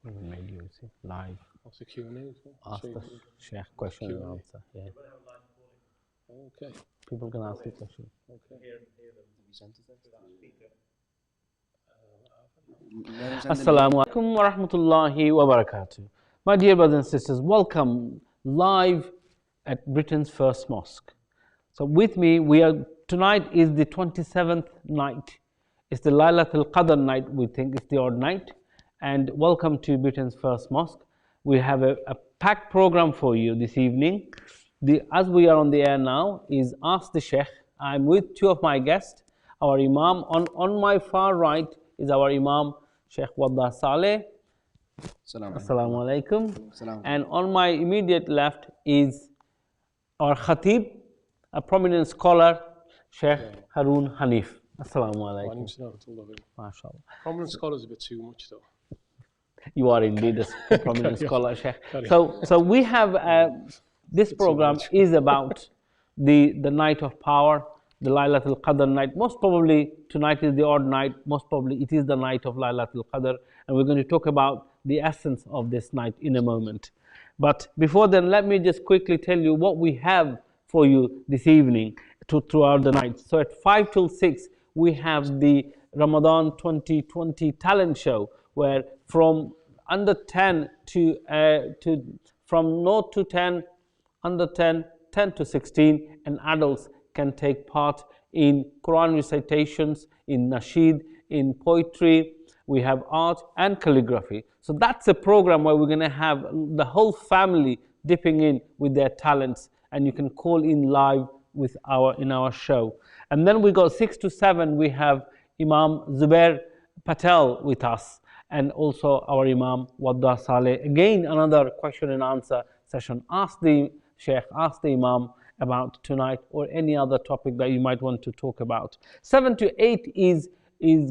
Maybe you see live. What's the Q&A as well? Ask the Sheikh question and answer. Yeah. Okay. People can ask you questions. Okay. Assalamu alaikum wa rahmatullahi wa barakatuh. My dear brothers and sisters, welcome live at Britain's first mosque. So with me, tonight is the 27th night. It's the Laylatul Qadr night, we think it's the odd night. And welcome to Britain's first mosque. We have a packed program for you this evening. As we are on the air now, is Ask the Sheikh. I'm with two of my guests. Our Imam, on my far right is our Imam, Sheikh Waddah Saleh. Assalamu alaikum. And on my immediate left is our Khatib, a prominent scholar, Sheikh Haroon Hanif. Assalamu alaikum. MashaAllah. Prominent scholar is a bit too much though. You are indeed a prominent scholar, Sheikh. So we have, this program is about the night of power, the Laylatul Qadr night. Most probably tonight is the odd night, most probably it is the night of Laylatul Qadr, and we're going to talk about the essence of this night in a moment. But before then, let me just quickly tell you what we have for you this evening throughout the night. So at 5 till 6, we have the Ramadan 2020 talent show, where from under 10 from 0 to 10, under 10, 10 to 16, and adults can take part in Qur'an recitations, in Nasheed, in poetry. We have art and calligraphy. So that's a program where we're going to have the whole family dipping in with their talents, and you can call in live in our show. And then we got 6 to 7, we have Imam Zubair Patel with us, and also our Imam Waddah Saleh. Again, another question and answer session. Ask the Sheikh, ask the Imam about tonight or any other topic that you might want to talk about. 7 to 8 is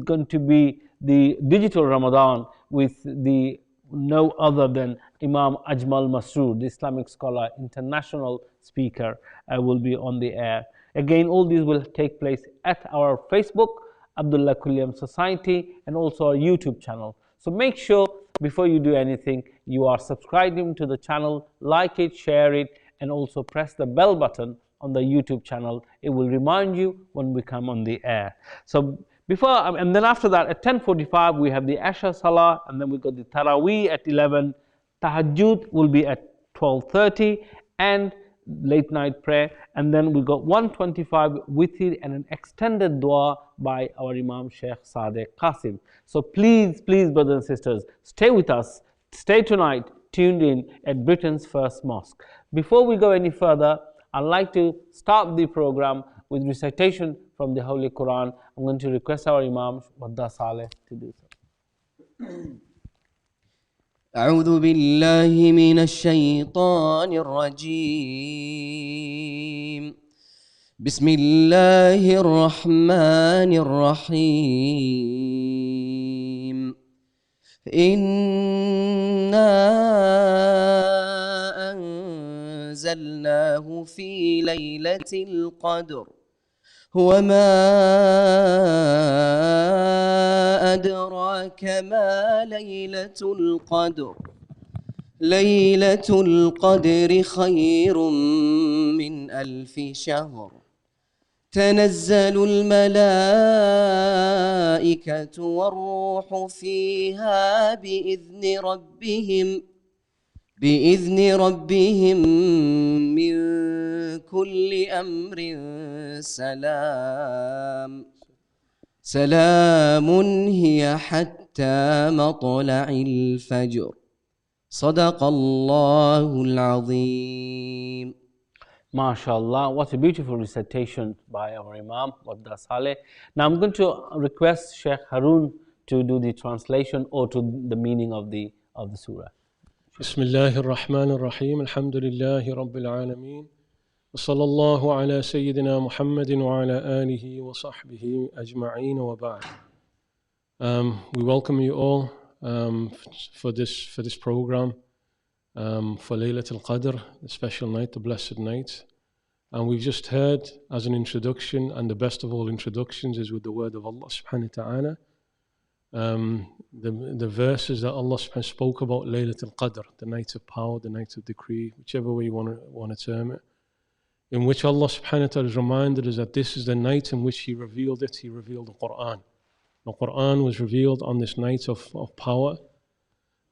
going to be the digital Ramadan with no other than Imam Ajmal Masroor, the Islamic scholar, international speaker, will be on the air. Again, all these will take place at our Facebook, Abdullah Quilliam Society, and also our YouTube channel. So make sure before you do anything, you are subscribing to the channel, like it, share it, and also press the bell button on the YouTube channel. It will remind you when we come on the air. So and then after that, at 10:45, we have the Isha Salah, and then we got the Taraweeh at 11. Tahajjud will be at 12:30, and late night prayer. And then we got 1:25 witr and an extended dua by our Imam Sheikh Sadek Kassem. So please, brothers and sisters, stay with us. Stay tonight tuned in at Britain's first mosque. Before we go any further, I'd like to start the program with recitation from the Holy Qur'an. I'm going to request our Imam Waddah Saleh to do so. أعوذ بالله من الشيطان الرجيم. بسم الله الرحمن الرحيم. إنا أنزلناه في ليلة القدر وما أدراك ما ليلة القدر. ليلة القدر خير من 1000 شهر. تنزل الملائكة والروح فيها بإذن ربهم من كل أمر سلام هي حتى مطلع الفجر. صدق الله العظيم. MashaAllah, what a beautiful recitation by our Imam Waddah Saleh. Now I'm going to request Sheikh Haroon to do the translation or to the meaning of the surah. بسم الله الرحمن الرحيم. الحمد لله رب العالمين. وصلى الله على سيدنا محمد وعلى آله وصحبه أجمعين وبعد. We welcome you all for this program, for Laylatul Qadr, the special night, the blessed night. And we've just heard as an introduction, and the best of all introductions is with the word of Allah subhanahu wa ta'ala. the verses that Allah subhanahu spoke about Laylatul Qadr, the night of power, the night of decree, whichever way you want to term it, in which Allah subhanahu wa ta'ala has reminded us that this is the night in which He revealed it. He revealed the Qur'an. The Qur'an was revealed on this night of power,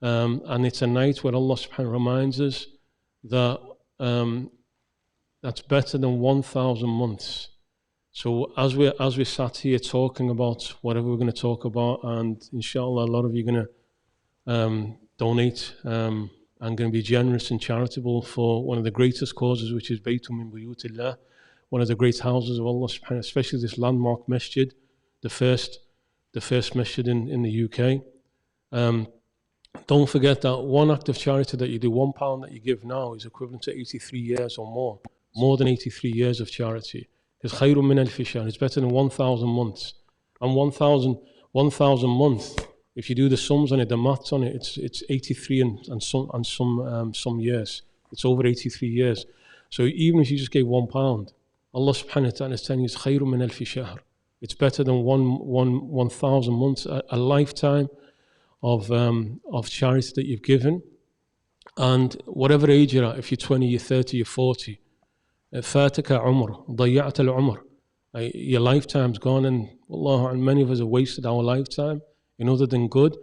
and it's a night where Allah subhanahu reminds us that that's better than 1,000 months. So as we sat here talking about whatever we're going to talk about, and inshallah a lot of you are going to donate and going to be generous and charitable for one of the greatest causes, which is Baytum min Buyutillah, one of the great houses of Allah subhanahu, especially this landmark masjid, the first masjid in the UK. Don't forget that one act of charity that you do, £1 that you give now, is equivalent to 83 years or more than 83 years of charity. It's khayrun min alfi shahr. It's better than 1,000 months. And 1,000 months, if you do the sums on it, the maths on it, it's 83 and some years. It's over 83 years. So even if you just gave £1, Allah subhanahu wa ta'ala is telling you it's khayrun min alfi shahr. It's better than 1,000 months, a lifetime of charity that you've given. And whatever age you're at, if you're 20, you're 30, you're 40, فاتك عمر ضيعت العمر, your lifetime's gone, and Allah, and many of us have wasted our lifetime in other than good.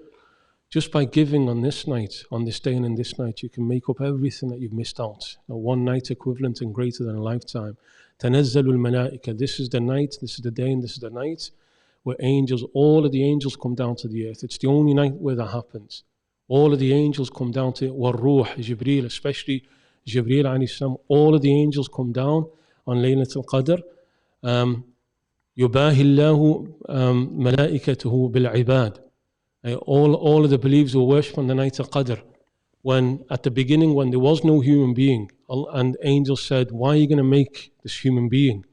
Just by giving on this night, on this day and in this night, you can make up everything that you've missed out. One night equivalent and greater than a lifetime. تنزل الملائكة. This is the night, this is the day, and this is the night where angels, all of the angels come down to the earth. It's the only night where that happens. All of the angels come down to it. والروح, Jibreel, especially Jibreel alayhi salam, all of the angels come down on Laylatul Qadr. يباهي الله ملائكته بالعباد. All of the believers who worship on the night of Qadr, when at the beginning, when there was no human being, and angels said, why are you going to make this human being?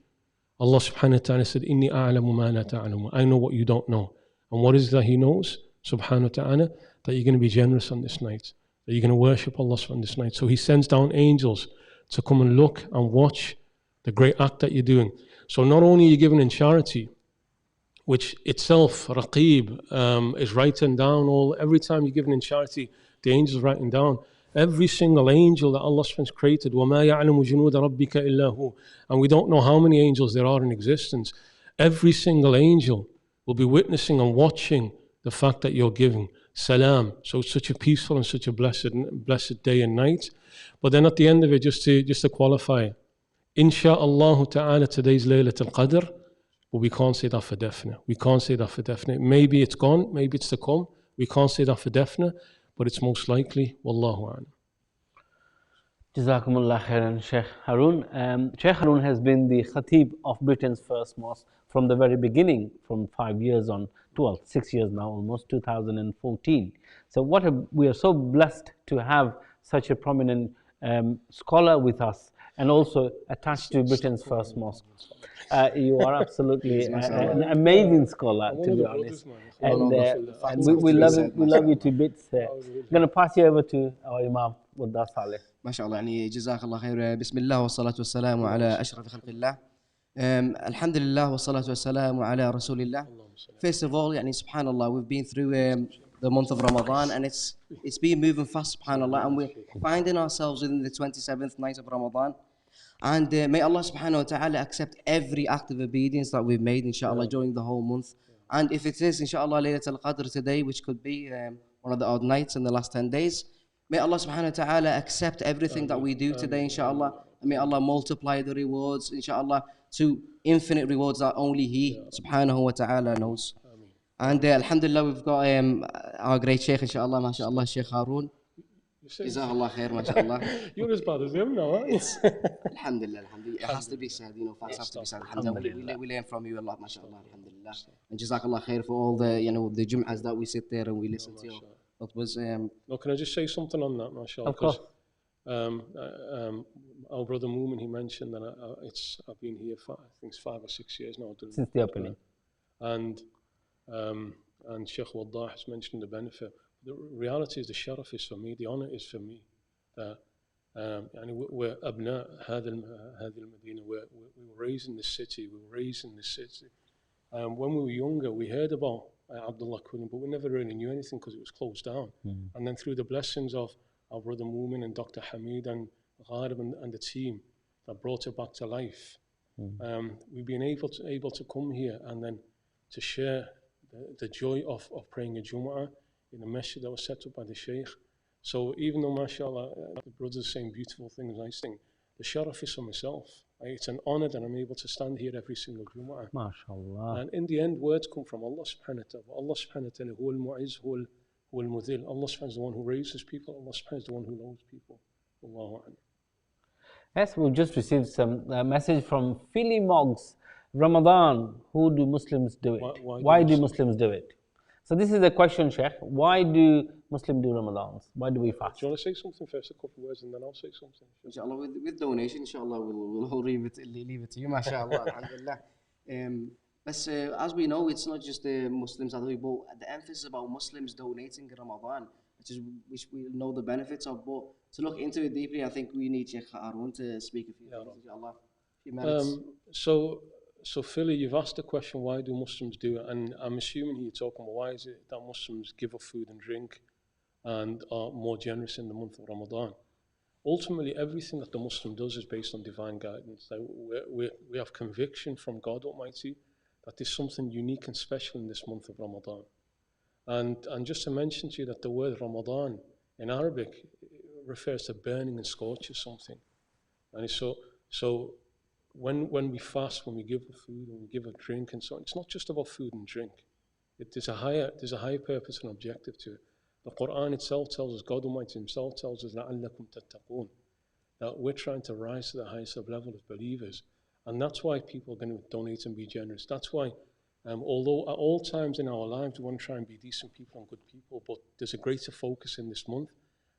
Allah subhanahu wa ta'ala said, Inni a'lamu ma la ta'lamu. I know what you don't know. And what is it that He knows, subhanahu wa ta'ala? That you're going to be generous on this night, that you're going to worship Allah on this night. So He sends down angels to come and look and watch the great act that you're doing. So not only are you giving in charity, which itself, Raqib, is writing down every time you're giving in charity, the angels writing down every single angel that Allah has created. وَمَا يَعْلَمُ جُنُودَ رَبِّكَ إِلَّا هُ. And we don't know how many angels there are in existence. Every single angel will be witnessing and watching the fact that you're giving. Salam. So it's such a peaceful and such a blessed day and night. But then at the end of it, just to qualify, Insha'Allah ta'ala, today's Laylatul Qadr, but we can't say that for definite. We can't say that for definite. Maybe it's gone, maybe it's to come. We can't say that for definite, but it's most likely. Wallahu a'lam. Jazakumullah khairan, Sheikh Haroon. Sheikh Haroon has been the Khatib of Britain's first mosque from the very beginning, from 5 years on, 6 years now, almost 2014. So we are so blessed to have such a prominent scholar with us, and also attached to Britain's first mosque. You are absolutely an amazing scholar, to be honest. And we love you to bits. I'm going to pass you over to our Imam, Waddah Saleh. ما شاء الله يعني جزاك الله خير. بسم الله والصلاة والسلام على أشرف خلق الله. الحمد لله والصلاة والسلام على رسول الله. First of all, يعني subhanallah, we've been through the month of Ramadan, and it's been moving fast, subhanallah, and we're finding ourselves within the 27th night of Ramadan. And may Allah subhanahu wa ta'ala accept every act of obedience that we've made, inshallah, during the whole month. And if it is, inshallah, Laylatul Qadr today, which could be one of the odd nights in the last 10 days, may Allah subhanahu wa ta'ala accept everything that we do today, inshallah. And may Allah multiply the rewards, inshallah, to infinite rewards that only He subhanahu wa ta'ala knows. And alhamdulillah, we've got our great Sheikh, inshallah, mashallah, Sheikh Haroon. Jazakallah khair, mashallah. You're as bad as him now, aren't you? Alhamdulillah, alhamdulillah. It has to be said, facts have to be said. Alhamdulillah. We learn from you a lot, mashallah, alhamdulillah. And jazakallah khair for all the, the Jum'ahs that we sit there and we listen to you. That was, no, can I just say something on that, mashallah? Of course. Our brother Moomin, he mentioned that I've been here for, I think it's 5 or 6 years now. Since the opening. And Sheikh Waddah has mentioned the benefit. The reality is the sharaf is for me, the honor is for me. We're abna hadil Medina, we were raised in this city, When we were younger, we heard about Abdullah Quilliam, but we never really knew anything because it was closed down. And then through the blessings of our brother Moomin and Dr. Hamid and Gharib and the team that brought it back to life, we've been able to come here and then to share the joy of praying a Jumu'ah in a masjid that was set up by the Sheikh. So even though, mashallah, the brothers saying beautiful things, nice things, the sharaf is for myself. It's an honor that I'm able to stand here every single Jumu'ah. MashaAllah. And in the end, words come from Allah subhanahu wa ta'ala. Allah subhanahu wa ta'ala, huwa al-mu'izz, huwa al-mudhil. Allah subhanahu is the one who raises people. Allah subhanahu is the one who lowers people. Allahu a'lam. Yes, we just received some message from Philly Moggs. Ramadan, who do Muslims do it? Why do Muslims do it? So this is the question, Sheikh. Why do Muslims do Ramadans? Why do we fast? Do you want to say something first, a couple of words, and then I'll say something? Inshallah, with donation, inshallah, we'll all leave it to you, mashallah, alhamdulillah. As we know, it's not just the Muslims that do it, but the emphasis about Muslims donating Ramadan, which we know the benefits of, but to look into it deeply, I think we need Sheikh Haroon to speak a few things, inshallah. A few minutes. So Philly, you've asked the question, why do Muslims do it? And I'm assuming you're talking about why is it that Muslims give up food and drink and are more generous in the month of Ramadan? Ultimately, everything that the Muslim does is based on divine guidance. We have conviction from God Almighty that there's something unique and special in this month of Ramadan. And just to mention to you that the word Ramadan in Arabic refers to burning and scorch or something. And so when we fast, when we give a food, when we give a drink and so on, it's not just about food and drink. There's a higher purpose and objective to it. The Qur'an itself tells us, God Almighty Himself tells us لَعَلَّكُمْ تَتَّقُونَ, that we're trying to rise to the highest level of believers. And that's why people are going to donate and be generous. That's why, although at all times in our lives we want to try and be decent people and good people, but there's a greater focus in this month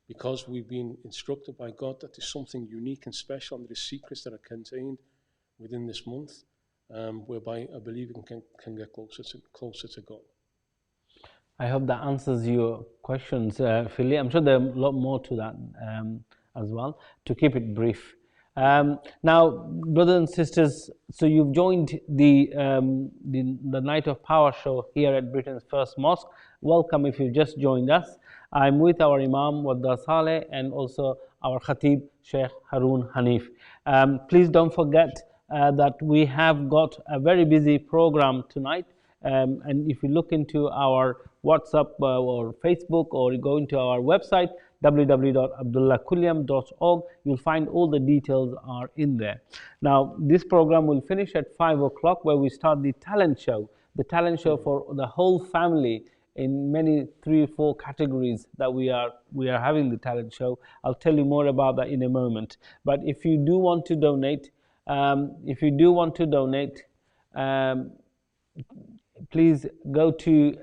because we've been instructed by God that there's something unique and special and there's secrets that are contained within this month, whereby a believer can get closer to God. I hope that answers your questions, Philly. I'm sure there's a lot more to that as well, to keep it brief. Now, brothers and sisters, so you've joined the Night of Power show here at Britain's first mosque. Welcome if you've just joined us. I'm with our Imam Waddah Saleh and also our Khatib, Sheikh Haroon Hanif. Please don't forget that we have got a very busy program tonight. And if you look into our WhatsApp or Facebook, or you go into our website www.abdullahquilliam.org, you'll find all the details are in there. Now, this program will finish at 5 o'clock, where we start the talent show for the whole family in many 3 or 4 categories that we are having the talent show. I'll tell you more about that in a moment. But if you do want to donate, please go to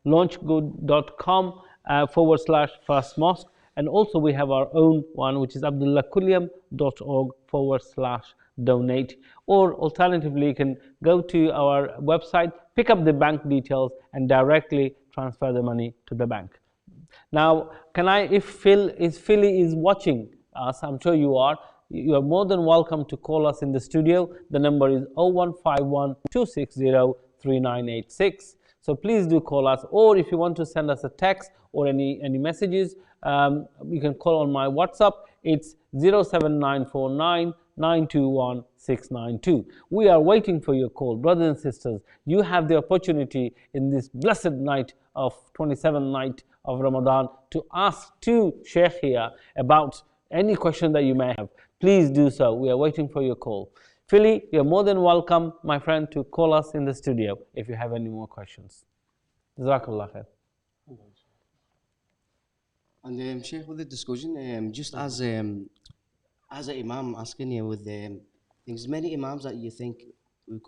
launchgood.com/first mosque, and also we have our own one, which is abdullahquilliam.org/donate, or alternatively you can go to our website, pick up the bank details and directly transfer the money to the bank. Now, if Philly is watching us, I'm sure you are more than welcome to call us in the studio. The number is 0151 260 3986. So please do call us, or if you want to send us a text or any messages, you can call on my WhatsApp. It's 07949 921 692. We are waiting for your call. Brothers and sisters, you have the opportunity in this blessed night of 27th night of Ramadan to ask to Sheikh here about any question that you may have. Please do so. We are waiting for your call. Philly, you're more than welcome, my friend, to call us in the studio if you have any more questions. Jazakallah khair. And Sheikh, with the discussion, just as an imam, asking you with things, many imams that you think we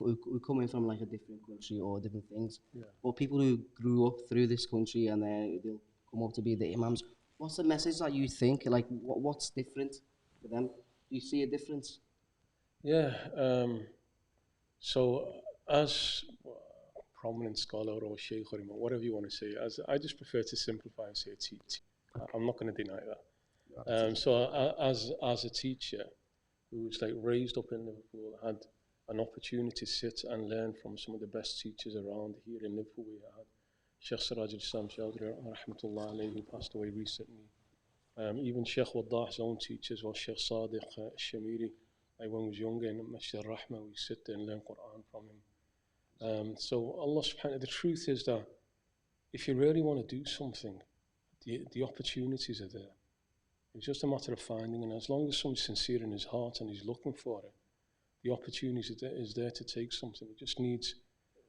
come in from like a different country or different things, or people who grew up through this country and they'll come up to be the imams. What's the message that you think, like what's different for them? Do you see a difference? Yeah, so as a prominent scholar or sheikh or whatever you want to say, I just prefer to simplify and say teach. I'm not going to deny that. So as a teacher who was like raised up in Liverpool, had an opportunity to sit and learn from some of the best teachers around here in Liverpool. We had Sheikh Siraj al-Islam Chowdhury, rahmatullah alayhi, who passed away recently. Even Sheikh Waddah's own teachers was Sheikh Sadek al-Shamiri. Like when I was younger in Masjid al-Rahma, we sit there and learn Qur'an from him. So Allah subhanahu wa ta'ala, the truth is that if you really want to do something, the opportunities are there. It's just a matter of finding, and as long as someone's sincere in his heart and he's looking for it, the opportunity is there to take something. It just needs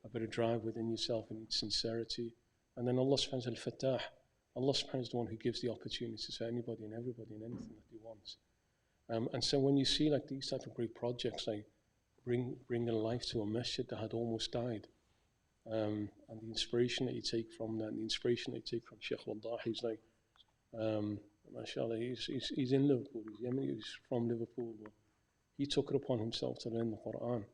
a bit of drive within yourself, and needs sincerity. And then Allah subhanahu wa ta'ala al-Fattah, Allah subhanahu wa ta'ala is the one who gives the opportunities to anybody and everybody and anything that he wants. And so when you see like these type of great projects, like bringing life to a masjid that had almost died, and the inspiration that you take from that, and the inspiration that you take from Sheikh Waddah, he's like, mashallah, he's in Liverpool, he's Yemeni, he's from Liverpool, but he took it upon himself to learn the Qur'an.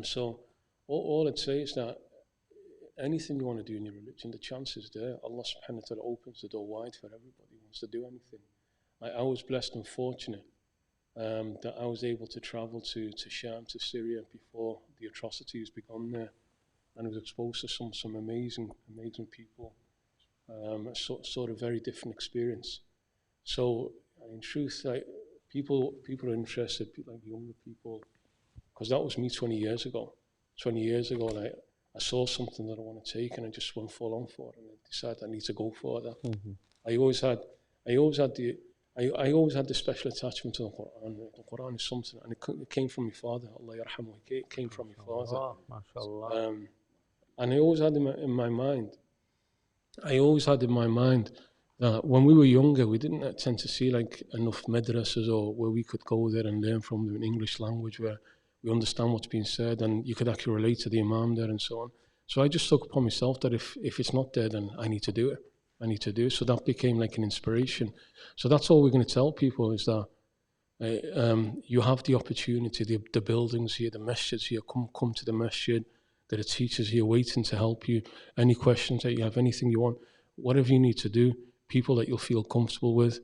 So all I'd say is that anything you want to do in your religion, the chance is there. Allah subhanahu wa ta'ala opens the door wide for everybody who wants to do anything. I was blessed and fortunate that I was able to travel to Sham, to Syria, before the atrocities began there. And I was exposed to some amazing people. Sort of very different experience. So in truth, like people are interested, like younger people, because that was me 20 years ago. 20 years ago, like, I saw something that I want to take, and I just went full on for it, and I decided I need to go for that. Mm-hmm. I always had the special attachment to the Qur'an. The Qur'an is something, and it came from my father. Allah yarhamu, it came from my father. MashaAllah. And I always had in my mind that when we were younger, we didn't tend to see like enough madrasas or where we could go there and learn from them in English language, where we understand what's being said and you could actually relate to the Imam there and so on. So I just took upon myself that if it's not there, then I need to do it. So that became like an inspiration. So that's all we're going to tell people, is that you have the opportunity, the buildings here, the masjids here, come to the masjid. There are teachers here waiting to help you. Any questions that you have, anything you want, whatever you need to do, people that you'll feel comfortable with.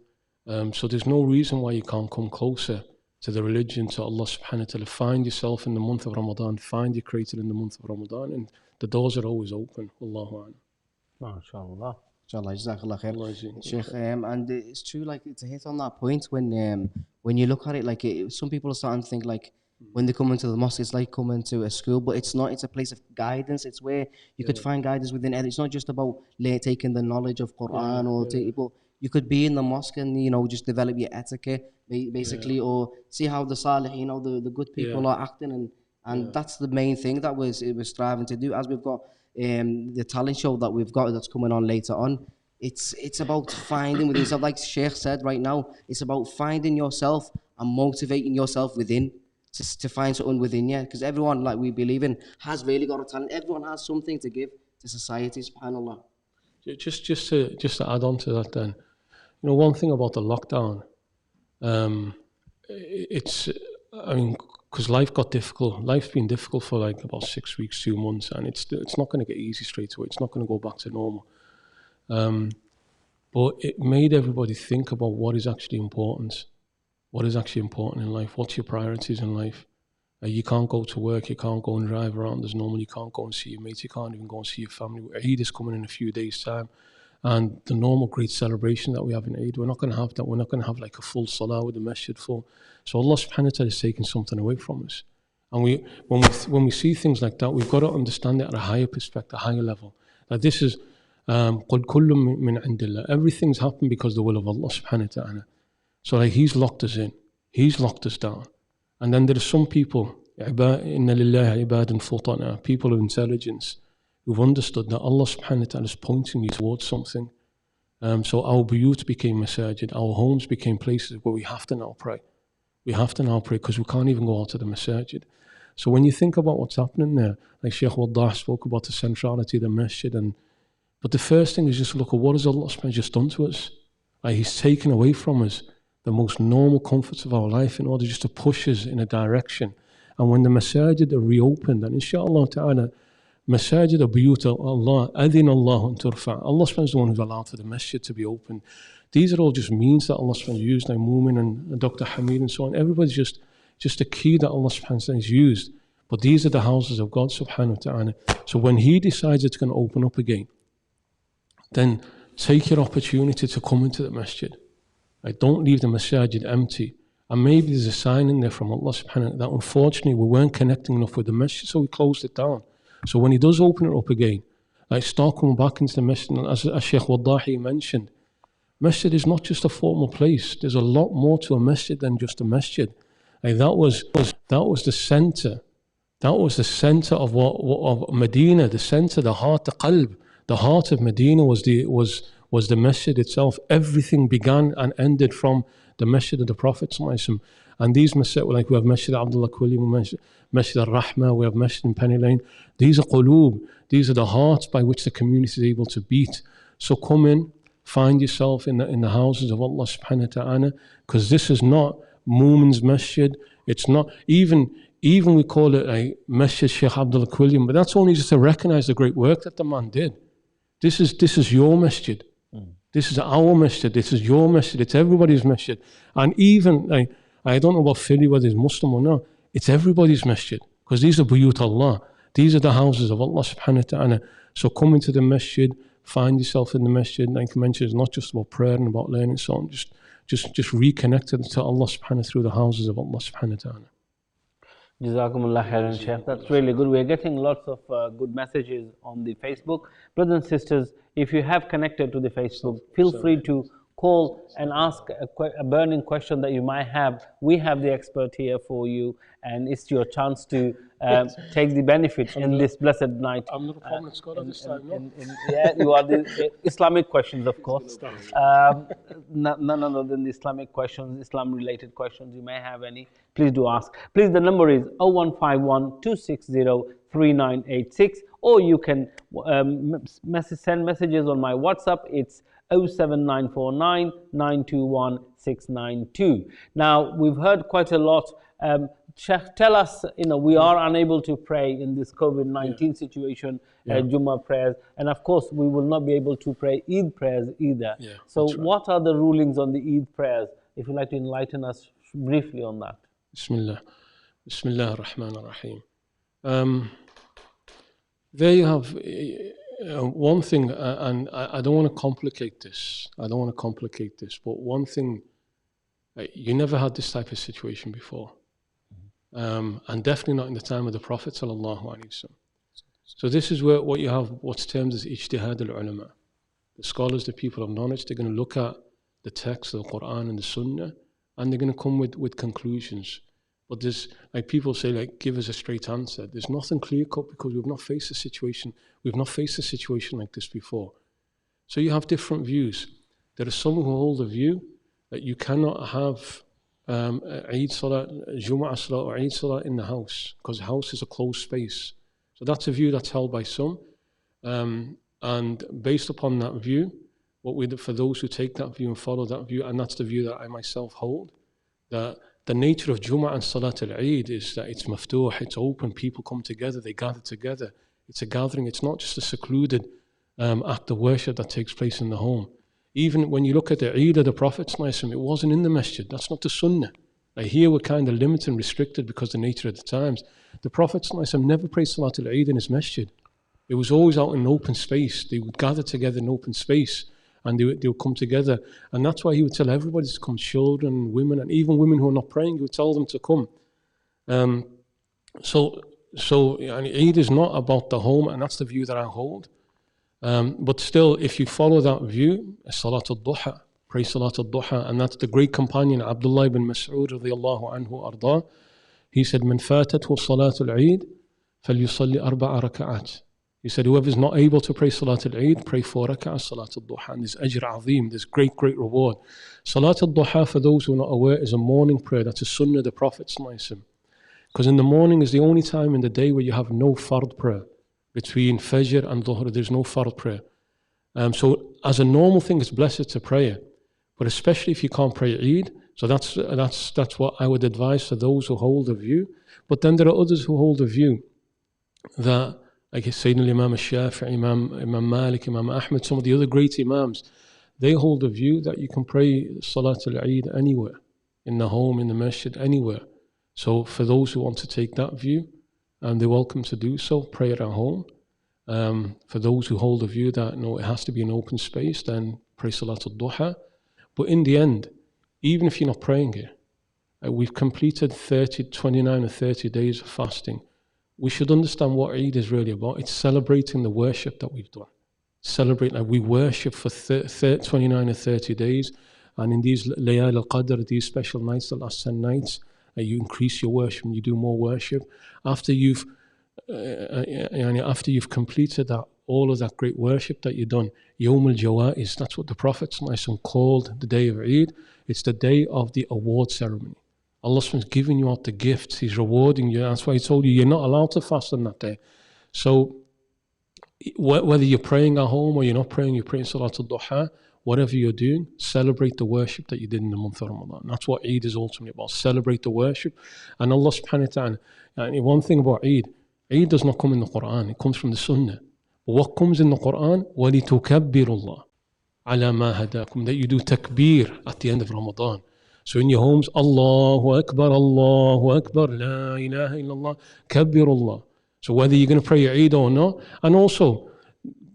So there's no reason why you can't come closer to the religion, to Allah subhanahu wa ta'ala. Find yourself in the month of Ramadan, find your creator in the month of Ramadan, and the doors are always open. Wallahu a'lam. MashaAllah. Inshallah, Jazakallah khair. Sheikh, and it's true, like, to hit on that point, when you look at it, like, some people are starting to think like, when they come into the mosque, it's like coming to a school, but it's not. It's a place of guidance. It's where you could find guidance within it. It's not just about taking the knowledge of Qur'an but you could be in the mosque and, just develop your etiquette, basically, or see how the Saleh, the good people are acting, and that's the main thing that it was striving to do. As we've got the talent show that we've got that's coming on later on, it's about finding within yourself, like Sheikh said right now, it's about finding yourself and motivating yourself within. To find something within you, because everyone, like we believe in, has really got a talent. Everyone has something to give to society, subhanAllah. Just to add on to that then, one thing about the lockdown, because life got difficult. Life's been difficult for like about 6 weeks, 2 months, and it's not going to get easy straight away. It's not going to go back to normal. But it made everybody think about what is actually important. What is actually important in life? What's your priorities in life? You can't go to work, you can't go and drive around as normal, you can't go and see your mates, you can't even go and see your family. Eid is coming in a few days' time, and the normal great celebration that we have in Eid, we're not going to have that. We're not going to have like a full salah with the masjid full. So Allah subhanahu wa ta'ala is taking something away from us. And when we see things like that, we've got to understand it at a higher perspective, a higher level. Like this is, قُلْ كُلٌّ مِّنْ عِنْدِ اللَّهِ. Everything's happened because of the will of Allah subhanahu wa ta'ala. So like He's locked us in, He's locked us down. And then there are some people, إِنَّ لِلَّهِ عِبَادًا فُطَنًا, people of intelligence, who've understood that Allah subhanahu wa ta'ala is pointing you towards something. So our buyut became masajid, our homes became places where we have to now pray. We have to now pray because we can't even go out to the masajid. So when you think about what's happening there, like Sheikh Waddah spoke about the centrality of the masjid, but the first thing is just look at what has Allah subhanahu wa ta'ala just done to us. Like He's taken away from us the most normal comforts of our life in order just to push us in a direction. And when the masajid are reopened, and inshaAllah ta'ala, masajid are buyut Allah, adhin Allah and turfa. Allah subhanahu is the one who's allowed for the masjid to be open. These are all just means that Allah subhanahu used, like Moomin and Dr. Hamid and so on. Everybody's just a key that Allah subhanahu has used. But these are the houses of God subhanahu wa ta'ala. So when He decides it's going to open up again, then take your opportunity to come into the masjid. Like, don't leave the masjid empty. And maybe there's a sign in there from Allah subhanahu wa ta'ala that unfortunately we weren't connecting enough with the masjid, so we closed it down. So when he does open it up again, like, start coming back into the masjid. As Sheikh Waddah mentioned, masjid is not just a formal place. There's a lot more to a masjid than just a masjid. Like, that was the center. That was the center of of Medina, the center, the heart, the qalb. The heart of Medina was the masjid itself. Everything began and ended from the masjid of the Prophet. And these masjid, like we have Masjid Abdullah Quilliam, Masjid al-Rahmah, we have Masjid in Penny Lane. These are qulub. These are the hearts by which the community is able to beat. So come in, find yourself in the houses of Allah subhanahu wa ta'ala, because this is not Mu'min's masjid. It's not, even we call it a Masjid Sheikh Abdullah Quilliam, but that's only just to recognize the great work that the man did. This is your masjid. This is our masjid. This is your masjid. It's everybody's masjid. And even, I don't know about Philly, whether he's Muslim or not, it's everybody's masjid, because these are buyut Allah. These are the houses of Allah subhanahu wa ta'ala. So come into the masjid, find yourself in the masjid. Like I mentioned, it's not just about prayer and about learning, so on. Just reconnected to Allah subhanahu wa ta'ala through the houses of Allah subhanahu wa ta'ala. Jazakumullah khairan, Sheikh. That's really good. We're getting lots of good messages on the Facebook. Brothers and sisters, if you have connected to the Facebook, feel free to call and ask a burning question that you might have. We have the expert here for you, and it's your chance to take the benefit in this blessed night. I'm not a prominent scholar this time, no? Yeah, you are the Islamic questions, of course. None other than the Islamic questions, Islam-related questions. You may have any, please do ask. Please, the number is 0151 260 3986, or you can send messages on my WhatsApp. It's 07949 921 692. Now, we've heard quite a lot. Sheikh, tell us, we are unable to pray in this COVID-19 situation, Jummah prayers, and of course, we will not be able to pray Eid prayers either. So, what are the rulings on the Eid prayers? If you'd like to enlighten us briefly on that. Bismillah. Bismillah ar-Rahman ar-Rahim. There you have one thing, and I don't want to complicate this. But one thing, you never had this type of situation before. And definitely not in the time of the Prophet sallallahu alaihi wasallam. So this is where what you have, what's termed as ijtihad al-ulama. The scholars, the people of knowledge, they're going to look at the text of the Qur'an and the Sunnah, and they're going to come with conclusions. But there's, like people say, give us a straight answer. There's nothing clear cut, because we've not faced a situation like this before. So you have different views. There are some who hold a view that you cannot have Eid Salah, Jumu'ah Salah or Eid Salah in the house, because the house is a closed space. So that's a view that's held by some. And based upon that view, for those who take that view and follow that view, and that's the view that I myself hold, that the nature of Jumu'ah and Salat al-Eid is that it's maftuh, it's open, people come together, they gather together. It's a gathering, it's not just a secluded act of worship that takes place in the home. Even when you look at the Eid of the Prophet, it wasn't in the masjid. That's not the Sunnah. Here we're kind of limited and restricted because of the nature of the times. The Prophet never prayed Salat al-Eid in his masjid. It was always out in an open space. They would gather together in open space, and they would come together. And that's why he would tell everybody to come, children, women, and even women who are not praying, he would tell them to come. So Eid is not about the home, and that's the view that I hold. But still, if you follow that view, Salatul Duha, pray Salatul Duha, and that's the great companion Abdullah ibn Masroor radiyallahu anhu arda. He said, "Man fatathu Salatul Eid, falyusalli arba'a raka'at." He said, whoever's not able to pray Salatul Eid, pray 4 raka'at Salatul Duha. And there's ajr azim, there's great reward. Salatul Duha, for those who are not aware, is a morning prayer. That's a sunnah of the Prophet ﷺ. Because in the morning is the only time in the day where you have no fard prayer. Between Fajr and Dhuhr, there's no fard prayer. So as a normal thing, it's blessed to pray. But especially if you can't pray Eid, so that's what I would advise for those who hold a view. But then there are others who hold a view that, like Sayyidina Imam Shafi'i, Imam Malik, Imam Ahmed, some of the other great Imams, they hold a view that you can pray Salatul Eid anywhere, in the home, in the masjid, anywhere. So for those who want to take that view, they're welcome to do so, pray at home. For those who hold the view that no, it has to be an open space, then pray Salatul Duha. But in the end, even if you're not praying it, we've completed 29 or 30 days of fasting. We should understand what Eid is really about. It's celebrating the worship that we've done. Celebrate, like we worship for 29 or 30 days. And in these Laylatul Qadr, these special nights, the last 10 nights, you increase your worship and you do more worship. After you've completed that, all of that great worship that you've done, Yawm al-Jawaiz, that's what the Prophet called the day of Eid. It's the day of the award ceremony. Allah is giving you out the gifts, He's rewarding you. That's why He told you you're not allowed to fast on that day. So whether you're praying at home or you're not praying, you're praying Salatul Duha, whatever you're doing, celebrate the worship that you did in the month of Ramadan. That's what Eid is ultimately about. Celebrate the worship. And Allah subhanahu wa ta'ala, and one thing about Eid does not come in the Qur'an, it comes from the Sunnah. But what comes in the Qur'an? وَلِتُكَبِّرُ اللَّهِ عَلَى مَا هَدَاكُمْ. That you do takbir at the end of Ramadan. So in your homes, Allahu Akbar, Allahu Akbar, La ilaha illallah, Kabbirullah. So whether you're going to pray your Eid or not, and also,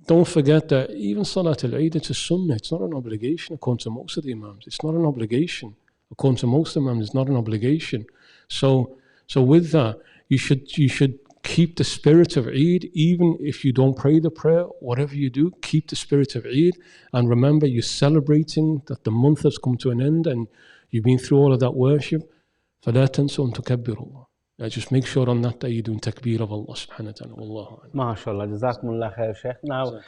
don't forget that even Salatul Eid, it's a sunnah, it's not an obligation according to most of the Imams. It's not an obligation. According to most of the Imams, it's not an obligation. So with that, you should keep the spirit of Eid, even if you don't pray the prayer, whatever you do, keep the spirit of Eid. And remember, you're celebrating that the month has come to an end and you've been through all of that worship. فَلَا تَنْسُوا أَن تُكَبِّرُوا اللَّهِ. Just make sure on that day you're doing takbir of Allah subhanahu wa ta'ala. Wallahu a'lam. MashaAllah, Jazakumullah khair, Sheikh. Now,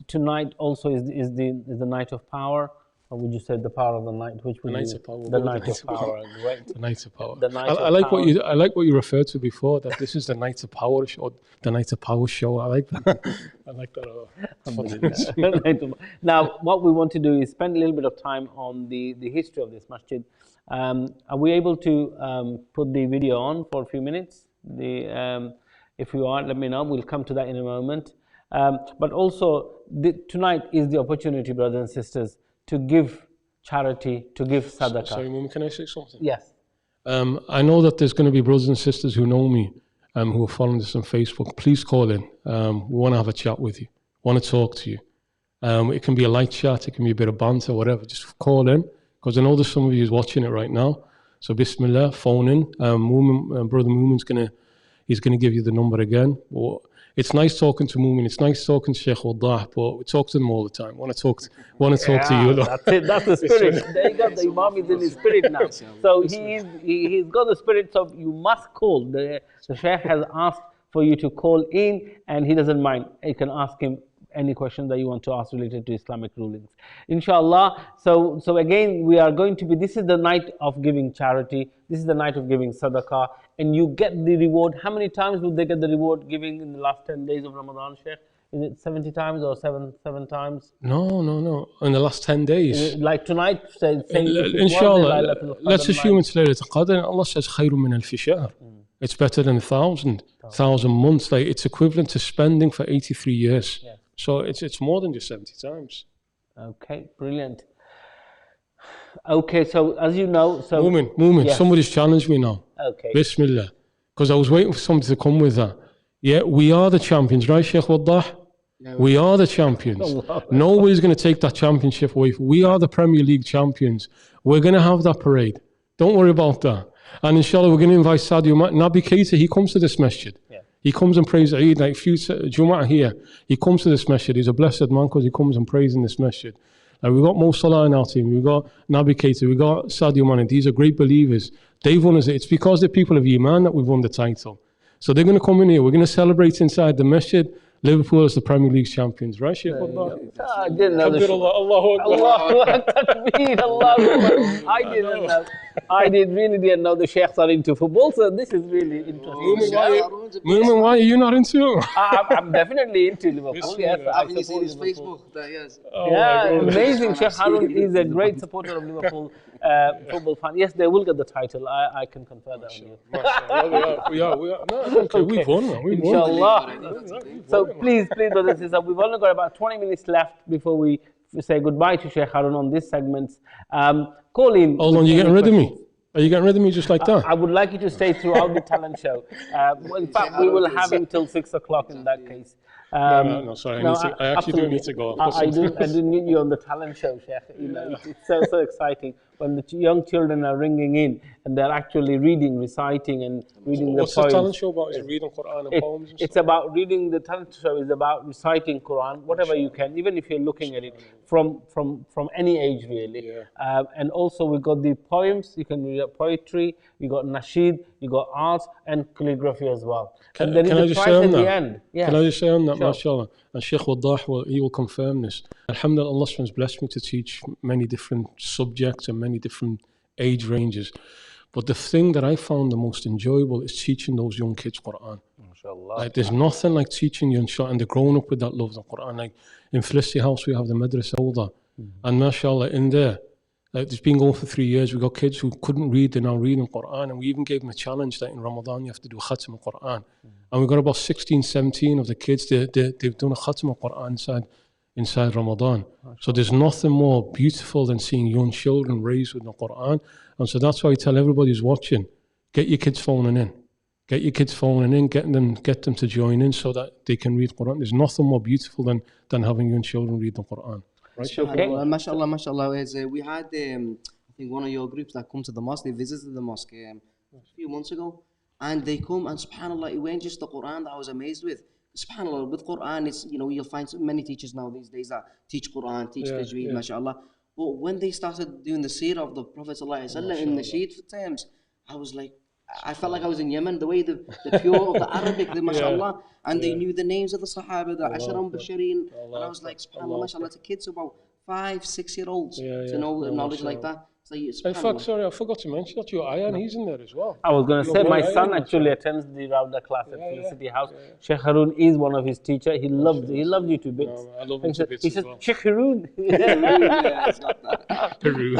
tonight also is the night of power, or would you say the power of the night? Which the night of power. The night of power. Right. The night of power. The night I of like power. I like what you referred to before, that this is the night of power show. The night of power show. I like that. I like that. Now, what we want to do is spend a little bit of time on the history of this masjid. Are we able to put the video on for a few minutes? If you are, let me know. We'll come to that in a moment. But also, tonight is the opportunity, brothers and sisters, to give charity, to give sadaqah. Sorry, Mum, can I say something? Yes. I know that there's going to be brothers and sisters who know me, who are following this on Facebook. Please call in. We want to have a chat with you. Want to talk to you. It can be a light chat, it can be a bit of banter, whatever. Just call in, because I know there's some of you who's watching it right now. So Bismillah, phone in. Brother Moomin's he's gonna give you the number again. It's nice talking to Moomin. It's nice talking to Sheikh Waddah, but we talk to them all the time. Want to talk to you. That's it. That's the spirit. There you go. The Imam is in his spirit now. So he's got the spirit. So you must call. The Sheikh has asked for you to call in, and he doesn't mind. You can ask him any question that you want to ask related to Islamic rulings, inshallah. So again, we are going to be, this is the night of giving charity, this is the night of giving sadaqah, and you get the reward. How many times would they get the reward giving in the last 10 days of Ramadan, Sheikh? Is it 70 times or seven times? No. In the last 10 days. Like tonight, saying inshallah, let's assume it's Laylatul Qadr, and Allah says خير من ألف شهر. It's better than 1,000 months. Like, it's equivalent to spending for 83 years. Yeah. So it's more than just 70 times. Okay, brilliant. Okay, so as you know, Moomin, yes. Somebody's challenged me now. Okay. Bismillah. Because I was waiting for somebody to come with that. Yeah, we are the champions, right, Sheikh Waddah? Yeah, we are the champions. Nobody's going to take that championship away. We are the Premier League champions. We're going to have that parade. Don't worry about that. And inshallah, we're going to invite Sadio Nabi Keita. He comes to this masjid. Yeah. He comes and prays Eid, like few Jumu'ah here. He comes to this masjid. He's a blessed man because he comes and prays in this masjid. Like, we've got Mo Salah in our team. We've got Nabi Keita. We've got Sadio Mane. These are great believers. They've won us. It's because they're people of Iman that we've won the title. So they're going to come in here. We're going to celebrate inside the masjid. Liverpool as the Premier League champions, right, Sheikh? I didn't know this. Allahu Akbar. I didn't know. I really didn't know the Sheikhs are into football, so this is really interesting. Why are you not into it? I'm definitely into Liverpool, yes. Haven't you seen his Facebook? Yes. Yeah, amazing. Sheikh Haroon is a great supporter of Liverpool football fan. Yes, they will get the title. I can confer that on you. We are. No, okay, we've won. We've won. Inshallah. So please, brothers and sisters, we've only got about 20 minutes left before we say goodbye to Sheikh Haroon on this segment. Call in. Hold on, you're getting rid of me? Are you getting rid of me just like that? I would like you to stay throughout the talent show. In fact, we will have until 6 o'clock in that case. No, sorry. I actually do need to go. I didn't need you on the talent show, Sheikh. You know, it's so exciting when the young children are ringing in and they're actually reading, reciting, and reading the poems. What's the talent show about? Is it reading Qur'an and poems and It's stuff? about reading. The talent show is about reciting Quran, whatever you can, even if you're looking at it from any age really. Yeah. And also we got the poems. You can read poetry. You got Nasheed. You got art and calligraphy as well. And there is a prize at the end. Yeah. Can I just say on that, Sure. mashallah, and Sheikh Waddah, he will confirm this. Alhamdulillah, Allah has blessed me to teach many different subjects and many different age ranges. But the thing that I found the most enjoyable is teaching those young kids Qur'an. MashaAllah. Like, there's nothing like teaching young children, and they're growing up with that love of the Qur'an. Like in Felicity House, we have the Madrasa Waddah, and mashallah, in there, like, it's been going for 3 years. We got kids who couldn't read, they're now reading Qur'an, and we even gave them a challenge that in Ramadan you have to do a khatam of Qur'an. And we got about 16, 17 of the kids, they've done a khatam of Qur'an inside Ramadan. So there's nothing more beautiful than seeing young children raised with the Qur'an. And so that's why I tell everybody who's watching, get your kids phoning in. Get your kids phoning in, get them to join in so that they can read Qur'an. There's nothing more beautiful than having young children read the Qur'an. Right? Okay. Mashallah, mashallah. We had, I think, one of your groups that come to the mosque. They visited the mosque a few months ago, and they come and subhanallah, it wasn't just the Quran that I was amazed with. Subhanallah, with Quran, it's, you know, you'll find so many teachers now these days that teach Quran, teach Tajweed, mashallah. But when they started doing the seerah of the Prophet sallallahu alaihi wasallam in Nasheed terms, I was like, I felt like I was in Yemen, the way the pure of the Arabic, the mashallah, and they knew the names of the Sahaba, the Asharam Bashareen, and I was like, subhanallah, mashallah, to kids about 5, 6 year olds to know knowledge like that. It's like, in fact, sorry, I forgot to mention that your Ayan, he's in there as well. I was going to say, my son actually attends the Waddah class at Felicity House. Sheikh Haroon is one of his teachers. He loves you to bits. I love him to bits. He says, Sheikh Haroon. Peru.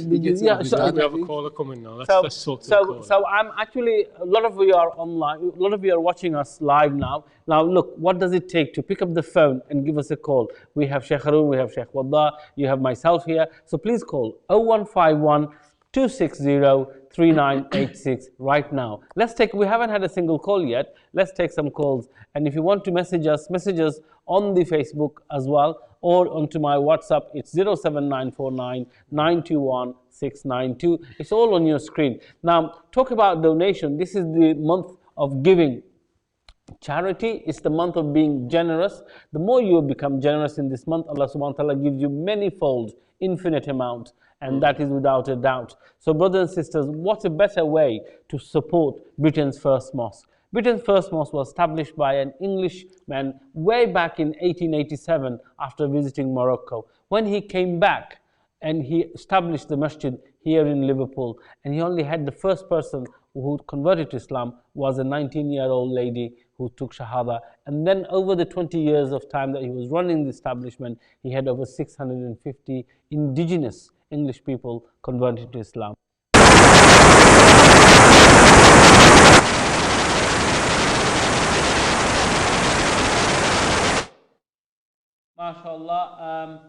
We have a caller coming now. Let's talk to the caller. So I'm actually, a lot of you are online, a lot of you are watching us live now. Now look, what does it take to pick up the phone and give us a call? We have Sheikh Haroon, we have Sheikh Waddah, you have myself here. So please call 0151 260 3986 right now. We haven't had a single call yet. Let's take some calls. And if you want to message us on the Facebook as well, or onto my WhatsApp, it's 07949 921 692. It's all on your screen. Now, talk about donation. This is the month of giving. Charity is the month of being generous. The more you become generous in this month, Allah subhanahu wa ta'ala gives you many folds, infinite amount, and that is without a doubt. So brothers and sisters, what a better way to support Britain's first mosque? Britain's first mosque was established by an Englishman way back in 1887 after visiting Morocco. When he came back and he established the masjid here in Liverpool, and he only had the first person who converted to Islam was a 19-year-old lady who took Shahada. And then over the 20 years of time that he was running the establishment, he had over 650 indigenous English people converted to Islam. MashaAllah,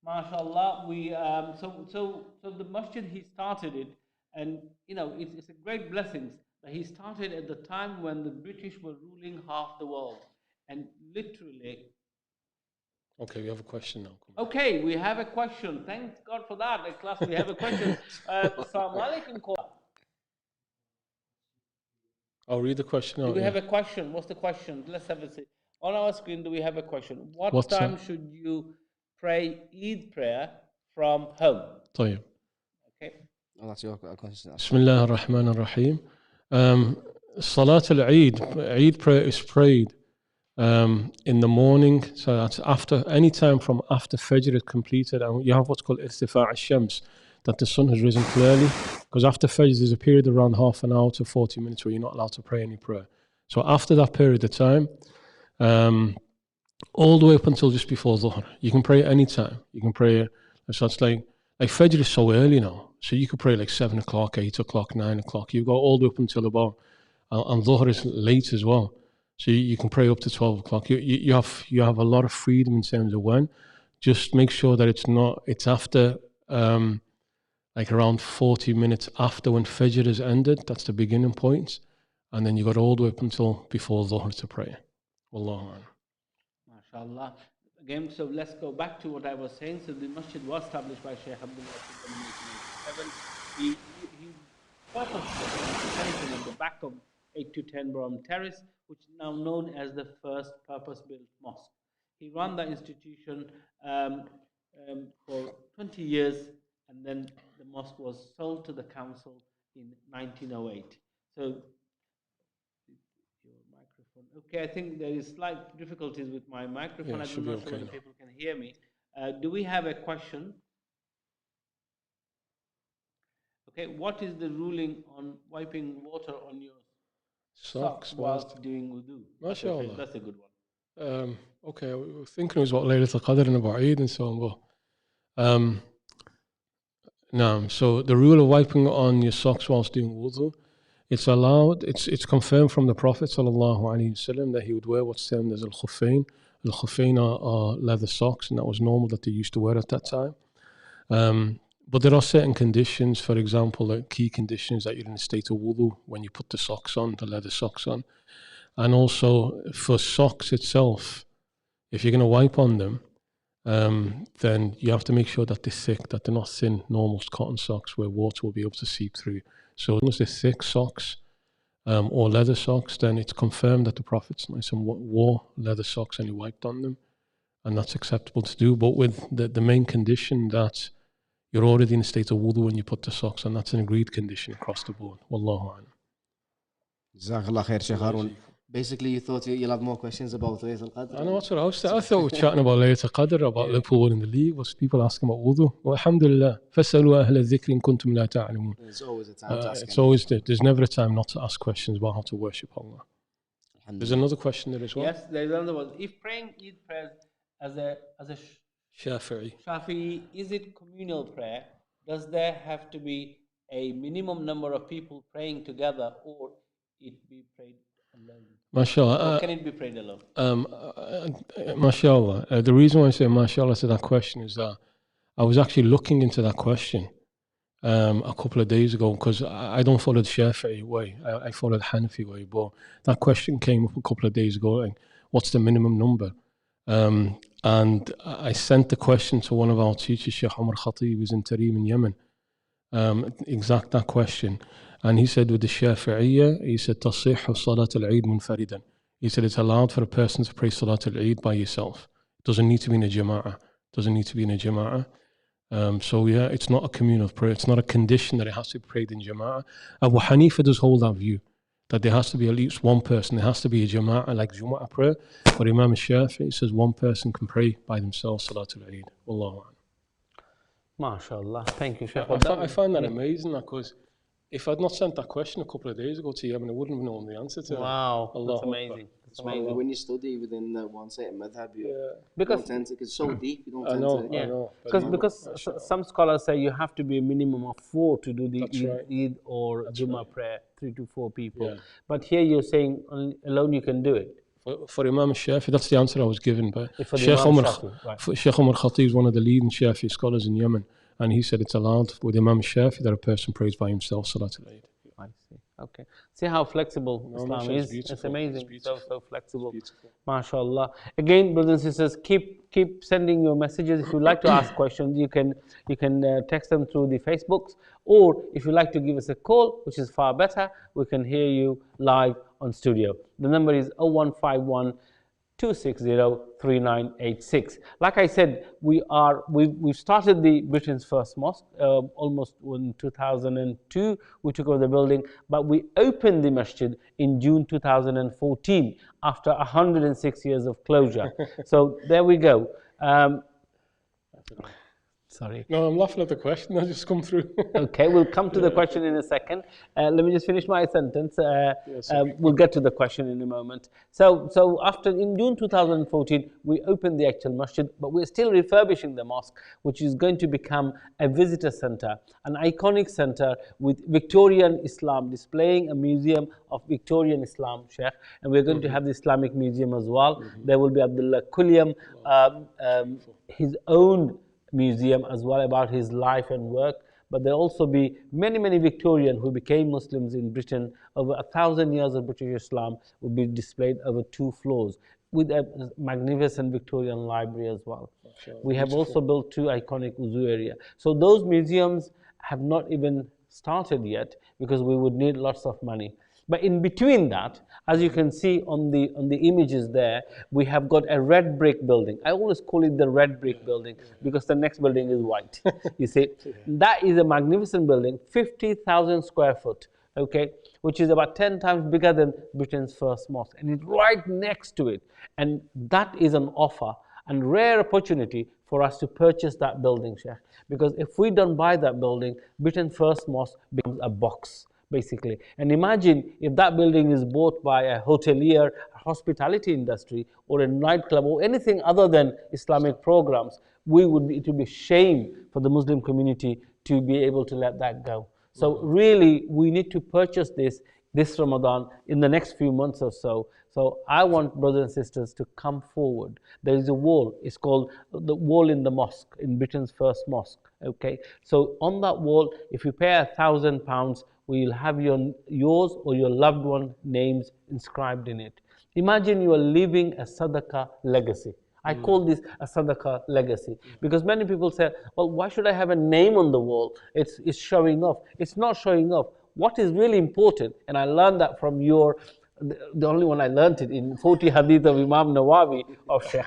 MashaAllah, so the masjid, he started it, and you know, it's a great blessing that he started at the time when the British were ruling half the world, and literally. Okay, we have a question now. Okay, we have a question. Thank God for that. At last we have a question. Assalamu alaikum. I'll read the question out. Do we have a question? What's the question? Let's have a see. On our screen, do we have a question? What time should you pray Eid prayer from home? طيب. Okay. Oh, that's your question. Bismillah ar-Rahman ar-Rahim. Salat al-Eid, Eid prayer is prayed in the morning, so that's after, any time from after Fajr is completed, and you have what's called irtifa' al-Shams, that the sun has risen clearly, because after Fajr there's a period around half an hour to 40 minutes where you're not allowed to pray any prayer. So after that period of time, all the way up until just before Dhuhr, you can pray any time. You can pray, so it's like Fajr is so early now, so you could pray like 7 o'clock, 8 o'clock, 9 o'clock. You go all the way up until about, and Dhuhr is late as well. So you can pray up to 12 o'clock. You have a lot of freedom in terms of when. Just make sure that it's after like around 40 minutes after when Fajr is ended. That's the beginning point. And then you got all the way up until before Dhuhr to pray. Wallahu a'lam. MashaAllah. Again, so let's go back to what I was saying. So the masjid was established by Sheikh Abdullah Quilliam in 1987. He purpose-built at the back of 8 to 10 Brom Terrace, which is now known as the first purpose-built mosque. He ran the institution for 20 years, and then the mosque was sold to the council in 1908. So, your microphone. Okay, I think there is slight difficulties with my microphone. Yeah, I'm not sure whether people can hear me. Do we have a question? Okay, what is the ruling on wiping water on your socks whilst doing wudu? MashaAllah. That's a good one. Okay, we were thinking it was about Laylatul Qadr and about Eid and so on. But, no, so the rule of wiping on your socks whilst doing wudu, it's allowed, it's confirmed from the Prophet ﷺ that he would wear what's termed as al-khuffayn. Al-khuffayn are leather socks, and that was normal that they used to wear at that time. But there are certain conditions, for example, the key conditions that you're in a state of wudu when you put the socks on, the leather socks on. And also for socks itself, if you're going to wipe on them, then you have to make sure that they're thick, that they're not thin, normal cotton socks where water will be able to seep through. So unless they're thick socks or leather socks, then it's confirmed that the Prophet wore leather socks and he wiped on them, and that's acceptable to do. But with the main condition that you're already in a state of wudu when you put the socks on, that's an agreed condition across the board. Wallahu a'lam. Jazakallah khair, Sheikh Haroon. Basically, you thought you'll have more questions about Laylatul Qadr? I know, that's what I was saying. I thought we were chatting about Laylatul Qadr, about Liverpool winning the league. Was people asking about wudu? Well, alhamdulillah. فَاسْأَلُوا أَهْلَ الذِّكْرِ إِن كُنْتُمْ لَا تَعْلَمُونَ. There's always a time to ask. It's always there's never a time not to ask questions about how to worship Allah. There's another question there as well. Yes, there's another one. If praying Eid prayers as a Shafi'i, is it communal prayer? Does there have to be a minimum number of people praying together, or it be prayed alone? MashaAllah. Or can it be prayed alone? MashaAllah. The reason why I say MashaAllah to that question is that I was actually looking into that question a couple of days ago, because I don't follow the Shafi'i way, I follow the Hanafi way. But that question came up a couple of days ago, like, what's the minimum number? And I sent the question to one of our teachers, Sheikh Umar Khatib, who's in Tarim in Yemen, exact that question. And he said with the Shafi'iyya, he said, تَصِحُ صَلَاةَ الْعِيدِ مُنْفَرِدًا. He said it's allowed for a person to pray Salat al-Eid by yourself. It doesn't need to be in a jama'ah. So yeah, it's not a communal prayer. It's not a condition that it has to be prayed in jama'ah. Abu Hanifa does hold that view, that there has to be at least one person. There has to be a jama'ah, like Jumu'ah prayer. But Imam Shafi'i says one person can pray by themselves Salat al-Eid. Wallahu a'lam. MashaAllah. Thank you, Sheikh. I find that amazing, because if I'd not sent that question a couple of days ago to Yemen, I wouldn't have known the answer to it. Wow, that's amazing. That's amazing. When you study within one certain madhab, because it's so deep, you don't I tend to... I know. Because some scholars say you have to be a minimum of 4 to do the Eid or Jummah prayer, 3 to 4 people. Yeah. But here you're saying alone you can do it. For Imam Shafi, that's the answer I was given. But Sheikh Umar Khatib is one of the leading Shafi scholars in Yemen, and he said it's allowed with Imam Shafi that a person prays by himself Salat al-Eid. I see. Okay. See how flexible Islam is. It's amazing. So flexible. MashaAllah. Again, brothers and sisters, keep sending your messages. If you'd like to ask questions, you can text them through the Facebooks, or if you'd like to give us a call, which is far better, we can hear you live on studio. The number is 0151 260-3986. Like I said, we've started the Britain's first mosque almost in 2002. We took over the building, but we opened the masjid in June 2014 after 106 years of closure. So there we go. Sorry. No, I'm laughing at the question that just come through. Okay, we'll come to the question in a second. Let me just finish my sentence. We'll get to the question in a moment. So in June 2014, we opened the actual masjid, but we're still refurbishing the mosque, which is going to become a visitor center, an iconic center with Victorian Islam, displaying a museum of Victorian Islam, Sheikh. And we're going to have the Islamic museum as well. There will be Abdullah Quilliam, his own museum as well about his life and work. but there'll also be many, many Victorian who became Muslims in Britain. Over 1,000 years of British Islam will be displayed over 2 floors with a magnificent Victorian library as well. We have also built 2 iconic Uzu area. So those museums have not even started yet because we would need lots of money. But in between that, as you can see on the images there, we have got a red brick building. I always call it the red brick building because the next building is white. You see, that is a magnificent building, 50,000 square foot, okay, which is about 10 times bigger than Britain's first mosque, and it's right next to it. And that is an offer and rare opportunity for us to purchase that building, Sheikh. Because if we don't buy that building, Britain's first mosque becomes a box, basically. And imagine if that building is bought by a hotelier, a hospitality industry, or a nightclub, or anything other than Islamic programs, it would be shame for the Muslim community to be able to let that go. So really, we need to purchase this Ramadan in the next few months or so. So I want brothers and sisters to come forward. There is a wall, it's called the wall in the mosque, in Britain's first mosque, okay? So on that wall, if you pay £1,000, we will have yours or your loved one names inscribed in it. Imagine you are leaving a sadaqah legacy. I call this a sadaqah legacy because many people say, well, why should I have a name on the wall? It's showing off. It's not showing off. What is really important, and I learned that from the only one I learned it in 40 hadith of Imam Nawawi of Sheikh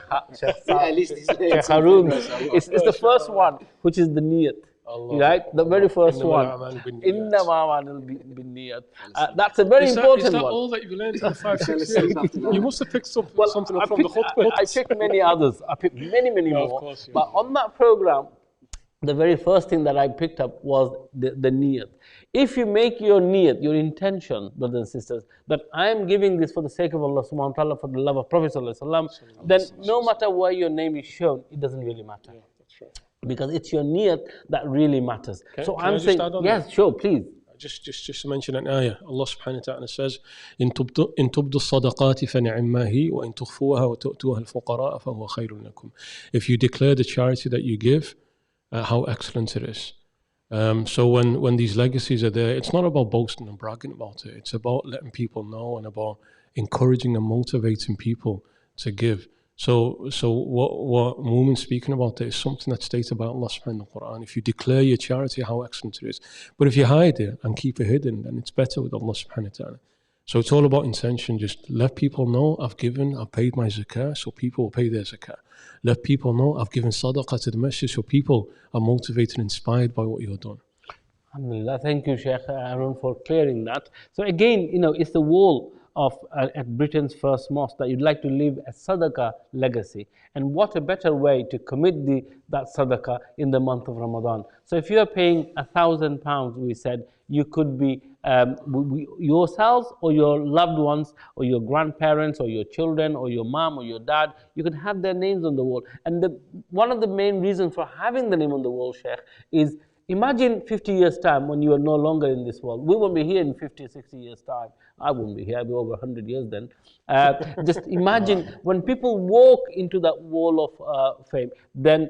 Haroon. It's the first one, which is the niyat. Right? The very first one. That's a very important one. Is that all that you've learned in 5, 6 years? You must have picked something up from the khutbah. I picked many others. I picked many more. Of course, yeah. But on that program, the very first thing that I picked up was the niyat. If you make your niyat, your intention, brothers and sisters, that I am giving this for the sake of Allah subhanahu wa ta'ala, for the love of Prophet sallallahu alaihi wasallam, then no matter where your name is shown, it doesn't really matter. Yeah, that's right. Because it's your niyat that really matters. So I'm saying, yes, sure, please. Just to mention an ayah, Allah subhanahu wa ta'ala says, إن تبدوا الصدقات فنعما هي وإن تخفوها وتؤتوها الفقراء فهو خير لكم. If you declare the charity that you give, how excellent it is. So when these legacies are there, it's not about boasting and bragging about it. It's about letting people know and about encouraging and motivating people to give. So what Mu'min's speaking about there is something that's stated about Allah subhanahu in the Qur'an. If you declare your charity, how excellent it is. But if you hide it and keep it hidden, then it's better with Allah subhanahu wa ta'ala. So it's all about intention. Just let people know I've given, I've paid my zakah, so people will pay their zakah. Let people know I've given sadaqah to the masjid, so people are motivated and inspired by what you've done. Alhamdulillah. Thank you, Sheikh Haroon, for clearing that. So again, it's the wall of at Britain's first mosque that you'd like to leave a sadaqah legacy. And what a better way to commit that sadaqah in the month of Ramadan. So if you are paying £1,000, we said, you could be yourselves or your loved ones or your grandparents or your children or your mom or your dad, you can have their names on the wall. And one of the main reasons for having the name on the wall, Sheikh, is imagine 50 years time when you are no longer in this world. We won't be here in 50, 60 years time. I won't be here, I'll be over 100 years then. Just imagine when people walk into that wall of fame, then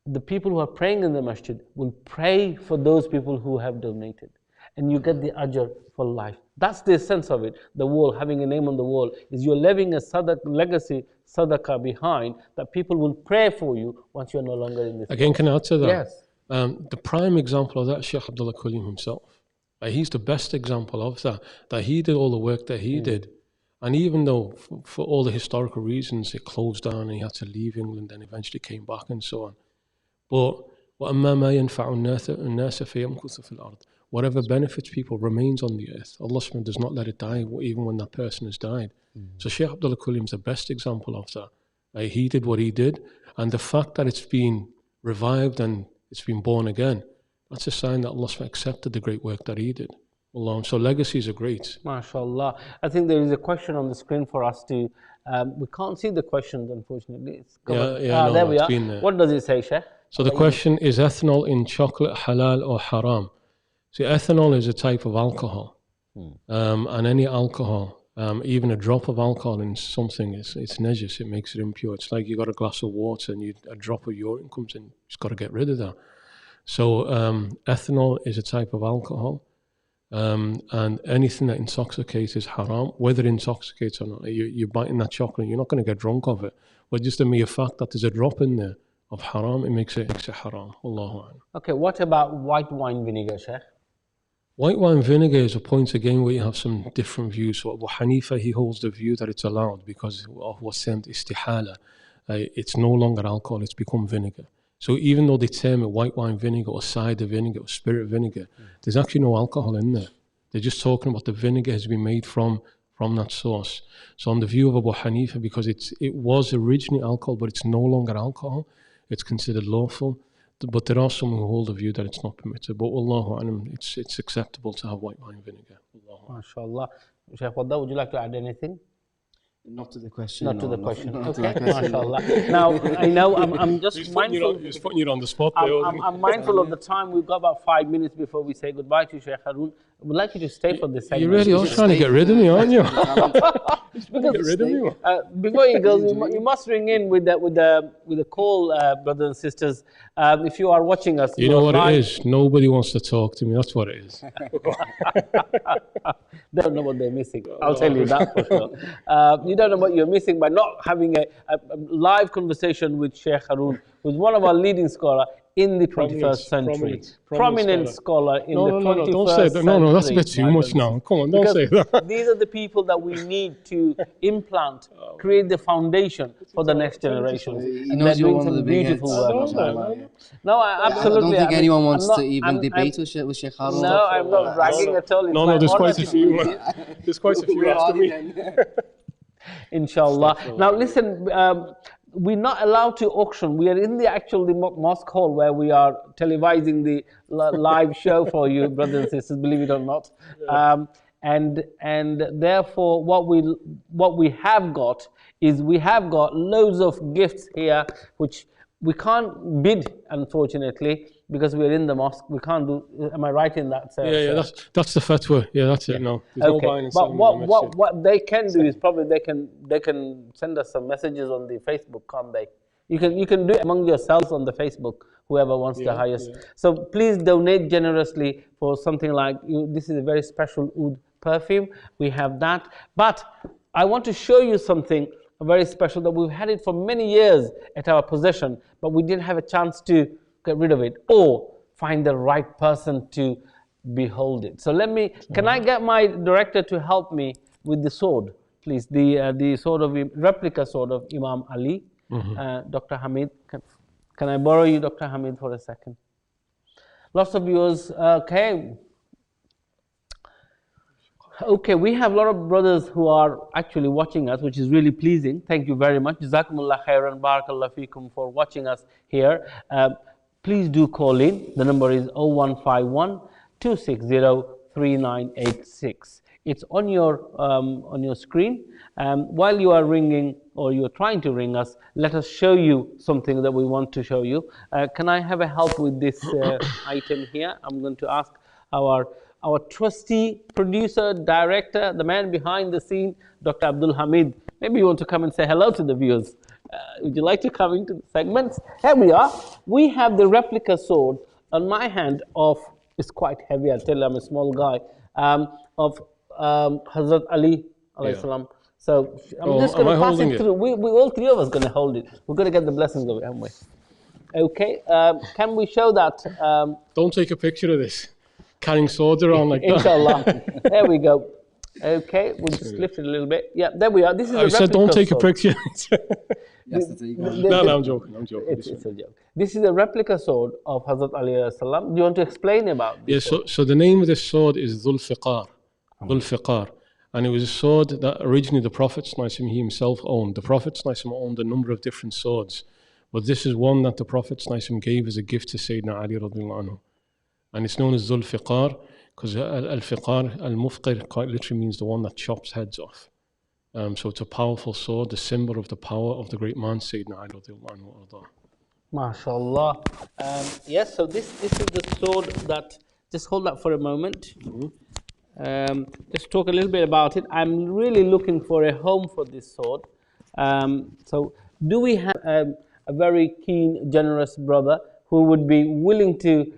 the people who are praying in the masjid will pray for those people who have donated. And you get the ajr for life. That's the sense of it. The wall, having a name on the wall, is you're leaving a legacy sadaqah behind that people will pray for you once you're no longer in this Again, world. Can I add to that? Yes. The prime example of that, Sheikh Abdullah Quilliam himself. He's the best example of that he did all the work that he did. And even though for all the historical reasons it closed down and he had to leave England and eventually came back and so on. But whatever benefits people remains on the earth. Allah subhanahu does not let it die even when that person has died. So Sheikh Abdullah Quilliam is the best example of that. He did what he did, and the fact that it's been revived and it's been born again, that's a sign that Allah subhanahu accepted the great work that he did. So legacies are great. MashaAllah. I think there is a question on the screen for us to, we can't see the questions unfortunately. No, there we are. What does it say, Sheikh? So the question is, ethanol in chocolate halal or haram? See, ethanol is a type of alcohol. And any alcohol, even a drop of alcohol in something, it's najis, it makes it impure. It's like you got a glass of water and a drop of urine comes in, you just got to get rid of that. So ethanol is a type of alcohol, and anything that intoxicates is haram, whether it intoxicates or not. You're biting that chocolate, you're not going to get drunk of it. But just the mere fact that there's a drop in there of haram, it makes it haram. Allahu A'lam. Okay, what about white wine vinegar, Sheikh? White wine vinegar is a point again where you have some different views. So Abu Hanifa, he holds the view that it's allowed because of what's termed istihala. It's no longer alcohol, it's become vinegar. So even though they term it white wine vinegar or cider vinegar or spirit vinegar, there's actually no alcohol in there. They're just talking about the vinegar has been made from that source. So on the view of Abu Hanifa, because it was originally alcohol, but it's no longer alcohol, it's considered lawful. But there are some who hold the view that it's not permitted. But Wallahu A'lam, it's acceptable to have white wine vinegar. MashaAllah. Sheikh Waddah, would you like to add anything? Not to the question. Not to the question. Not Okay, to the question. MashaAllah. Now, I know I'm just mindful. He's putting you on the spot there. I'm mindful of the time. We've got about 5 minutes before we say goodbye to Sheikh Haroon. I would like you to stay for this segment. You really are trying to get rid of me, aren't you? Get rid of me. Before you go, you must ring in with a call, brothers and sisters. If you are watching us, you know what it is. Nobody wants to talk to me. That's what it is. They don't know what they're missing. I'll tell you that for sure. You don't know what you're missing by not having a live conversation with Sheikh Haroon, who's one of our leading scholars in the 21st century. Prominent scholar in the 21st don't say that. century. No, that's a bit too much now. Come on, don't say that. These are the people that we need to implant, create the foundation for the next generation. And they're doing some beautiful work. No, absolutely. I don't think anyone wants to even debate with Sheikh Haroon. No, I'm not bragging at all. No, there's quite a few. There's quite a few after me. Inshallah. Now listen, we're not allowed to auction. We are in the mosque hall where we are televising the live show for you, brothers and sisters, believe it or not. And therefore, what we have got is we have got loads of gifts here, which we can't bid, unfortunately, because we're in the mosque. We can't do. Am I right in that? That's the fatwa. Yeah, that's it. No, there's no buying and selling. But what they can do is probably they can send us some messages on the Facebook, can't they? You can do it among yourselves on the Facebook, whoever wants the highest. So please donate generously for something like this is a very special oud perfume. We have that, but I want to show you something very special that we've had it for many years at our possession, but we didn't have a chance to get rid of it or find the right person to behold it. So can I get my director to help me with the sword, please? The sword of replica sword of Imam Ali. Dr. Hamid, can I borrow you, Dr. Hamid, for a second? Lots of viewers. Okay, we have a lot of brothers who are actually watching us, which is really pleasing. Thank you very much. Jazakumullah khairan, barakallah feekum for watching us here. Please do call in. The number is 0151 260 3986. It's on your screen. While you are ringing or you're trying to ring us, let us show you something that we want to show you. Can I have a help with this item here? I'm going to ask our trusty producer, director, the man behind the scene, Dr. Abdul Hamid. Maybe you want to come and say hello to the viewers. Would you like to come into the segments? Here we are. We have the replica sword on my hand of, it's quite heavy, I'll tell you, I'm a small guy, of Hazrat Ali alayhi salam. So I'm just going to pass it through. We all three of us going to hold it. We're going to get the blessings of it, haven't we? Okay, can we show that? Don't take a picture of this. Carrying swords around like that. Inshallah. There we go. Okay, we'll just lift it a little bit. Yeah, there we are. This is a replica said don't take sword. A picture. No, I'm joking. It's a joke. This is a replica sword of Hazrat Ali alayhi salam. Do you want to explain about this? Yeah, so the name of this sword is Dhul Fiqar. Dhul Fiqar. And it was a sword that originally the Prophet he himself owned. The Prophet owned a number of different swords. But this is one that the Prophet gave as a gift to Sayyidina Ali radiallahu anhu. And it's known as Dhul Fiqar because al-Fiqar, al-Mufqir, quite literally means the one that chops heads off. So it's a powerful sword, the symbol of the power of the great man, Sayyidina Ali radiallahu anhu. MashaAllah. Yes, so this is the sword that, just hold that for a moment. Just talk a little bit about it. I'm really looking for a home for this sword. So do we have a very keen, generous brother who would be willing to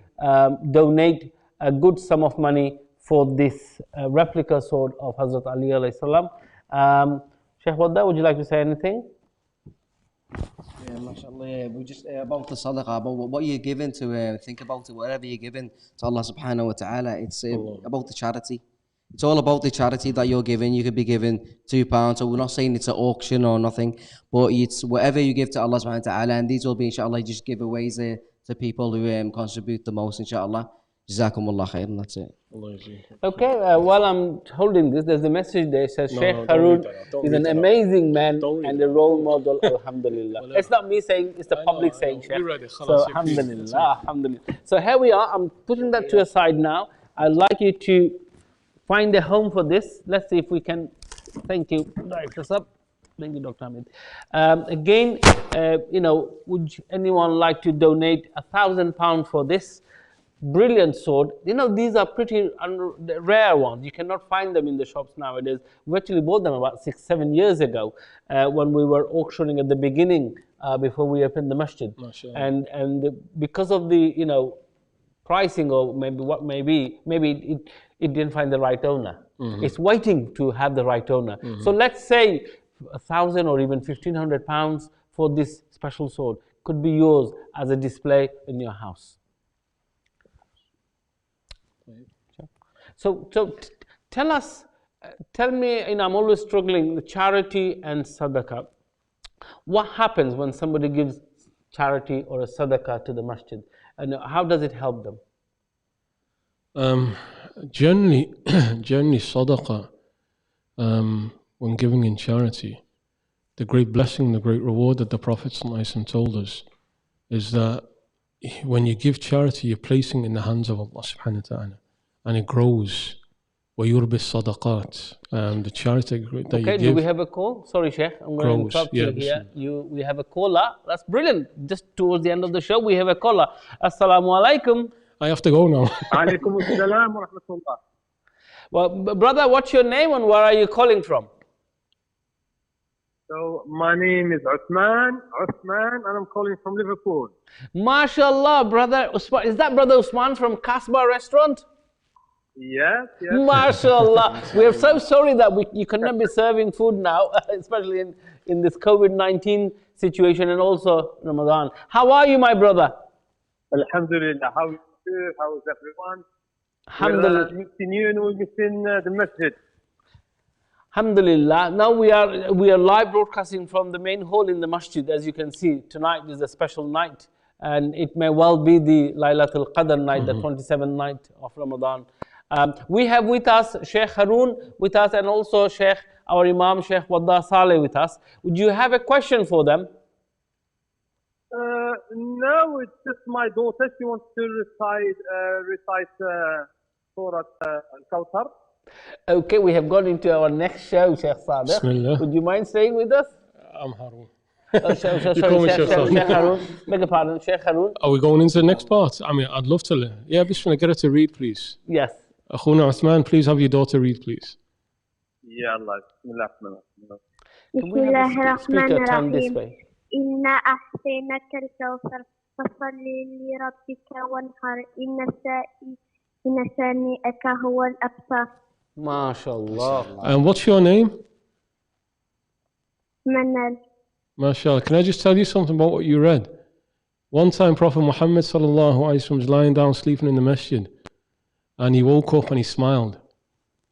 donate a good sum of money for this replica sword of Hazrat Ali alayhi salam. Sheikh Waddah, would you like to say anything? Yeah, mashallah, yeah. We just about the sadaqah, about what you're giving to think about it, whatever you're giving to Allah subhanahu wa ta'ala, it's about the charity. It's all about the charity that you're giving. You could be giving £2, so we're not saying it's an auction or nothing, but it's whatever you give to Allah subhanahu wa ta'ala, and these will be inshallah just giveaways to people who contribute the most, inshallah. Jazakumullah khair, and that's it. Okay, while I'm holding this, there's a message there. It says, Sheikh Haroon is an amazing man and a role model, alhamdulillah. It's not me saying, it's the public saying, Sheikh. So, alhamdulillah, alhamdulillah. So here we are, I'm putting that to a side now. I'd like you to find a home for this. Let's see if we can, thank you, right this up. Thank you, Dr. Hamid. Again, would anyone like to donate £1,000 for this brilliant sword? These are pretty rare ones. You cannot find them in the shops nowadays. We actually bought them about 6-7 years ago when we were auctioning at the beginning before we opened the masjid. And because of the pricing, or maybe it didn't find the right owner. It's waiting to have the right owner. So let's say 1,000 or even £1,500 for this special sword could be yours as a display in your house. So tell me, I'm always struggling with charity and sadaqah. What happens when somebody gives charity or a sadaqah to the masjid, and how does it help them? Generally sadaqah, when giving in charity, the great blessing, the great reward that the Prophet told us is that when you give charity, you're placing it in the hands of Allah subhanahu wa ta'ala, and it grows. وَيُرْبِ الصَّدَقَاتِ, the charity that you give. Do we have a call? Sorry, Sheikh, I'm going to interrupt you here. We have a caller. That's brilliant. Just towards the end of the show, we have a caller. Assalamu alaikum. I have to go now. Alaikum assalam wa rahmatullah. Well, brother, what's your name and where are you calling from? So, my name is Uthman, and I'm calling from Liverpool. MashaAllah, brother Usman. Is that brother Usman from Kasbah restaurant? Yes. MashaAllah. We are so sorry that you cannot be serving food now, especially in this COVID-19 situation and also Ramadan. How are you, my brother? Alhamdulillah. How are you? How is everyone? Alhamdulillah. We're missing you and we're missing the masjid. Alhamdulillah. Now we are live broadcasting from the main hall in the masjid. As you can see, tonight is a special night, and it may well be the Laylatul Qadr night, the 27th night of Ramadan. We have with us Sheikh Haroon with us, and also our Imam Sheikh Waddah Saleh with us. Would you have a question for them? No, it's just my daughter. She wants to recite Surah Al-Kawthar. Okay, we have gone into our next show, Sheikh Sadek. Bismillah. Would you mind staying with us? I'm Haroon. Sorry, Sheikh Haroon. Beg your pardon, Sheikh Haroon. Are we going into the next part? I mean, I'd love to. Yeah, Bismillah, get her to read, please. Yes. Akhuna Uthman, please have your daughter read, please. Ya Allah. Bismillah. Can we have a speaker turn this way? إنا أعطيناك الكوثر فصل لربك وانحر إن شانئك هو الأبتر. MashaAllah. And what's your name? Manal. MashaAllah. Can I just tell you something about what you read? One time Prophet Muhammad sallallahu alaihi wasallam was lying down sleeping in the masjid, and he woke up and he smiled.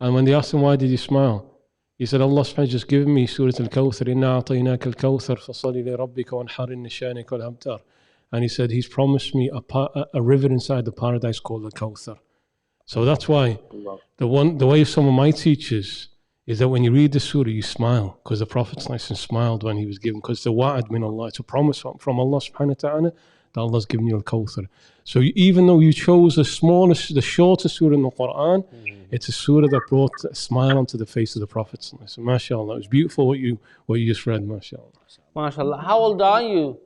And when they asked him, why did you smile? He said, Allah subhanahu just given me Surah Al-Kawthar, Inna a'tainaka al-Kawthar, fasali li rabbika wanhar inna shanika al-abtar. And he said, he's promised me a river inside the paradise called Al-Kawthar. So that's why the way of some of my teachers is that when you read the surah, you smile, because the Prophet smiled when he was given, because the wa'ad min Allah, it's a promise from Allah subhanahu wa ta'ala that Allah's given you Al-Kawthar. So even though you chose the shortest surah in the Qur'an, it's a surah that brought a smile onto the face of the Prophet. So mashallah, it was beautiful what you just read, mashallah. MashaAllah. How old are you?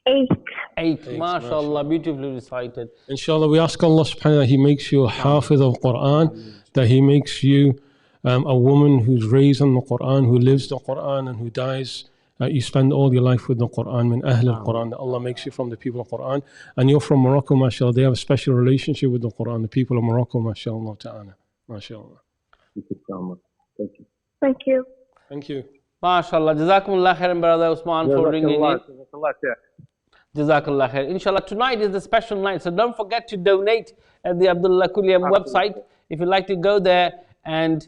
8. 8. MashaAllah, beautifully recited. Inshallah, we ask Allah subhanahu wa ta'ala, He makes you a hafiz of Qur'an, that He makes you a woman who's raised on the Qur'an, who lives the Qur'an, and who dies You spend all your life with the Qur'an, min Ahl al-Qur'an, that Allah makes you from the people of Qur'an. And you're from Morocco, mashallah. They have a special relationship with the Qur'an, the people of Morocco, mashallah ta'ala. Mashallah. Thank you so much. Thank you. Thank you. Thank you. MashaAllah. Jazakumullah khairan, brother Usman, for ringing in. Jazakallah khair. Jazakallah khair. Inshallah, tonight is the special night, so don't forget to donate at the Abdullah Quilliam website. If you'd like to go there and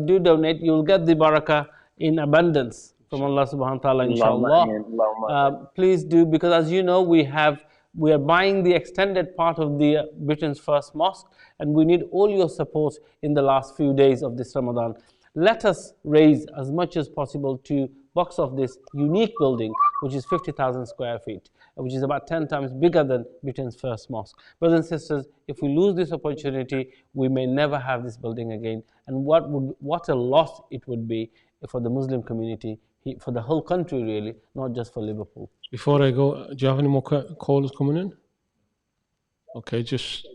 do donate, you'll get the barakah in abundance from Allah subhanahu wa ta'ala, inshallah. Please do, because as you know, we are buying the extended part of the Britain's first mosque, and we need all your support in the last few days of this Ramadan. Let us raise as much as possible to box off this unique building, which is 50,000 square feet, which is about 10 times bigger than Britain's first mosque. Brothers and sisters, if we lose this opportunity, we may never have this building again. And what a loss it would be for the Muslim community, for the whole country really, not just for Liverpool. Before I go, do you have any more callers coming in? Okay, just...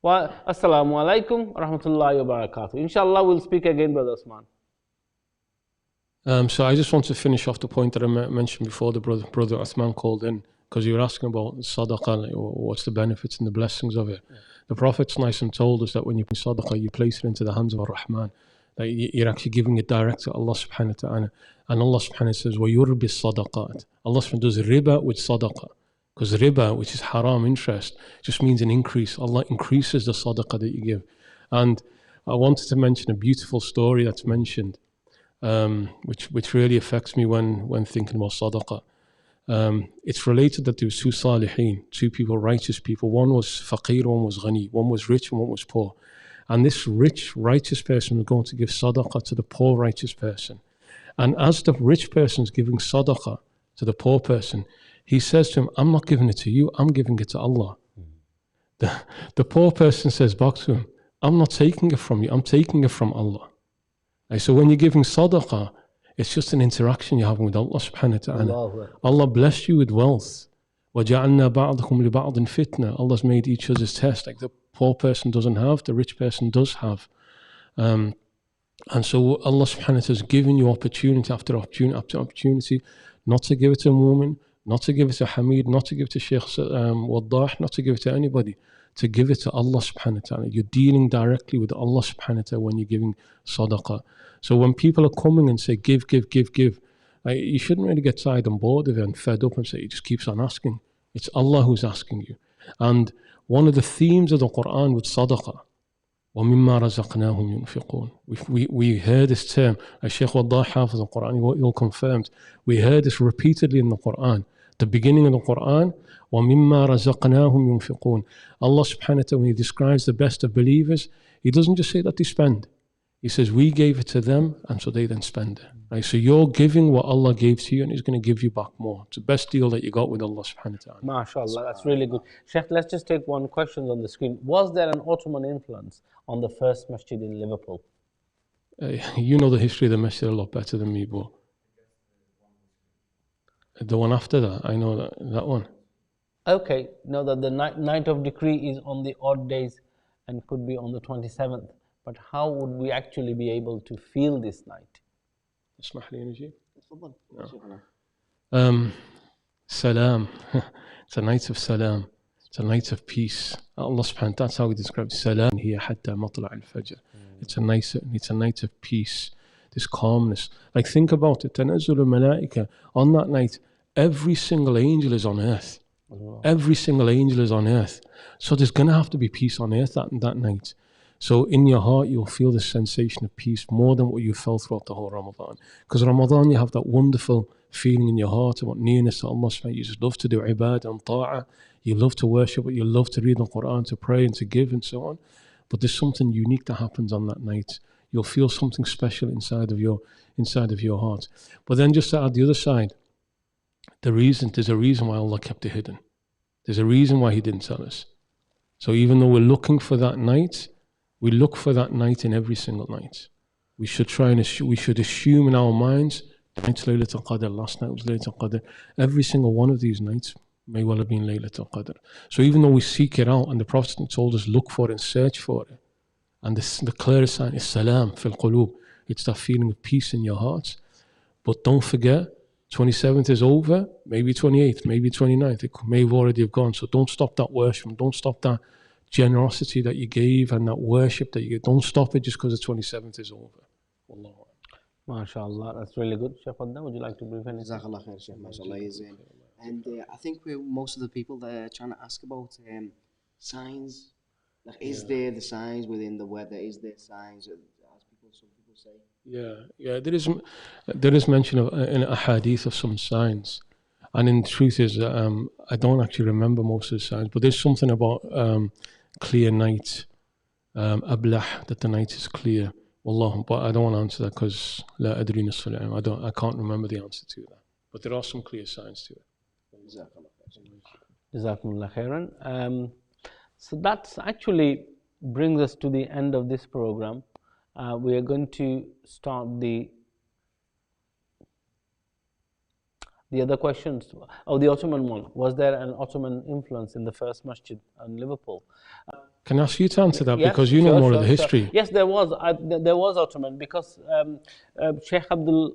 Well, assalamu alaikum wa rahmatullahi wa barakatuh. Inshallah, we'll speak again, Brother Usman. So I just want to finish off the point that I mentioned before the brother Uthman called in, because you were asking about sadaqah, what's the benefits and the blessings of it. Yeah. The Prophet told us that when you bring sadaqah, you place it into the hands of Ar-Rahman, that you're actually giving it direct to Allah subhanahu wa ta'ala. And Allah subhanahu wa ta'ala says, وَيُرْبِ الصَّدَقَاتِ. Allah subhanahu wa ta'ala does riba with sadaqah. Because riba, which is haram interest, just means an increase. Allah increases the sadaqah that you give. And I wanted to mention a beautiful story that's mentioned, which really affects me when thinking about sadaqah. It's related that there was two salihin, two people, righteous people. One was faqir, one was ghani. One was rich and one was poor. And this rich, righteous person was going to give sadaqah to the poor, righteous person. And as the rich person is giving sadaqah to the poor person, he says to him, I'm not giving it to you, I'm giving it to Allah. The poor person says back to him, I'm not taking it from you, I'm taking it from Allah. And so when you're giving sadaqah, it's just an interaction you're having with Allah subhanahu wa ta'ala. Allah blessed you with wealth. وَجَعَلْنَا بَعْضَكُمْ لِبَعْضٍ فِتْنَةً. Allah's made each other's test, like the poor person doesn't have, the rich person does have. And so Allah subhanahu wa ta'ala has given you opportunity after opportunity after opportunity, not to give it to a woman, not to give it to Hamid, not to give it to Sheikh Waddah, not to give it to anybody, to give it to Allah subhanahu wa ta'ala. You're dealing directly with Allah subhanahu wa ta'ala when you're giving sadaqah. So when people are coming and say, give, you shouldn't really get tired and bored of it and fed up and say, he just keeps on asking. It's Allah who's asking you. And one of the themes of the Qur'an with sadaqah, وَمِمَّا رَزَقْنَاهُمْ يُنْفِقُونَ. We heard this term, as Sheikh Waddah Hafiz the Qur'an, he confirmed. We heard this repeatedly in the Qur'an. The beginning of the Qur'an, وَمِمَّا رَزَقْنَاهُمْ يُنْفِقُونَ. Allah subhanahu wa ta'ala, when He describes the best of believers, He doesn't just say that they spend. He says, we gave it to them, and so they then spend it. Right? So you're giving what Allah gave to you, and He's going to give you back more. It's the best deal that you got with Allah subhanahu wa ta'ala. MashaAllah, that's really good. Sheikh, let's just take one question on the screen. Was there an Ottoman influence on the first masjid in Liverpool? You know the history of the masjid a lot better than me, but the one after that, I know that one. Okay, know that the night of decree is on the odd days and could be on the 27th. But how would we actually be able to feel this night? Salam. It's a night of salam. It's a night of peace. Allah subhanahu wa ta'ala, that's how He describes salam here hatta matla' al-fajr. It's a night of peace, this calmness. Like think about it, tanazzul al-malaika, on that night, every single angel is on earth. Every single angel is on earth. So there's going to have to be peace on earth that night. So in your heart, you'll feel this sensation of peace more than what you felt throughout the whole Ramadan. Because Ramadan, you have that wonderful feeling in your heart about nearness to Allah. You just love to do ibadah and ta'ah. You love to worship, you love to read the Qur'an, to pray and to give and so on. But there's something unique that happens on that night. You'll feel something special inside of your heart. But then just to add the other side, there's a reason why Allah kept it hidden. There's a reason why He didn't tell us. So even though we're looking for that night, we look for that night in every single night. We should assume in our minds, tonight's Laylatul Qadr, last night was Laylatul Qadr. Every single one of these nights may well have been Laylatul Qadr. So even though we seek it out, and the Prophet told us look for it and search for it, and the clearest sign is salam fil qulub, It's that feeling of peace in your hearts. But don't forget, 27th is over, maybe 28th, maybe 29th. It may have already have gone. So don't stop that worship. Don't stop that generosity that you gave and that worship that you gave. Don't stop it just because the 27th is over. Wallahu. MashaAllah, that's really good. Sheikh Waddah, would you like to brief anything? Jazakallah khair, Sheikh, mashallah, Zain. And I think most of the people that are trying to ask about signs. Like, is there the signs within the weather? Is there signs, as some people say? Yeah. There is mention of in a hadith of some signs, and in truth is I don't actually remember most of the signs, but there's something about clear night, ablah, that the night is clear. Wallah, but I don't want to answer that because la adri nisf al-ilm. I can't remember the answer to that. But there are some clear signs to it. Jazakumullah khairan. So that actually brings us to the end of this program. We are going to start the other questions. Oh, the Ottoman one. Was there an Ottoman influence in the first masjid in Liverpool? Can I ask you to answer that, Yes, because you know more of the history? Sure. Yes, there was. There was Ottoman, because Sheikh Abdullah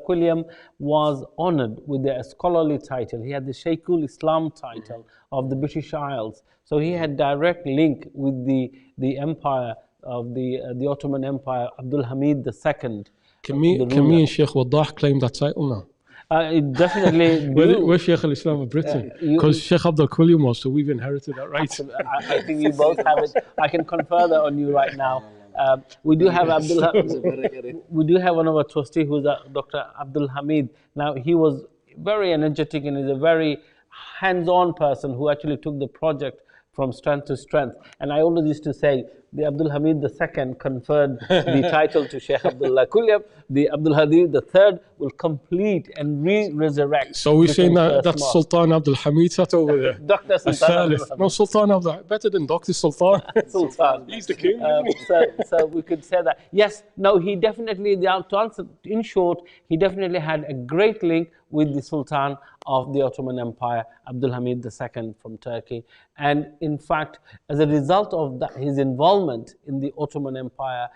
Quilliam was honoured with a scholarly title. He had the Sheikhul Islam title of the British Isles. So he had direct link with the empire of the Ottoman Empire, Abdul Hamid II. Can me and Sheikh Waddah claim that title now? It definitely We're Sheikh al-Islam of Britain, because Sheikh Abdul Quilliam was, so we've inherited that right. I think you both have it. I can confer that on you right now. We do have Abdullah. We do have one of our trustees who's Dr. Abdul Hamid. Now, he was very energetic and is a very hands-on person who actually took the project from strength to strength. And I always used to say, the Abdul Hamid II conferred the title to Sheikh Abdullah Quilliam. The Abdul Hamid III will complete and resurrect. So we're saying that's Sultan Abdul Hamid sat over there. Dr. Sultan. No, Sultan Abdul, better than Dr. Sultan. Sultan. He's the king. So we could say that. Yes, no, he definitely, to answer, in short, he definitely had a great link with the Sultan of the Ottoman Empire, Abdul Hamid II from Turkey. And in fact, as a result of that, his involvement in the Ottoman Empire,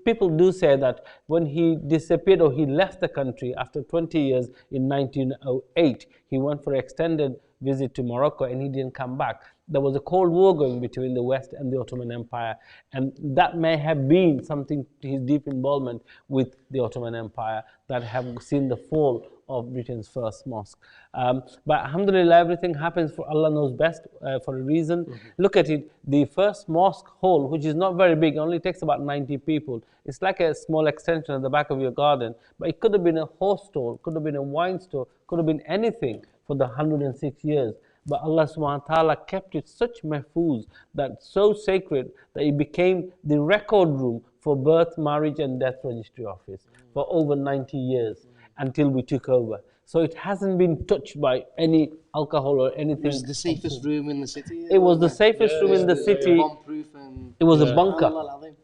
people do say that when he disappeared or he left the country after 20 years in 1908, he went for an extended visit to Morocco and he didn't come back. There was a Cold War going between the West and the Ottoman Empire, and that may have been something to his deep involvement with the Ottoman Empire that have seen the fall of Britain's first mosque. But alhamdulillah, everything happens for Allah knows best, for a reason. Look at it, the first mosque hall, which is not very big, only takes about 90 people. It's like a small extension at the back of your garden, but it could have been a horse stall, could have been a wine store, could have been anything for the 106 years. But Allah subhanahu wa ta'ala kept it such mahfuz, that so sacred, that it became the record room for birth, marriage and death registry office for over 90 years until we took over. So it hasn't been touched by any alcohol or anything. It was the safest room in the city. It was the safest room in the city. Bomb-proof and it was a bunker.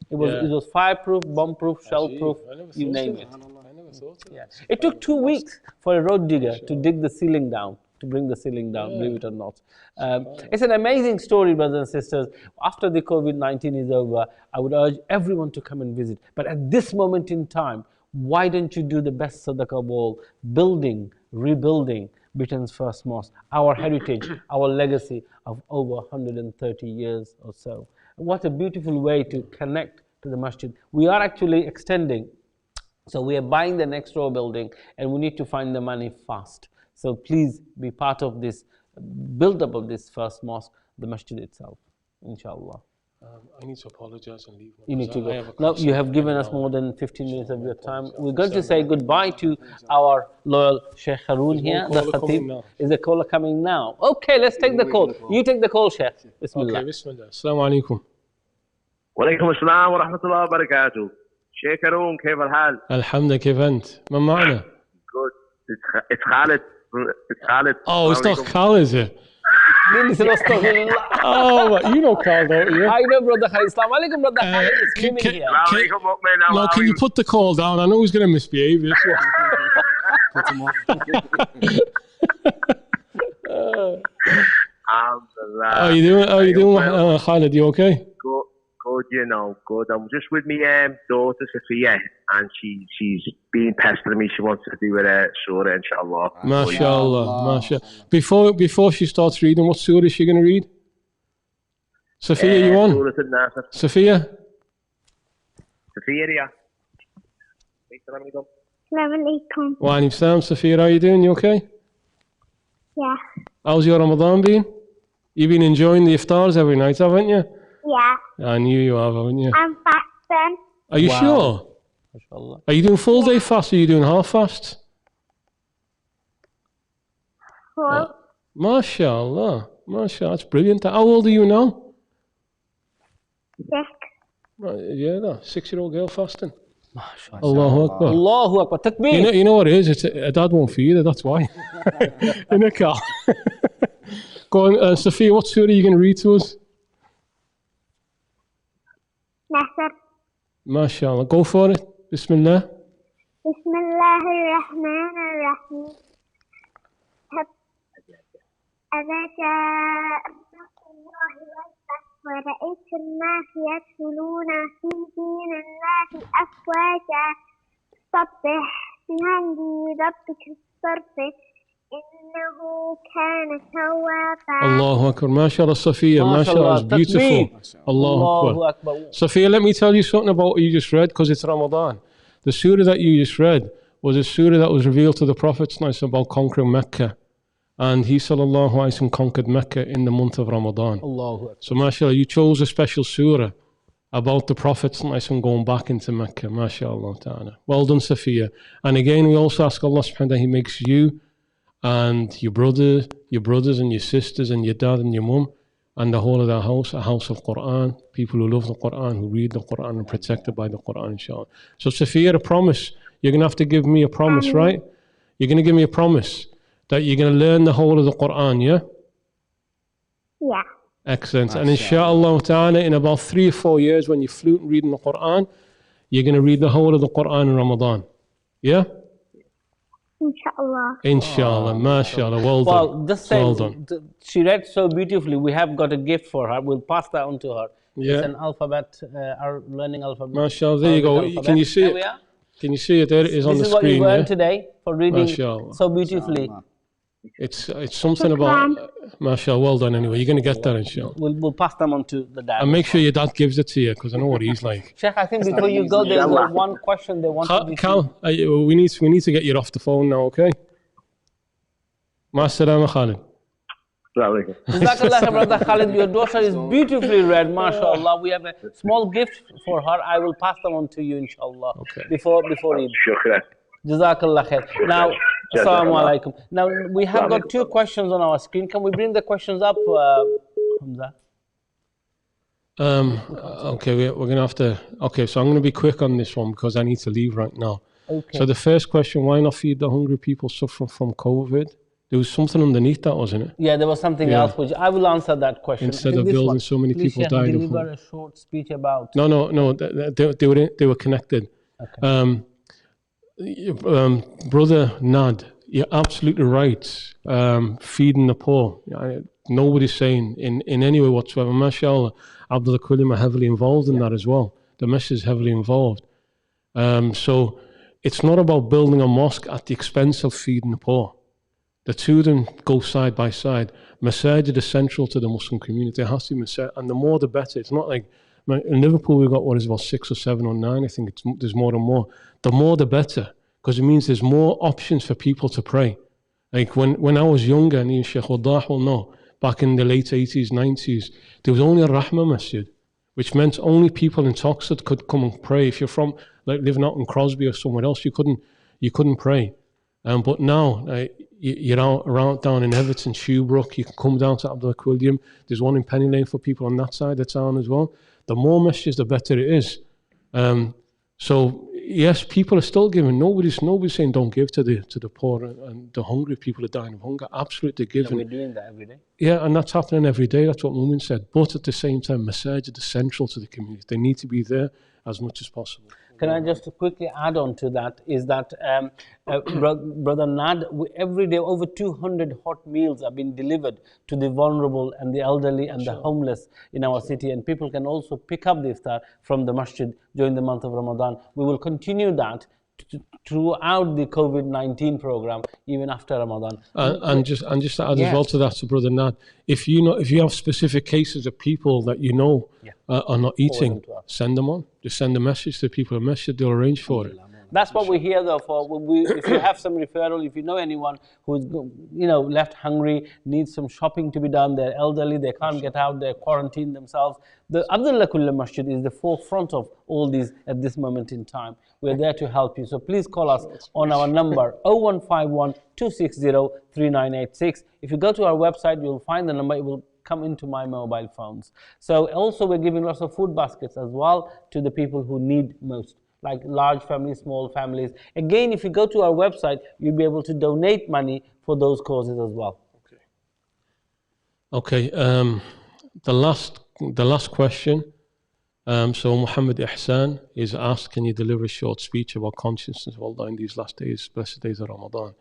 It was fireproof, bomb-proof, shell-proof, you name it. I never thought of that. It took 2 weeks for a road digger to dig the ceiling down, to bring the ceiling down, believe it or not. It's an amazing story, brothers and sisters. After the COVID-19 is over, I would urge everyone to come and visit. But at this moment in time, why don't you do the best sadaqah of all, building, rebuilding Britain's first mosque, our heritage, our legacy of over 130 years or so. What a beautiful way to connect to the masjid. We are actually extending, so we are buying the next row building and we need to find the money fast. So please be part of this build-up of this first mosque, the masjid itself, inshallah. I need to apologize and leave. You need to go. No, you have given us more than 15 minutes of your time. We're going to say goodbye to our loyal Sheikh Haroon here. The Khatib. Is the caller coming now? Okay, let's take the call. You take the call, Sheikh. Bismillah. Okay, Bismillah. Assalamu alaikum. وعليكم السلام ورحمة الله وبركاته. شيخ هارون كيف الحال؟ الحمد لله، كيف أنت؟ من معنا؟ Good. It's Khalid. It's Khalid. Oh, it's not Khalid, is it? Oh, you know Carl, don't you? I know, brother Khalid. Assalamu alaikum, brother Khalid. It's coming here. No, can you put the call down? I know he's going to misbehave. Put him off. How are you doing? Khalid? You okay? Good, Good, you know, good. I'm just with my daughter Sophia, and she's been pestering me. She wants to do a surah, inshallah. MashaAllah, MashaAllah. Before she starts reading, what surah is she going to read? Sophia, you on? Surah An-Nasr. Sophia? Sophia, yeah. Assalamu alaikum. Wa alaikum salam. Sophia, how are you doing? You okay? Yeah. How's your Ramadan been? You've been enjoying the iftars every night, haven't you? Yeah. I knew you have, haven't you? I'm fasting. Are you sure? MashaAllah. Are you doing full day fast or are you doing half fast? Full. MashaAllah. MashaAllah. That's brilliant. How old are you now? 6. Right, yeah, that 6-year-old girl fasting. MashaAllah. Allahu Akbar. Allahu Akbar. Takbir. You know what it is? It's a dad won't feed her, that's why. In a car. Go on, Sophia, what surah are you going to read to us? Nasr. MashaAllah. Go for it. Bismillah. Bismillah ar-Rahman ar-Rahim. إذا جاء نصر الله والفتح ورأيت الناس يدخلون في دين الله أفواجا سبح بحمد ربك واستغفره إنه كان توابا. Allahu Akbar. MashaAllah, Sophia. MashaAllah. It's beautiful. Allahu Akbar. Sophia, let me tell you something about what you just read, because it's Ramadan. The surah that you just read was a surah that was revealed to the Prophet about conquering Mecca. And he, sallallahu alayhi wa sallam, conquered Mecca in the month of Ramadan. Allahu Akbar. So, mashallah, you chose a special surah about the Prophet sallallahu alayhi wa sallam going back into Mecca. MashaAllah ta'ala. Well done, Sophia. And again, we also ask Allah subhanahu wa ta'ala, He makes you and your brothers and your sisters and your dad and your mum and the whole of the house, a house of Qur'an, people who love the Qur'an, who read the Qur'an and protected by the Qur'an, inshallah. So, Sophia, a promise. You're going to have to give me a promise, right? You're going to give me a promise that you're going to learn the whole of the Qur'an, yeah? Yeah. Excellent. And inshallah ta'ala, in about 3 or 4 years, when you're fluent in reading the Qur'an, you're going to read the whole of the Qur'an in Ramadan. Yeah? Inshallah. Inshallah. MashaAllah. Well done. Well, just say, well done. She read so beautifully. We have got a gift for her. We'll pass that on to her. Yeah. It's an alphabet, our learning alphabet. MashaAllah. There you go. Alphabet. Can you see There it? we are. Can you see it? There it is on the This is what screen. you learned Yeah? today for reading MashaAllah. so beautifully. It's something about, MashaAllah, well done anyway. You're going to get that, inshallah. We'll pass them on to the dad. And make sure your dad gives it to you, because I know what he's like. Sheikh, I think before you go, there's one question they want to be. Cal, we need to get you off the phone now, okay? Ma'as-salama, Khalid. Jazakallah, brother Khalid, your daughter is beautifully read, mashallah. We have a small gift for her. I will pass them on to you, inshallah, before Eid. Shukran. Jazakallah khair. Now, assalamu alaikum. Now, we have got 2 questions on our screen. Can we bring the questions up, Hamza? Okay, we're going to have to... Okay, so I'm going to be quick on this one because I need to leave right now. Okay. So the first question, why not feed the hungry people suffering from COVID? There was something underneath that, wasn't it? Yeah, there was something else, which I will answer that question. Instead of building so many people died of deliver hunger. a short speech about... No, they were connected. Okay. Brother Nad, you're absolutely right. Feeding the poor. Nobody's saying in any way whatsoever. MashaAllah, Abdullah Quilliam are heavily involved in that as well. The message is heavily involved. So it's not about building a mosque at the expense of feeding the poor. The two of them go side by side. Masajid is central to the Muslim community. It has to be masajid, and the more the better. It's not like in Liverpool we've got what is about 6 or 7 or 9. I think there's more and more. The more the better, because it means there's more options for people to pray. Like when I was younger, and even Sheikh Waddah will know, back in the late 80s, 90s, there was only a Rahmah Masjid, which meant only people in Toxteth could come and pray. If you're from like living out in Crosby or somewhere else, you couldn't pray. But now you're out around down in Everton, Shoebrook. You can come down to Abdullah Quilliam. There's one in Penny Lane for people on that side of town as well. The more messages, the better it is. So yes, people are still giving. Nobody's saying don't give to the poor and the hungry. People are dying of hunger. Absolutely giving. We're doing that every day. Yeah, and that's happening every day. That's what Mumin said. But at the same time, masajid is central to the community. They need to be there as much as possible. Can I just quickly add on to that, is that Brother Nad, every day over 200 hot meals are being delivered to the vulnerable and the elderly and the homeless in our city, and people can also pick up the iftar from the masjid during the month of Ramadan. We will continue that throughout the COVID-19 program, even after Ramadan. And just to add as well to that, so Brother Nad, if you have specific cases of people that you know are not eating, send them on. Just send a message to people, a message, they'll arrange for it. That's what we're here though for. If you have some referral, if you know anyone who's left hungry, needs some shopping to be done, they're elderly, they can't get out, they're quarantined themselves. The Abdullah Quilliam Masjid is the forefront of all these at this moment in time. We're there to help you. So please call us on our number 0151 260 3986. If you go to our website, you'll find the number. It will come into my mobile phones. So also we're giving lots of food baskets as well to the people who need most, like large families, small families. Again, if you go to our website, you'll be able to donate money for those causes as well. Okay. The last question. So Muhammad Ihsan is asked, can you deliver a short speech about consciousness of Allah in these last days, blessed days of Ramadan?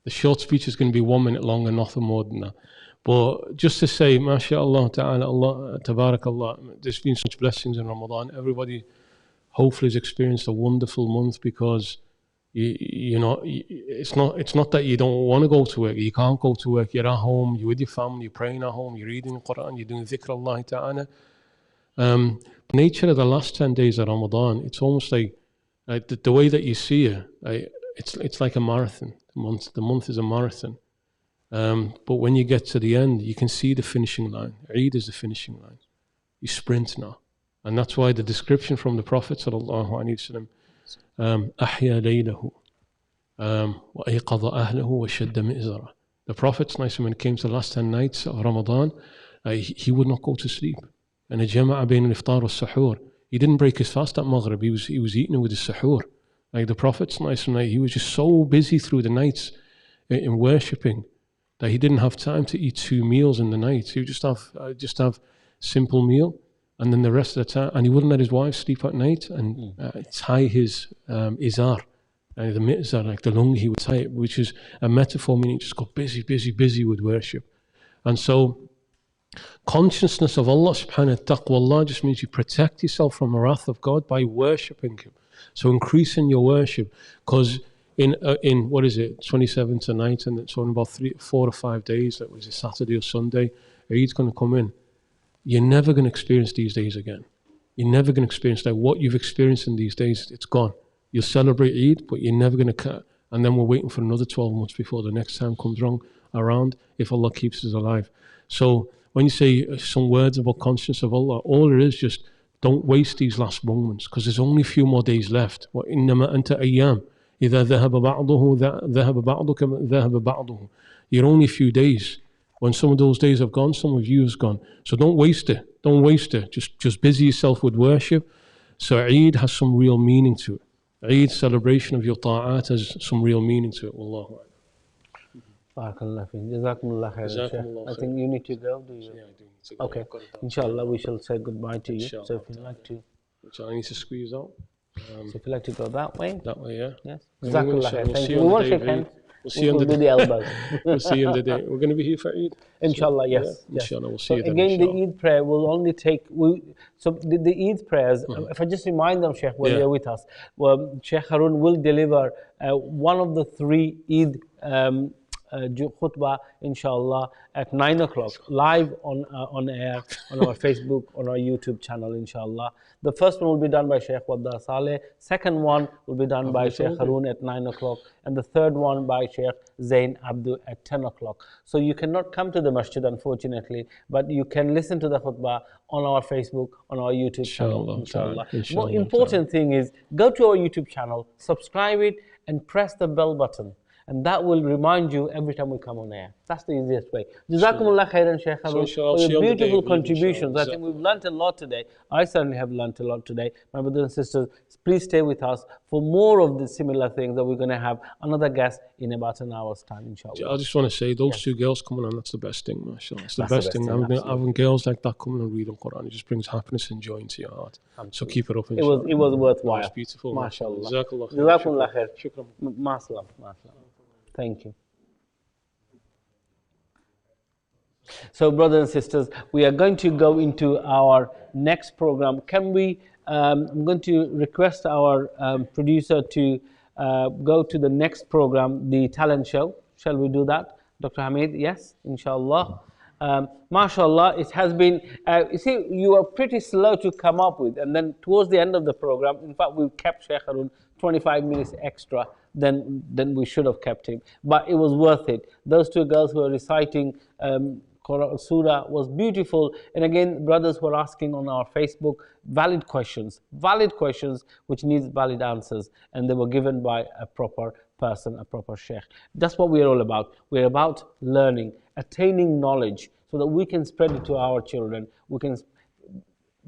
The short speech is going to be 1 minute long and nothing more than that. But just to say, MashaAllah ta'ala, Allah, Tabarakallah, there's been such blessings in Ramadan. Everybody hopefully has experienced a wonderful month, because it's not that you don't want to go to work. You can't go to work. You're at home, you're with your family, you're praying at home, you're reading the Qur'an, you're doing dhikr Allah ta'ala. Nature of the last 10 days of Ramadan, it's almost like the way that you see it, it's like a marathon. The month is a marathon. But when you get to the end, you can see the finishing line. Eid is the finishing line. You sprint now. And that's why the description from the Prophet sallallahu alaihi wasallam, أحيا ليله وأيقظ أهله وشد مئزره. The Prophet, when it came to the last 10 nights of Ramadan, he would not go to sleep. And a jama'a bain al-iftar was-suhoor. He didn't break his fast at Maghrib. He was eating it with his suhoor. Like the Prophet, he was just so busy through the nights in worshipping that he didn't have time to eat 2 meals in the night. He would just have simple meal, and then the rest of the time, and he wouldn't let his wife sleep at night, and tie his izar, the mitzar, like the lung, he would tie it, which is a metaphor meaning just go busy with worship. And so consciousness of Allah subhanahu wa ta'ala just means you protect yourself from the wrath of God by worshipping Him. So increasing your worship, because in what is it, 27th tonight, and so in about 4 or 5 days, that was a Saturday or Sunday, Eid's going to come in. You're never going to experience these days again. You're never going to experience that. What you've experienced in these days, it's gone. You'll celebrate Eid, but you're never going to cut. And then we're waiting for another 12 months before the next time comes around, if Allah keeps us alive. So when you say some words about consciousness of Allah, all it is just don't waste these last moments, because there's only a few more days left. وَإِنَّمَا أَنْتَ أَيَّامٍ إِذَا ذَهَبَ بَعْضُهُ ذَهَبَ بَعْضُكَ ذَهَبَ بَعْضُهُ. You're only a few days. When some of those days have gone, some of you has gone. So don't waste it. Don't waste it. Just busy yourself with worship. So Eid has some real meaning to it. Eid, celebration of your ta'at, has some real meaning to it. Wallahu a'lam. Barakallah fi. Jazakumullah khair. I think you need to go, do you? Yeah, I do need to go. Okay. Inshallah, we shall say goodbye to you. Inshallah. So if you'd like to. So I need to squeeze out. So if you'd like to go that way. That way, yeah. Yes. We'll Jazakumullah khair. Thank see you. on We the won't day shake of hands. We'll see you on We'll the do the elbows. We'll see you on the day. We're going to be here for Eid. Inshallah, yes. Yeah, yes. inshallah, we'll see So you then, again, inshallah. the Eid prayer will only take. So the Eid prayers. If I just remind them, Sheikh, when they're with us, Sheikh Haroon will deliver one of the 3 Eid khutbah, inshallah, at 9 o'clock, live on air, on our Facebook, on our YouTube channel, inshallah. The first one will be done by Sheikh Waddah Saleh, second one will be done by Sheikh Haroon at 9 o'clock, and the third one by Sheikh Zain Abdo at 10 o'clock. So you cannot come to the masjid, unfortunately, but you can listen to the khutbah on our Facebook, on our YouTube channel, inshallah. More important thing is, go to our YouTube channel, subscribe it, and press the bell button. And that will remind you every time we come on air. That's the easiest way. Jazakumullah khairan, Sheikh Haroon, for your beautiful contributions. I think we've learnt a lot today. I certainly have learnt a lot today. My brothers and sisters, please stay with us for more of the similar things that we're going to have another guest in about an hour's time, inshallah. I just want to say, those two girls coming on, that's the best thing, mashallah. It's the best thing. Having girls like that coming and reading Qur'an, it just brings happiness and joy into your heart. Absolutely. So keep it up, inshallah. It was worthwhile. It was beautiful. MashaAllah. Jazakallah khair. Shukran. Masalam. Thank you. So, brothers and sisters, we are going to go into our next program. Can we, I'm going to request our producer to go to the next program, the talent show. Shall we do that? Dr. Hamid, yes, inshallah. MashaAllah, it has been, you see, you are pretty slow to come up with, and then towards the end of the program, in fact, we've kept Sheikh Haroon 25 minutes extra than we should have kept him. But it was worth it. Those two girls who are reciting Surah was beautiful. And again, brothers were asking on our Facebook valid questions which needs valid answers, and they were given by a proper person, a proper sheikh. That's what we're all about. We're about learning, attaining knowledge so that we can spread it to our children. We can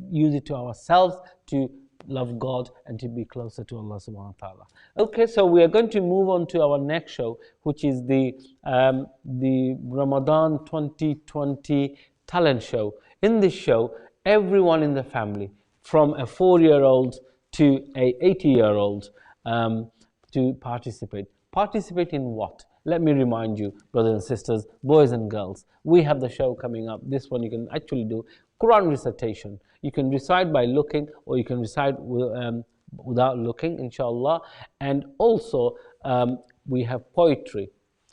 use it to ourselves to love God and to be closer to Allah subhanahu wa ta'ala. Okay, so we are going to move on to our next show, which is the Ramadan 2020 talent show. In this show, everyone in the family, from a 4-year-old to a 80-year-old, to participate. Participate in what? Let me remind you, brothers and sisters, boys and girls, we have the show coming up. This one you can actually do Quran recitation. You can recite by looking, or you can recite without looking, inshallah. And also, we have poetry.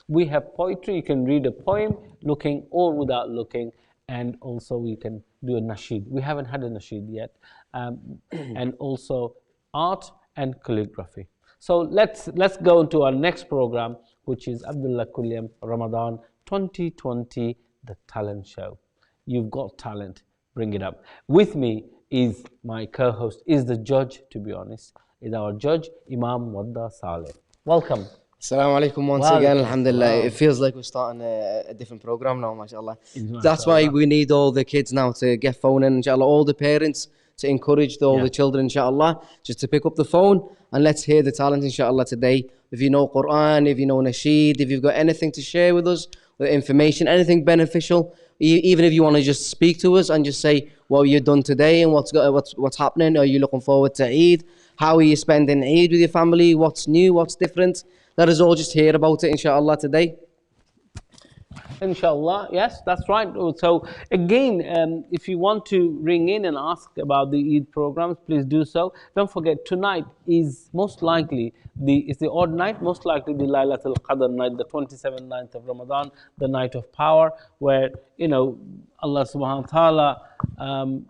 We have poetry. You can read a poem looking or without looking. And also, we can do a nasheed. We haven't had a nasheed yet. And also, art and calligraphy. So let's go into our next program, which is Abdullah Quilliam Ramadan 2020, the talent show. You've got talent. Bring it up. With me is my co-host, is the judge, to be honest, is our judge, Imam Waddah Saleh. Welcome. Assalamu alaikum once again, alhamdulillah. It feels like we're starting a different program now, mashallah. That's why we need all the kids now to get phone in, inshallah, all the parents to encourage all the children, inshallah, just to pick up the phone and let's hear the talent, inshallah, today. If you know Qur'an, if you know Nasheed, if you've got anything to share with us, with information, anything beneficial, even if you want to just speak to us and just say what you've done today and what's happening, are you looking forward to Eid? How are you spending Eid with your family? What's new? What's different? Let us all just hear about it, inshallah, today. Inshallah, yes, that's right. So again, if you want to ring in and ask about the Eid programs, please do so. Don't forget, tonight is most likely the odd night, most likely the Laylatul Qadr night, the 27th night of Ramadan, the night of power, where, you know, Allah subhanahu wa ta'ala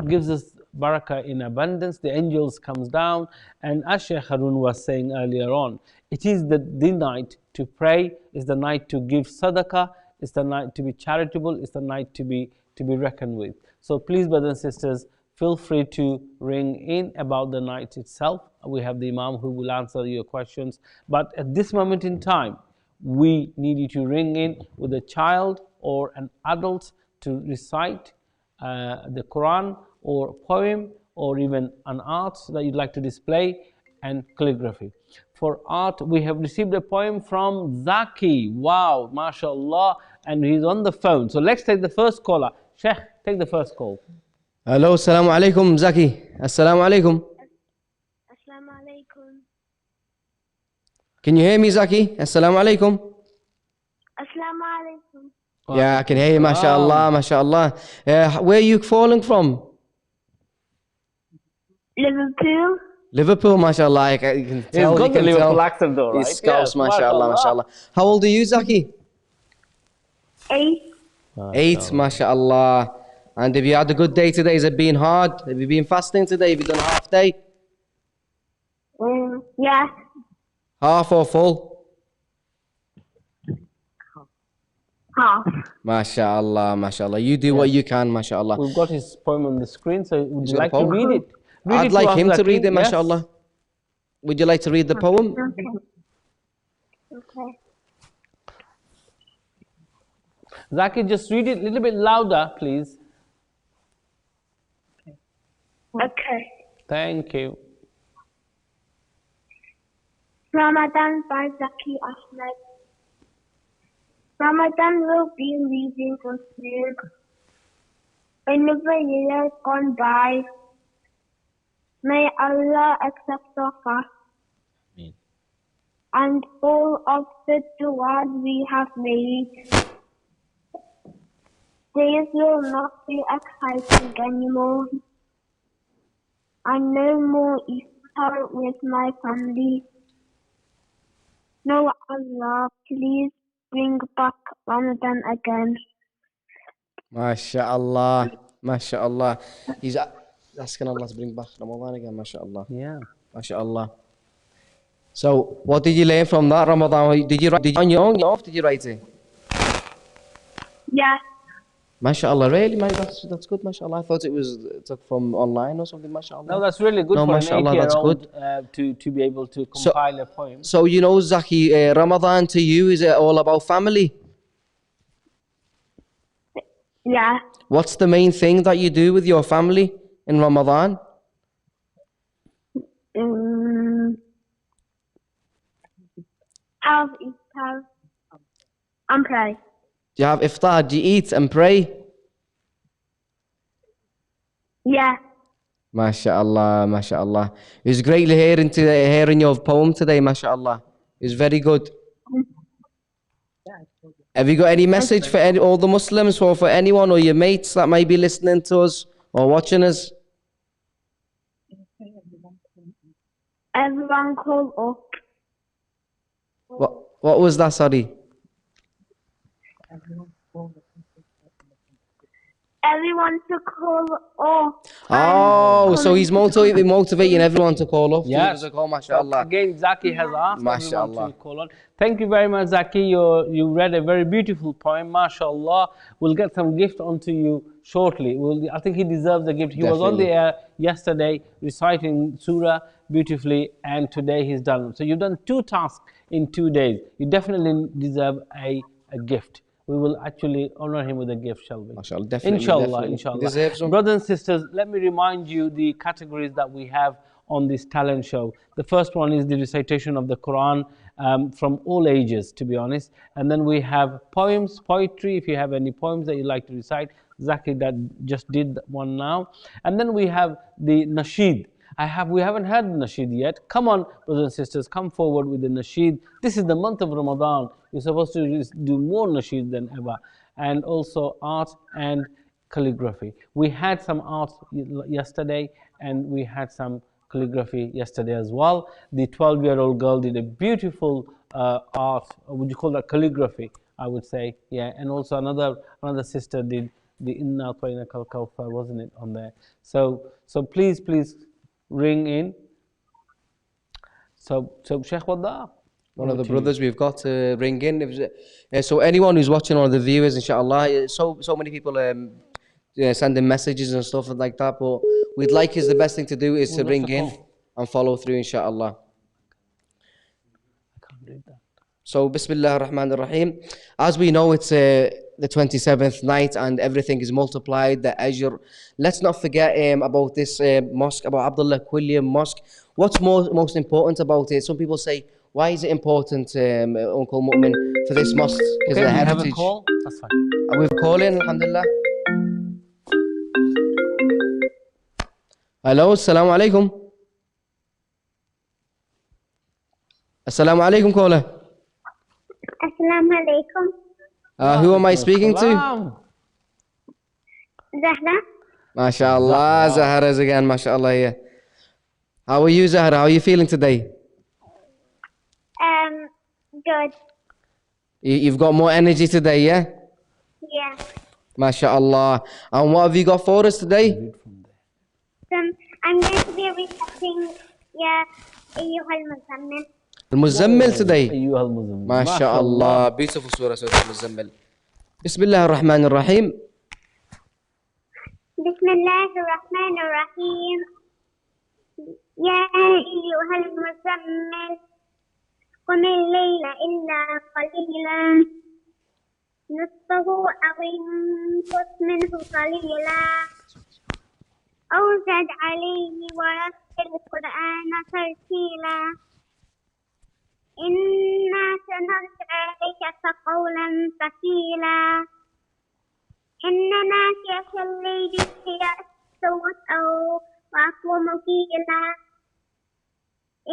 gives us barakah in abundance. The angels comes down, and as Sheikh Haroon was saying earlier on, it is the night to pray, is the night to give sadaqah, it's the night to be charitable, it's the night to be reckoned with. So please, brothers and sisters, feel free to ring in about the night itself. We have the Imam who will answer your questions. But at this moment in time, we need you to ring in with a child or an adult to recite the Quran or poem or even an art that you'd like to display, and calligraphy. For art, we have received a poem from Zaki. Wow, mashallah, and he's on the phone. So let's take the first caller. Sheikh, take the first call. Hello, assalamu alaikum, Zaki. Assalamu alaikum. Assalamu alaikum. Can you hear me, Zaki? Assalamu alaikum. Assalamu alaikum. Yeah, I can hear you, mashallah, mashallah. Where are you calling from? Liverpool. Liverpool, mashallah. I can tell. He's got the Liverpool accent though, right? He's Scouse, yes, mashallah, mashallah. How old are you, Zaki? 8. 8, mashallah. And have you had a good day today? Has it been hard? Have you been fasting today? Have you done half day? Yeah. Half or full? Half. Mashallah, mashallah. You do what you can, mashallah. We've got his poem on the screen, so would you like to read it? I'd like him to read it, mashallah. Would you like to read the poem? Okay. Zaki, just read it a little bit louder, please. Okay. Thank you. Ramadan by Zaki Ahmed. Ramadan will be leaving us soon. Another year has gone by. May Allah accept our fast and all of the du'as we have made. Days will not be exciting anymore. And no more Iftar with my family. No, Allah, please bring back Ramadan again. MashaAllah. MashaAllah. He's asking Allah to bring back Ramadan again. MashaAllah. Yeah. MashaAllah. So, what did you learn from that Ramadan? Did you write it on your own? Or did you write it? Yeah. MashaAllah. Really, mate? That's good, MashaAllah. I thought it was took from online or something, MashaAllah. No, that's really good No, for an mashallah, that's 8-year-old to be able to compile a poem. So, you know, Zaki, Ramadan to you, is it all about family? Yeah. What's the main thing that you do with your family in Ramadan? Have Iftar and pray. Do you have iftar? Do you eat and pray? Yeah. MashaAllah, MashaAllah. It was great hearing your poem today, MashaAllah. It was very good. Have you got any message for all the Muslims or for anyone or your mates that might be listening to us or watching us? Everyone call up. What was that, sorry? Everyone to call up. Oh, so he's motivating everyone to call up. Yes. To call, MashaAllah. Again, Zaki has asked everyone MashaAllah. to call on. Thank you very much, Zaki. You read a very beautiful poem, MashaAllah. We'll get some gift onto you shortly. I think he deserves a gift. He was on the air yesterday reciting Surah beautifully, and today he's done. So you've done 2 tasks in 2 days. You definitely deserve a gift. We will actually honor him with a gift, shall we? MashaAllah, definitely. Inshallah, Definitely. inshallah. He deserves some. Brothers and sisters, let me remind you the categories that we have on this talent show. The first one is the recitation of the Qur'an from all ages, to be honest. And then we have poems, poetry, if you have any poems that you like to recite. Zaki that just did one now. And then we have the Nasheed. We haven't heard the Nasheed yet. Come on, brothers and sisters, come forward with the Nasheed. This is the month of Ramadan. You're supposed to do more Nasheed than ever. And also art and calligraphy. We had some art yesterday and we had some calligraphy yesterday as well. The 12-year-old girl did a beautiful art, would you call that calligraphy, I would say. Yeah, and also another sister did the Inna A'tainaka al-Kawthar, wasn't it, on there? So please ring in. So Sheikh Waddah, one of the brothers we've got to ring in. So anyone who's watching, or the viewers, inshallah, so many people sending messages and stuff like that, but we'd like the best thing to do is to ring in and follow through, inshallah. I can't read that. So Bismillah ar-Rahman ar-Rahim. As we know, it's the 27th night and everything is multiplied, the ajr. Let's not forget about this mosque, about Abdullah Quilliam mosque. What's most important about it? Some people say, why is it important, Uncle Mu'min, for this mosque? Is the heritage. Have a call? That's fine. Are we calling? Alhamdulillah. Hello, assalamu alaikum. Assalamu alaikum, caller. Assalamu alaikum. Who am I speaking to? Zahra. MashaAllah, Zahra's again, MashaAllah, yeah. How are you, Zahra? How are you feeling today? Good. You've got more energy today, yeah? Yeah. MashaAllah. And what have you got for us today? I'm going to be reciting Ayyuhal Muzammil. Al-Muzammil today. Ayyuhal Muzammil. MashaAllah. Beautiful surah, Surah Al-Muzammil. Bismillah ar-Rahman ar-Rahim. Bismillah ar-Rahman ar-Rahim. Ya Ayyuhal Muzammil. قم الليل إلا قليلا نصفه أو انقص منه قليلا أو زد عليه ورتل القرآن ترتيلا إنا سنلقي عليك قولا ثقيلا إن ناشئة الليل هي أسوأ أو وأقوم قيلا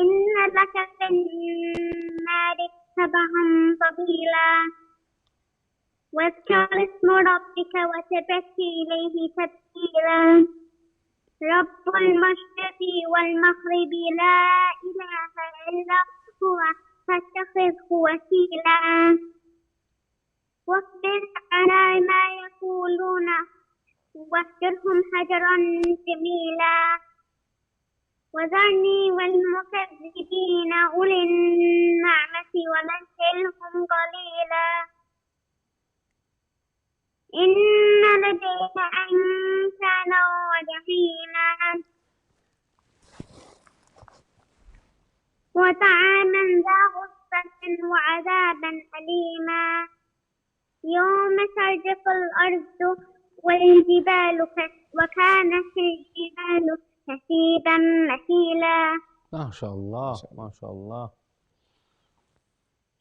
إن لك في النار سبحا طويلا واذكر اسم ربك وتبتل إليه تبتيلا رب المشرق والمغرب لا إله إلا هو فاتخذه وكيلا واصبر على ما يقولون واهجرهم هجرا جميلا وذرني والمكذبين أولي النعمة ومهلهم قليلا إن لدينا أنكالا وجحيما وطعاما ذا غصة وعذابا أليما يوم ترجف الأرض والجبال وكانت الجبال كثيبا مهيلا ما شاء الله ما شاء الله.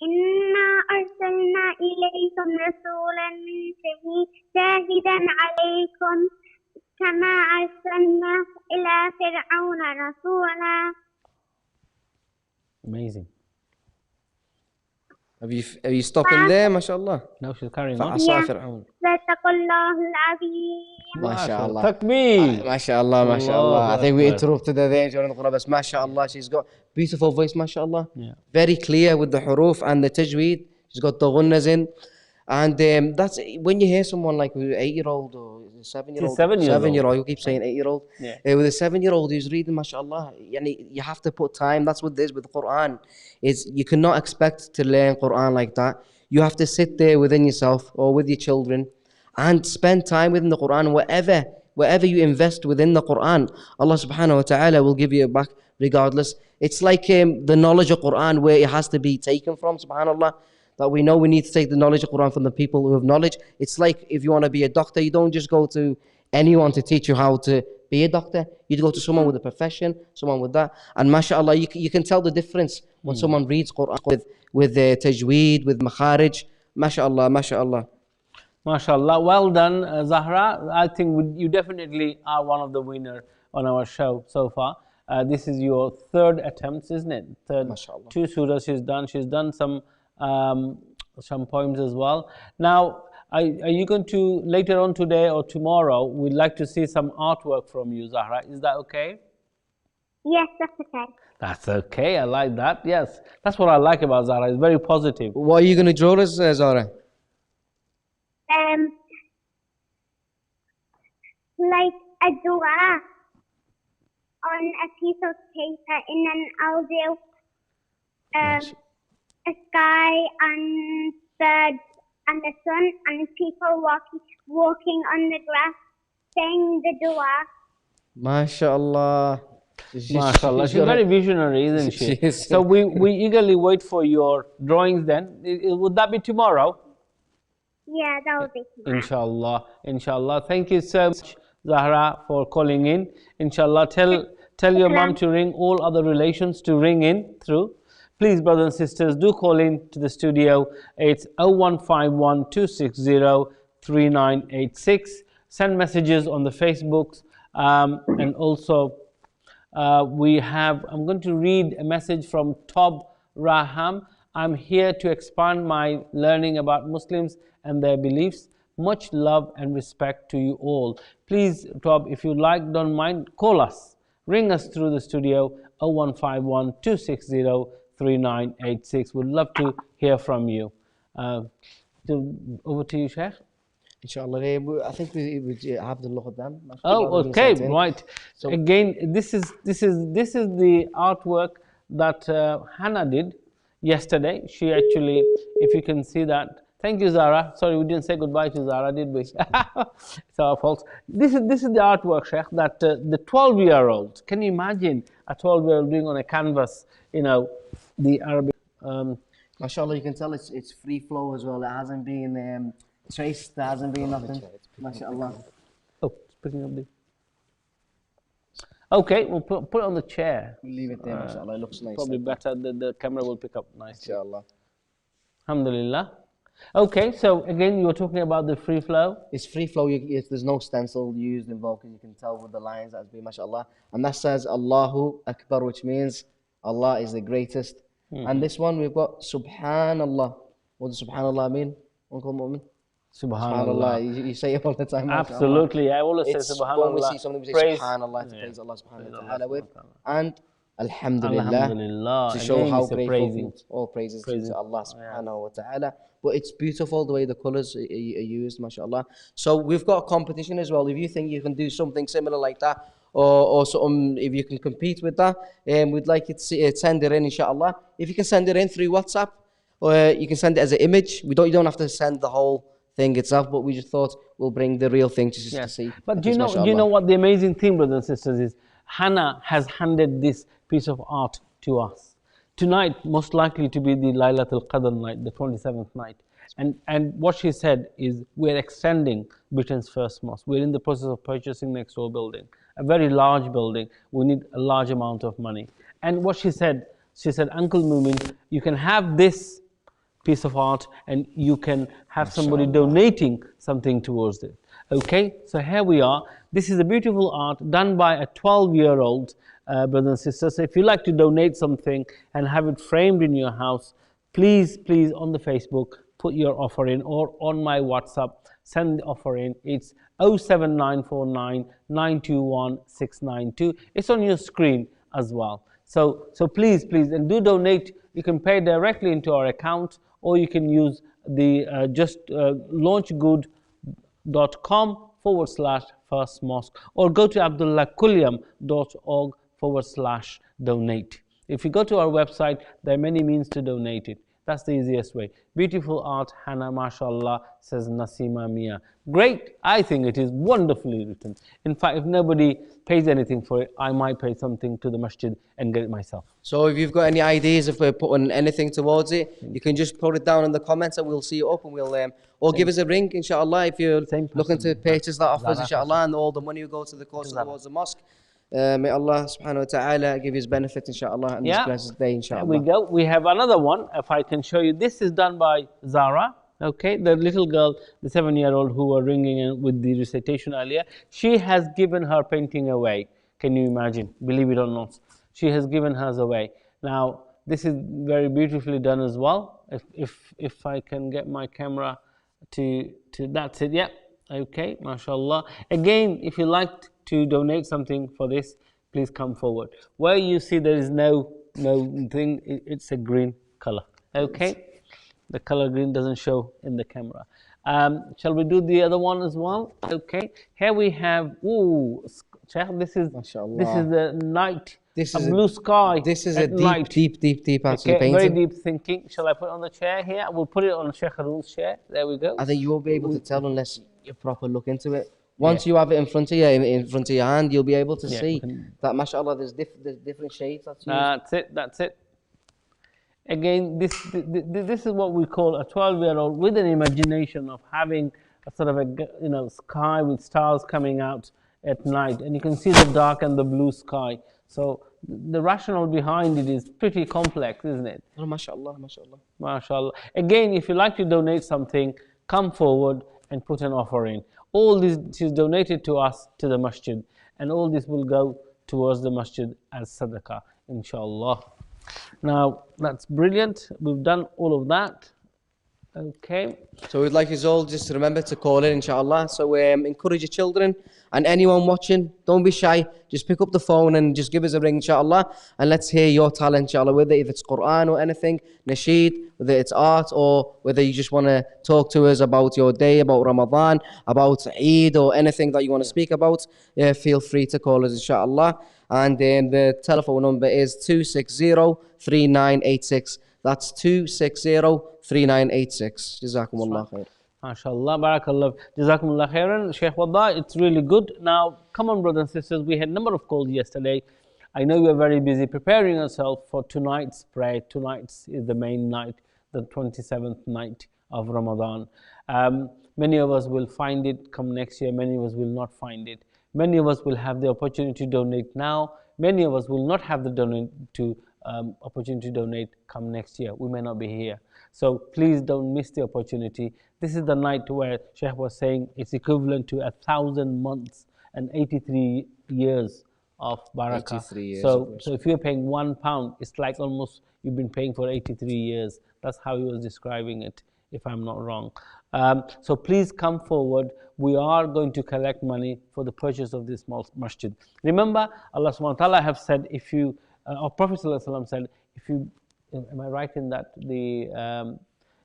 إنا أرسلنا إليكم رسولا شاهدا عليكم كما أرسلنا إلى فرعون رسولا. Amazing. Have you stopping there, mashallah? Now she's carrying on. فعصى فرعون. صدق الله العظيم. ما شاء الله. Takbir. ما شاء الله ما شاء الله. I think we interrupted her there during the Quran, but mashallah, she's got beautiful voice, mashallah. Yeah. Very clear with the huruf and the tajweed. She's got the gunnas in. And that's when you hear someone like with an 8-year-old or a 7-year-old. 7-year-old, you keep saying 8-year-old. Yeah. With a 7-year-old who's reading, mashallah, you have to put time. That's what this with Quran is. You cannot expect to learn Quran like that. You have to sit there within yourself or with your children and spend time within the Quran. Wherever you invest within the Quran, Allah subhanahu wa ta'ala will give you back regardless. It's like the knowledge of Quran where it has to be taken from, subhanallah. That we know we need to take the knowledge of Quran from the people who have knowledge. It's like if you want to be a doctor, you don't just go to anyone to teach you how to be a doctor. You go to someone with a profession, someone with that. And mashallah, you can tell the difference when someone reads Quran with tajweed, with makharij. Mashallah, mashallah. MashaAllah. Well done, Zahra. I think you definitely are one of the winners on our show so far. This is your third attempt, isn't it? Third. MashaAllah. 2 surahs she's done. She's done some poems as well. Now, are you going to, later on today or tomorrow, we'd like to see some artwork from you, Zahra. Is that okay? Yes, that's okay. That's okay. I like that. Yes. That's what I like about Zahra. It's very positive. What are you going to draw us, Zahra? Like a dua on a piece of paper, and then I'll do a sky and birds and the sun and people walking on the grass saying the dua. MashaAllah. MashaAllah. She's very visionary, isn't she? So we eagerly wait for your drawings then. Would that be tomorrow? Yeah, that will be tomorrow. Inshallah. Inshallah. Thank you so much, Zahra, for calling in. Inshallah. Tell your mom to ring all other relations to ring in through. Please, brothers and sisters, do call in to the studio. It's 0151 260 3986. Send messages on the Facebooks. And also, I'm going to read a message from Tob Raham. I'm here to expand my learning about Muslims and their beliefs. Much love and respect to you all. Please, Tob, if you like, don't mind, call us. Ring us through the studio, 0151 260 3986. We'd love to hear from you. Over to you, Sheikh. Inshallah, I think we would have the look at them. Oh, okay, right. So again, this is the artwork that Hannah did yesterday. She actually, if you can see that. Thank you, Zara. Sorry, we didn't say goodbye to Zara, did we? It's our fault. This is the artwork, Sheikh, that the 12-year-old. Can you imagine a 12-year-old doing on a canvas? You know, the Arabic. MashaAllah, you can tell it's free flow as well. It hasn't been traced, there hasn't been nothing. MashaAllah. Oh, it's picking up the. Okay, we'll put it on the chair. Leave it there, MashaAllah. It looks nice. Probably better. The camera will pick up nicely. MashaAllah. Alhamdulillah. Okay, so again, you were talking about the free flow. It's free flow. There's no stencil used involved, because you can tell with the lines that's been, MashaAllah. And that says Allahu Akbar, which means Allah is the greatest. And this one we've got Subhanallah. What does Subhanallah mean, Uncle Mu'min? Subhanallah. You say it all the time. Absolutely, I always say Subhanallah. When we see something, we say Subhanallah to praise Allah Subhanahu wa Ta'ala with. And Alhamdulillah, to show how grateful all praises to Allah Subhanahu wa Ta'ala. But it's beautiful the way the colours are used, MashaAllah. So we've got a competition as well. If you think you can do something similar like that, or something, if you can compete with that, we'd like you to send it in, inshallah. If you can send it in through WhatsApp, or you can send it as an image. You don't have to send the whole thing itself, but we just thought we'll bring the real thing just to see. But do you know what the amazing thing, brothers and sisters, is? Hannah has handed this piece of art to us. Tonight, most likely to be the Laylatul Qadr night, the 27th night. And what she said is, we're extending Britain's first mosque. We're in the process of purchasing next door building, a very large building. We need a large amount of money. And what she said, Uncle Mumin, you can have this piece of art and you can have somebody donating something towards it. Okay, so here we are. This is a beautiful art done by a 12-year-old brothers and sisters. So if you like to donate something and have it framed in your house, please on the Facebook, put your offer in, or on my WhatsApp, send the offer in. It's 07949 921 692. It's on your screen as well. So please, and do donate. You can pay directly into our account, or you can use the launchgood.com/first mosque, or go to abdullahquilliam.org/donate. If you go to our website, there are many means to donate it. That's the easiest way. Beautiful art, Hannah, mashallah, says Nasima Mia. Great, I think it is wonderfully written. In fact, if nobody pays anything for it, I might pay something to the masjid and get it myself. So if you've got any ideas, if we're putting anything towards it, you can just put it down in the comments and we'll see it up, and we'll or give us a ring, inshallah, if you're looking to purchase that offers, inshallah, and all the money will go to the cause towards the mosque. May Allah subhanahu wa ta'ala give his benefit, inshallah, and this blessed day, inshallah. There we go. We have another one, if I can show you. This is done by Zara, okay, the little girl, the 7-year-old who were ringing in with the recitation earlier. She has given her painting away. Can you imagine? Believe it or not. She has given hers away. Now, this is very beautifully done as well. If I can get my camera to that's it, yeah. Okay, mashallah. Again, if you like to donate something for this, please come forward. Where you see there is no thing, it's a green color. Okay, the color green doesn't show in the camera. Shall we do the other one as well? Okay, here we have, this is the night. This is a blue sky. This is a deep actually painting. Very deep thinking. Shall I put it on the chair here? We'll put it on Sheikh Haroon's chair. There we go. I think you won't be able to tell unless you proper look into it. Once you have it in front of you, in front of your hand, you'll be able to see that, mashallah, there's different shades. That's it. Again, this is what we call a 12-year-old with an imagination of having a sort of a sky with stars coming out at night, and you can see the dark and the blue sky. So the rationale behind it is pretty complex, isn't it? Oh, mashallah. Mashallah. Again, if you like to donate something, come forward and put an offer in. All this is donated to us, to the masjid, and all this will go towards the masjid as sadaqah, inshallah. Now, that's brilliant. We've done all of that. Okay. So we'd like us all just to remember to call in, inshallah. So encourage your children and anyone watching, don't be shy. Just pick up the phone and just give us a ring, inshallah. And let's hear your talent, inshallah, whether if it's Qur'an or anything, Nasheed, whether it's art, or whether you just want to talk to us about your day, about Ramadan, about Eid, or anything that you want to speak about, feel free to call us, inshallah. And the telephone number is 260-3986. That's 260-3986. Jazakumullah khair. MashaAllah, barakallah. Jazakumullah khairan. Sheikh Waddah, it's really good. Now, come on, brothers and sisters. We had a number of calls yesterday I know you're very busy preparing yourself for tonight's prayer. Tonight's is the main night, the 27th night of Ramadan. Many of us will find it come next year, many of us will not find it. Many of us will have the opportunity to donate now, many of us will not have the opportunity to donate come next year. We may not be here. So please don't miss the opportunity. This is the night where Sheikh was saying it's equivalent to 1,000 months and 83 years of barakah. 83 years. So if you're paying £1, it's like almost you've been paying for 83 years. That's how he was describing it, if I'm not wrong. So please come forward. We are going to collect money for the purchase of this masjid. Remember, Allah subhanahu wa ta'ala have said, if you, or Prophet sallallahu alaihi wasallam said, if you, am I right in that?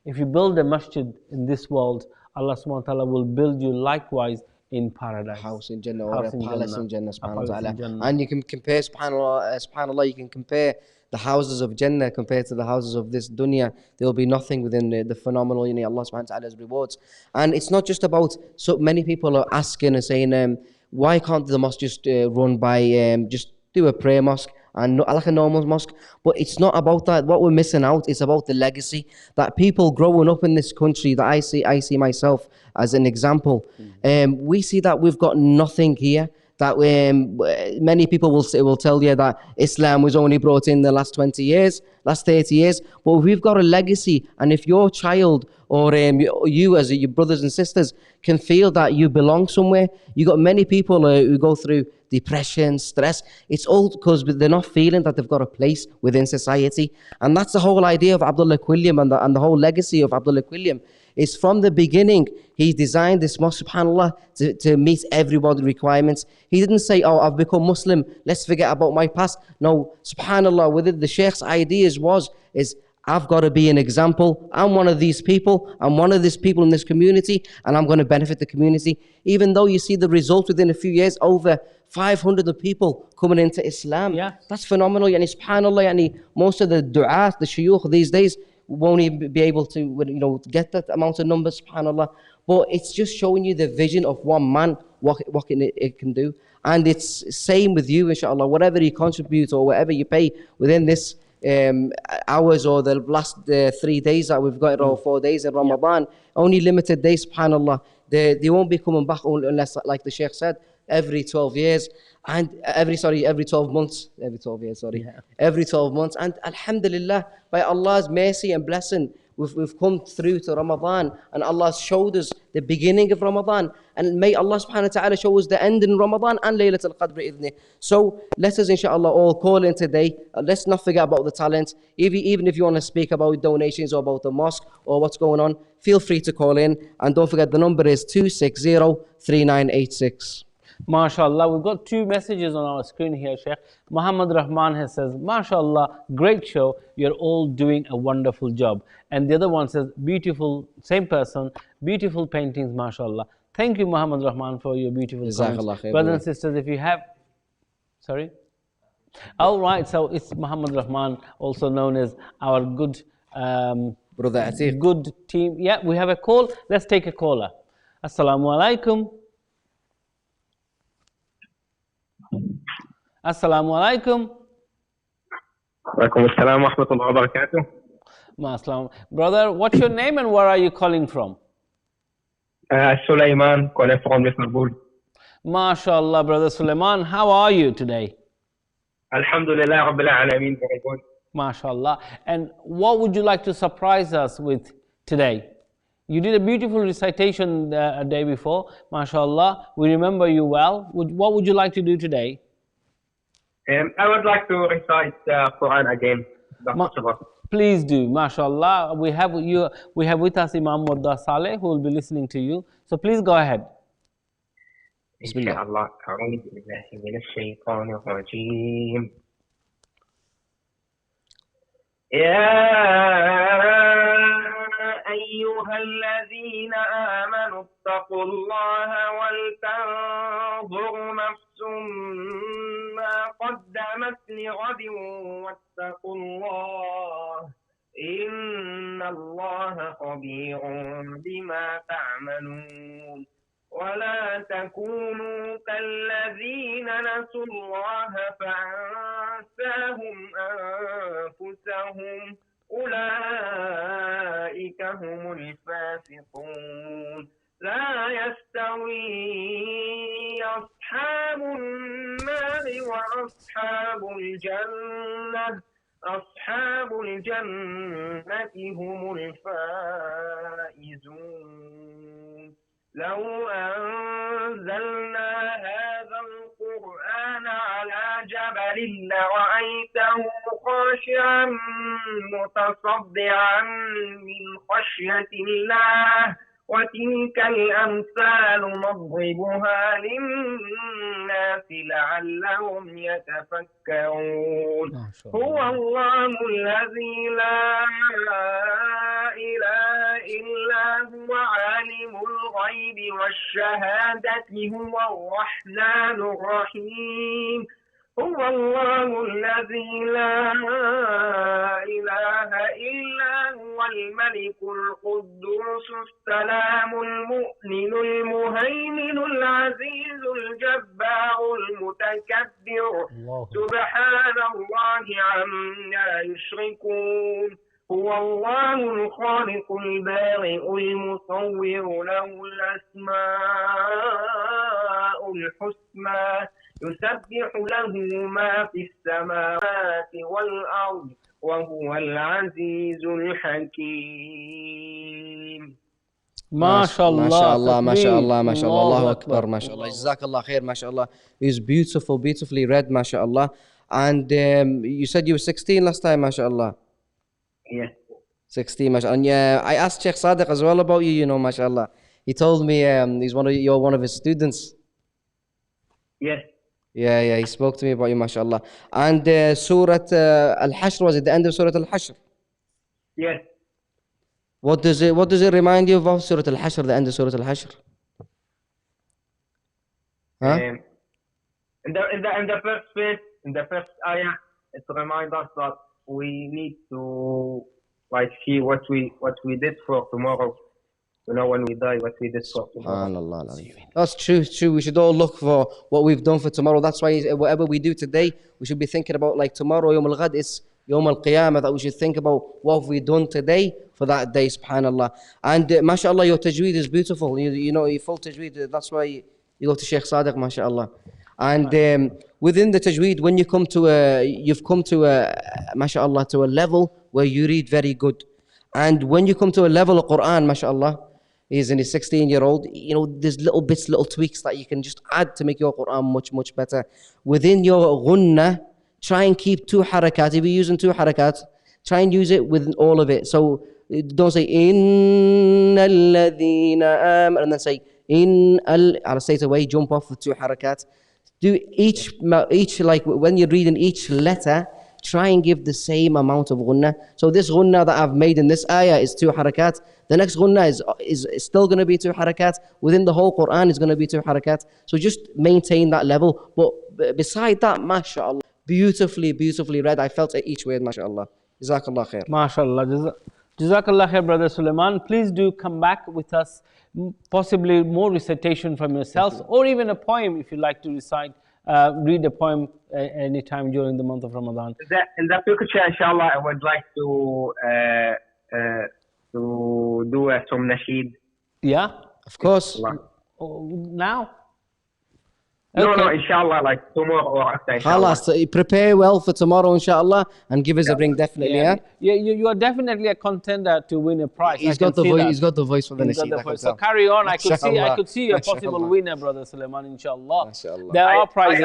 If you build a masjid in this world, Allah subhanahu wa ta'ala will build you likewise in paradise. House in Jannah, or a palace in Jannah, subhanahu wa ta'ala. Jannah. And you can compare, subhanAllah, you can compare the houses of Jannah compared to the houses of this dunya. There will be nothing within the phenomenal, Allah subhanahu wa ta'ala's rewards. And it's not just about, so many people are asking and saying, why can't the mosque just run by, just do a prayer mosque and like a normal mosque? But it's not about that. What we're missing out is about the legacy that people growing up in this country, that I see myself as an example. We see that we've got nothing here. That many people will tell you that Islam was only brought in the last 20 years, last 30 years. But we've got a legacy, and if your child or you as your brothers and sisters can feel that you belong somewhere, you got many people who go through depression, stress. It's all because they're not feeling that they've got a place within society, and that's the whole idea of Abdullah Quilliam and the whole legacy of Abdullah Quilliam. Is from the beginning, he designed this mosque, subhanAllah, to meet everybody's requirements. He didn't say, oh, I've become Muslim, let's forget about my past. No, subhanAllah, within the Sheikh's ideas is I've got to be an example. I'm one of these people. I'm one of these people in this community, and I'm going to benefit the community. Even though you see the result within a few years, over 500 people coming into Islam. Yeah. That's phenomenal. Yani, subhanAllah, yani, most of the du'at, the shuyukh these days, won't even be able to, get that amount of numbers, subhanAllah. But it's just showing you the vision of one man, what it can do. And it's same with you, inshallah. Whatever you contribute or whatever you pay within this hours or the last 3 days that we've got, or 4 days in Ramadan, only limited days, subhanAllah. They won't be coming back unless, like the Sheikh said, every 12 years. And every 12 months, every 12 months. And alhamdulillah, by Allah's mercy and blessing, we've come through to Ramadan, and Allah showed us the beginning of Ramadan, and may Allah subhanahu wa ta'ala show us the end in Ramadan and Laylatul Qadr idhni. So let us inshallah all call in today. Let's not forget about the talent. Even if you want to speak about donations or about the mosque or what's going on, feel free to call in, and don't forget the number is 260-3986. MashaAllah, we've got 2 messages on our screen here, Sheikh. Muhammad Rahman has says, MashaAllah, great show, you're all doing a wonderful job. And the other one says, beautiful, same person, beautiful paintings, MashaAllah. Thank you, Muhammad Rahman, for your beautiful comments. Brothers and sisters, if you have, sorry? All right, so it's Muhammad Rahman, also known as our good, Brother Atiq. Good team. Yeah, we have a call. Let's take a caller. Assalamu alaikum. Assalamu alaikum. Walaikum assalam wa rahmatullahi wa barakatuh. Brother, what's your name and where are you calling from? Sulaiman, calling from Liverpool. MashaAllah, Brother Sulaiman, how are you today? Alhamdulillah, Rabbil Alameen, very good. MashaAllah. And what would you like to surprise us with today? You did a beautiful recitation a day before. MashaAllah, we remember you well. What would you like to do today? I would like to recite Qur'an again. Please do, MashaAllah. We have with us Imam Waddah Saleh, who will be listening to you. So please go ahead. Bismillah. أعوذ بالله من الشيطان الرجيم. يا أيها الذين آمنوا اتقوا الله ولتنظر نفس ما قدمت لغد واتقوا الله إن الله خبير بما تعملون ولا تكونوا كالذين نسوا الله فأنساهم أنفسهم أولئك هم الفاسقون لا يستوي أصحاب النار وأصحاب الجنة أصحاب الجنة هم الفائزون لو أنزلنا هذا القرآن على جبل لرأيته خاشعا متصدعا من خشية الله وتلك الأمثال نضربها للناس لعلهم يتفكرون هو الله الذي لا إله إلا هو عالم الغيب والشهادة هو الرحمن الرحيم هو الله الذي لا إله إلا هو الملك القدوس السلام المؤمن المهيمن العزيز الجبار المتكبر سبحان الله عما يشركون هو الله الخالق البارئ المصور له الأسماء الحسنى يسبح له ما في السماوات والأرض وهو العزيز الحكيم ما شاء الله ما شاء الله ما شاء الله ما شاء الله الله الله أكبر. أكبر ما شاء الله جزاك الله خير ما شاء الله is beautiful beautifully read ما شاء الله and you said you were 16 last time ما شاء الله Yes 16 ما شاء الله and I asked Sheikh Sadek as well about you you know ما شاء الله he told me you're one of his students Yes yeah he spoke to me about you ما شاء الله and Surah Al-Hashr was at the end of Surah Al-Hashr Yes what does it remind you of Surah Al-Hashr the end of Surah Al-Hashr huh? In the first phase, in the first ayah, it reminds us that we need to see what we did for tomorrow. You know, when we die, what we did for tomorrow. That's true. We should all look for what we've done for tomorrow. That's why whatever we do today, we should be thinking about like tomorrow, Yawm al-Ghad, is Yawm al-Qiyamah, that we should think about what have we done today for that day, subhanallah. And mashallah, your tajweed is beautiful. You know, your full tajweed, that's why you go to Sheikh Sadek, mashallah. And within the tajweed, when you've come to mashallah, to a level where you read very good. And when you come to a level of Qur'an, mashallah, he's in his 16-year-old, you know, there's little bits, little tweaks that you can just add to make your Qur'an much, much better. Within your ghunnah, try and keep 2 harakat. If you're using 2 harakat, try and use it with all of it. So don't say, Inna alladhina and then say, I'll say it away, jump off with 2 harakat. Do each, like when you're reading each letter, try and give the same amount of ghunnah. So this ghunnah that I've made in this ayah is 2 harakat. The next ghunnah is still going to be 2 harakat. Within the whole Qur'an is going to be 2 harakat. So just maintain that level. But beside that, mashallah, beautifully read. I felt each word, mashallah. Jazakallah khair. MashaAllah. Jazakallah khair, Brother Suleiman. Please do come back with us, possibly more recitation from yourselves, or even a poem if you like to recite. Read a poem anytime during the month of Ramadan. In that picture, inshallah, I would like to do some nasheed. Yeah? Of course. Now? No, inshallah, like tomorrow or after, inshallah. Khalas, prepare well for tomorrow, inshallah, and give us a ring, definitely, yeah? You are definitely a contender to win a prize. He's got the voice for the nasheed. So carry on. I could see a possible winner, Brother Suleiman, inshallah. There are prizes.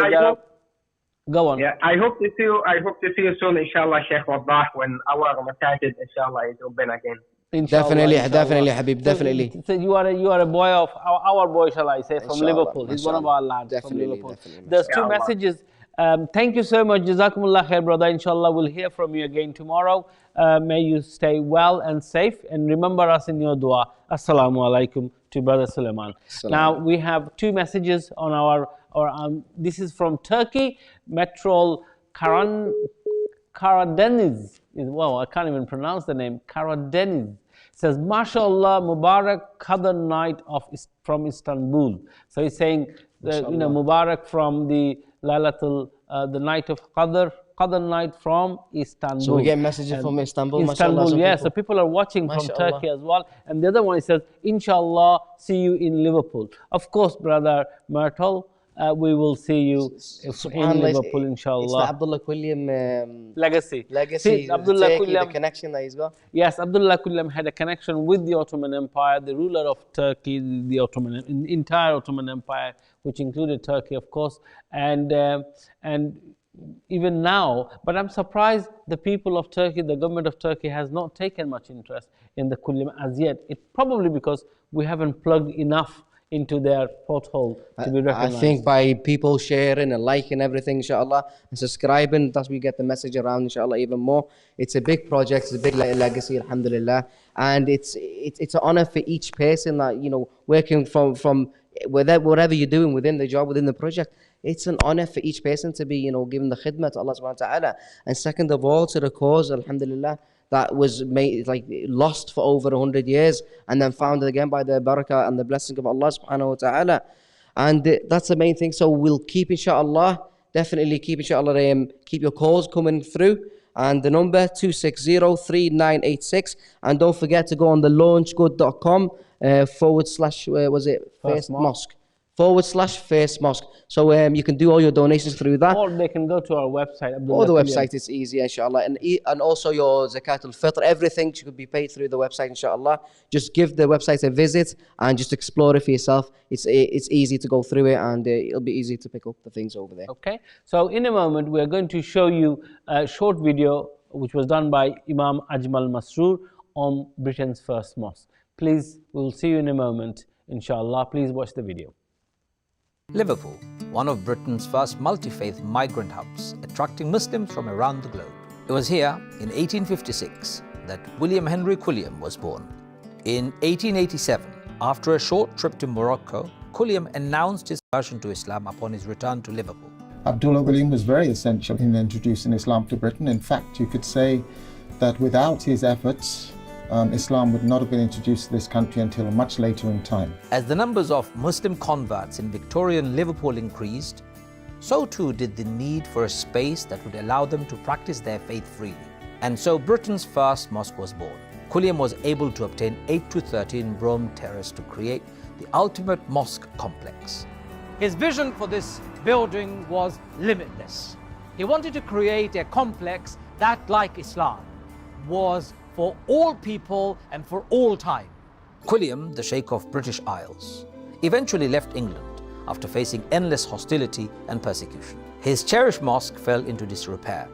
Go on. Yeah, I hope to see you soon, inshallah, Sheikh Waddah, when our masajid, inshallah, is open again. Inshallah, definitely, Habib, definitely. So you are a boy of our boy, shall I say, from Liverpool. He's one of our lads from Liverpool. There's 2 messages. Thank you so much. Jazakumullah khair, brother. Inshallah, we'll hear from you again tomorrow. May you stay well and safe, and remember us in your dua. Assalamu alaikum to Brother Suleiman. Now we have 2 messages on our this is from Turkey, Metro Karadeniz. Wow, I can't even pronounce the name. Karadeniz says, MashaAllah, Mubarak Qadr night from Istanbul. So he's saying, Mubarak from the Laylatul, the night of Qadr night from Istanbul. So we get messages from Istanbul, Istanbul, yes. So people are watching from Turkey as well. And the other one, he says, Inshallah, see you in Liverpool. Of course, brother Myrtle, we will see you in Liverpool, inshallah. It's the Abdullah Quilliam legacy. See, Abdullah Turkey, Quilliam, the connection that he's got. Yes, Abdullah Quilliam had a connection with the Ottoman Empire, the ruler of Turkey, the entire Ottoman Empire, which included Turkey, of course, and even now. But I'm surprised the people of Turkey, the government of Turkey, has not taken much interest in the Quilliam as yet. It's probably because we haven't plugged enough into their porthole to be recognized. I think by people sharing and liking everything, inshallah, and subscribing, thus we get the message around, inshallah, even more. It's a big project, it's a big legacy, alhamdulillah, and it's an honor for each person that, working from whatever you're doing within the job, within the project. It's an honor for each person to be, given the khidmah to Allah subhanahu wa ta'ala. And second of all, to the cause, alhamdulillah, that was lost for over 100 years and then founded again by the barakah and the blessing of Allah subhanahu wa ta'ala. And that's the main thing. So we'll keep, inshallah, definitely keep, inshallah, keep your calls coming through. And the number 260-3986. And don't forget to go on the launchgood.com /First Mosque. /First Mosque. So you can do all your donations through that. Or they can go to our website. Or the website, it's easy, inshallah. And also your Zakatul Fitr, everything should be paid through the website, inshallah. Just give the website a visit and just explore it for yourself. It's easy to go through it, and it'll be easy to pick up the things over there. Okay. So in a moment, we are going to show you a short video which was done by Imam Ajmal Masroor on Britain's first mosque. Please, we'll see you in a moment, inshallah. Please watch the video. Liverpool, one of Britain's first multi-faith migrant hubs, attracting Muslims from around the globe. It was here in 1856 that William Henry Quilliam was born. In 1887, after a short trip to Morocco, Quilliam announced his conversion to Islam upon his return to Liverpool. Abdullah Quilliam was very essential in introducing Islam to Britain. In fact, you could say that without his efforts, Islam would not have been introduced to this country until much later in time. As the numbers of Muslim converts in Victorian Liverpool increased, so too did the need for a space that would allow them to practice their faith freely. And so Britain's first mosque was born. Quilliam was able to obtain 8-13 Brougham Terrace to create the ultimate mosque complex. His vision for this building was limitless. He wanted to create a complex that, like Islam, was for all people and for all time. Quilliam, the Sheikh of British Isles, eventually left England after facing endless hostility and persecution. His cherished mosque fell into disrepair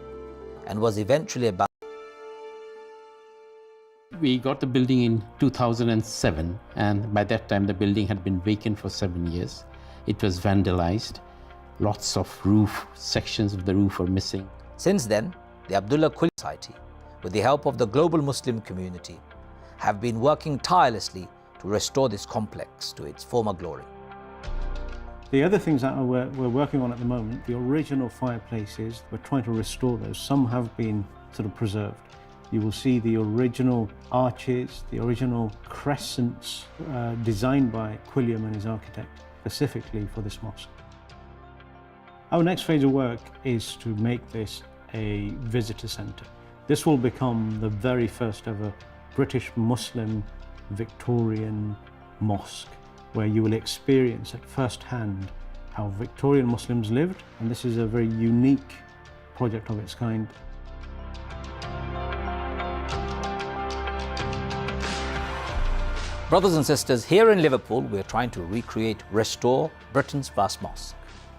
and was eventually abandoned. We got the building in 2007, and by that time the building had been vacant for 7 years. It was vandalized. Lots of sections of the roof were missing. Since then, the Abdullah Quilliam Society, with the help of the global Muslim community, have been working tirelessly to restore this complex to its former glory. The other things that we're working on at the moment, the original fireplaces, we're trying to restore those. Some have been sort of preserved. You will see the original arches, the original crescents designed by Quilliam and his architect specifically for this mosque. Our next phase of work is to make this a visitor centre. This will become the very first ever British Muslim Victorian mosque, where you will experience at first hand how Victorian Muslims lived, and this is a very unique project of its kind. Brothers and sisters, here in Liverpool, we're trying to restore Britain's first mosque.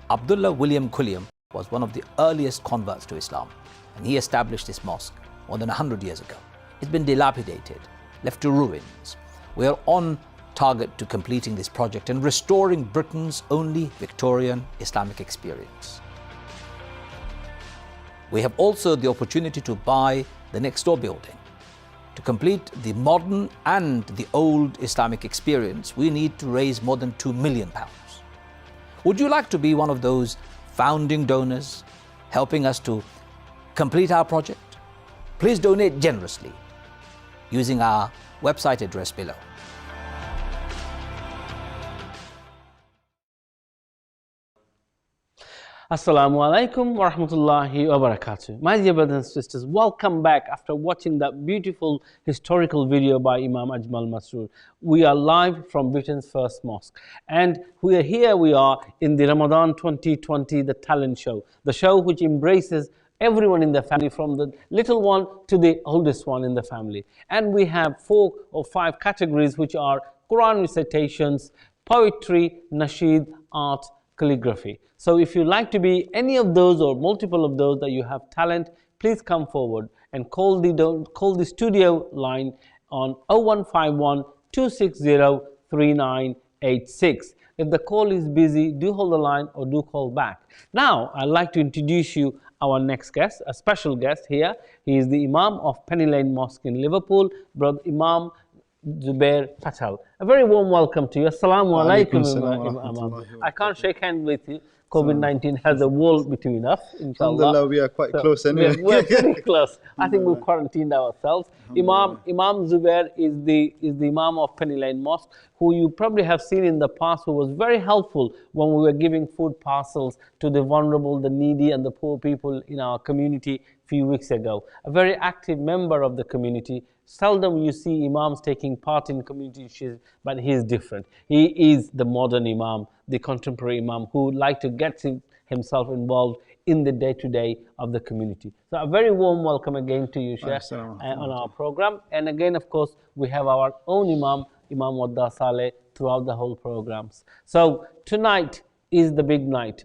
Abdullah William Quilliam was one of the earliest converts to Islam, and he established this mosque more than 100 years ago. It's been dilapidated, left to ruins. We are on target to completing this project and restoring Britain's only Victorian Islamic experience. We have also the opportunity to buy the next door building. To complete the modern and the old Islamic experience, we need to raise more than £2 million. Would you like to be one of those founding donors helping us to complete our project? Please donate generously using our website address below. Assalamu alaikum wa rahmatullahi wa barakatuh. My dear brothers and sisters, welcome back after watching that beautiful historical video by Imam Ajmal Masroor. We are live from Britain's first mosque, and we are in the Ramadan 2020, the talent show, the show which embraces everyone in the family, from the little one to the oldest one in the family. And we have 4 or 5 categories, which are Quran recitations, poetry, Nasheed, art, calligraphy. So if you like to be any of those or multiple of those, that you have talent, please come forward and call the studio line on 0151 260 3986. If the call is busy, do hold the line or do call back. Now, I'd like to introduce you our next guest, a special guest here. He is the Imam of Penny Lane Mosque in Liverpool, Brother Imam Zubair Patel. A very warm welcome to you. Assalamu alaikum, Imam. I can't shake hands with you. COVID-19 has a wall between us, inshallah. Alhamdulillah, we are quite close anyway. We're pretty close. I think we've quarantined ourselves. Imam Zubair is the Imam of Penny Lane Mosque, who you probably have seen in the past, who was very helpful when we were giving food parcels to the vulnerable, the needy and the poor people in our community a few weeks ago. A very active member of the community. Seldom you see imams taking part in community issues, but he is different. He is the modern imam, the contemporary imam, who would like to get himself involved in the day-to-day of the community. So a very warm welcome again to you, Sheikh, on our program. And again, of course, we have our own imam, Imam Waddah Saleh, throughout the whole programs. So tonight is the big night.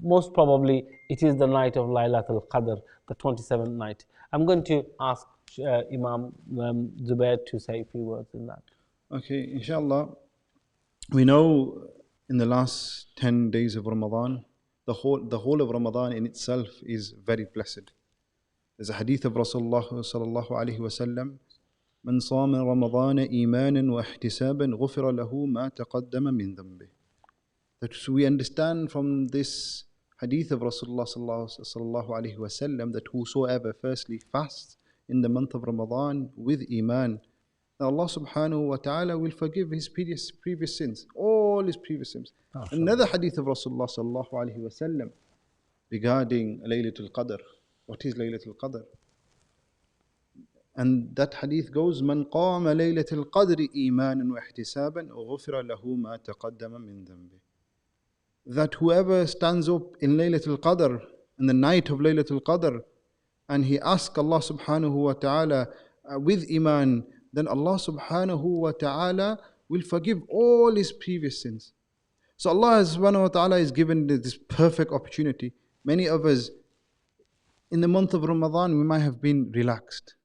Most probably it is the night of Laylatul Qadr, the 27th night. I'm going to ask Imam Zubair to say a few words in that. Okay, inshallah. We know in the last 10 days of Ramadan, the whole of Ramadan in itself is very blessed. There's a hadith of Rasulullah sallallahu alaihi wasallam, "Man sama Ramadana imanan wa ihtisaban ghufira lahu ma taqaddama min dhanbi." That we understand from this hadith of Rasulullah sallallahu alaihi wasallam that whosoever firstly fasts in the month of Ramadan with iman, Allah subhanahu wa ta'ala will forgive his previous sins, all his previous sins. Another hadith of Rasulullah sallallahu alaihi wasallam regarding Laylatul Qadr. What is Laylatul Qadr? And that hadith goes, "Man qama Laylatul Qadr imanan wa ihtisaban ghufira lahu ma taqaddama min dhanbi." That whoever stands up in Laylatul Qadr, in the night of Laylatul Qadr, and he asks Allah subhanahu wa ta'ala with iman, then Allah subhanahu wa ta'ala will forgive all his previous sins. So Allah subhanahu wa ta'ala is given this perfect opportunity. Many of us, in the month of Ramadan, we might have been relaxed.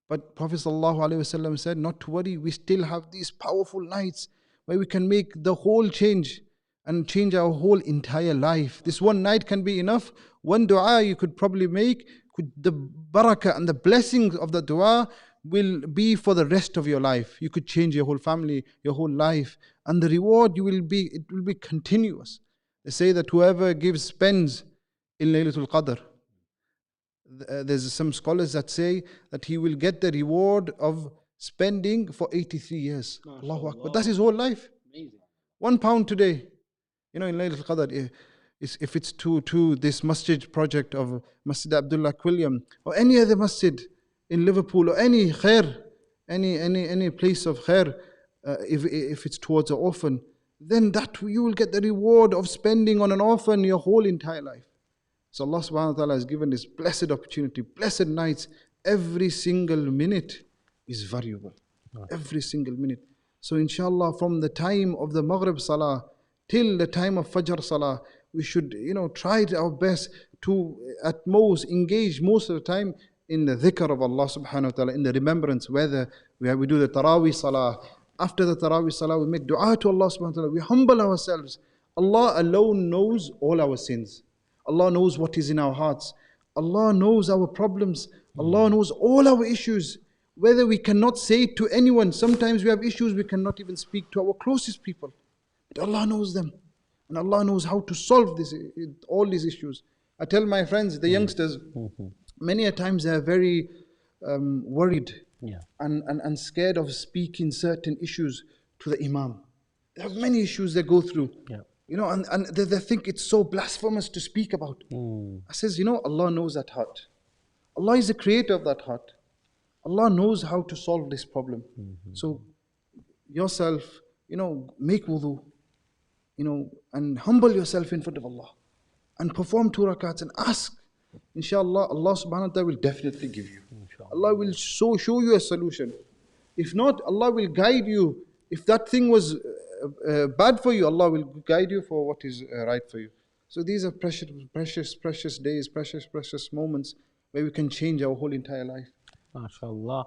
But Prophet sallallahu alaihi wasallam said, not to worry, we still have these powerful nights where we can make the whole change and change our whole entire life. This one night can be enough. One dua you could probably make, the barakah and the blessings of the dua will be for the rest of your life. You could change your whole family, your whole life, and the reward it will be continuous. They say that whoever spends in Laylatul Qadr, there's some scholars that say that he will get the reward of spending for 83 years. Allahu Akbar. That's his whole life. Amazing. £1 today, in Laylatul Qadr, if it's to this masjid project of Masjid Abdullah Quilliam or any other masjid in Liverpool, or any khair, any place of khair, if it's towards an orphan, then that you will get the reward of spending on an orphan your whole entire life. So Allah subhanahu wa ta'ala has given this blessed opportunity, blessed nights. Every single minute is valuable. Every single minute. So inshallah, from the time of the Maghrib Salah till the time of Fajr Salah, we should, try our best to at most engage most of the time in the dhikr of Allah subhanahu wa ta'ala, in the remembrance, whether we do the Taraweeh Salah. After the Taraweeh Salah, we make dua to Allah subhanahu wa ta'ala. We humble ourselves. Allah alone knows all our sins. Allah knows what is in our hearts. Allah knows our problems. Allah knows all our issues. Whether we cannot say it to anyone. Sometimes we have issues we cannot even speak to our closest people. But Allah knows them. And Allah knows how to solve all these issues. I tell my friends, the youngsters, many a times they are very worried and scared of speaking certain issues to the Imam. There are many issues they go through. You know, and they think it's so blasphemous to speak about. I says, you know, Allah knows that heart. Allah is the creator of that heart. Allah knows how to solve this problem. So yourself, you know, make wudu, you know, and humble yourself in front of Allah. And perform 2 rakats and ask. Inshallah, Allah subhanahu wa ta'ala will definitely give you. Allah will show you a solution. If not, Allah will guide you. If that thing was bad for you, Allah will guide you for what is right for you. So these are precious days, precious moments where we can change our whole entire life. MashaAllah.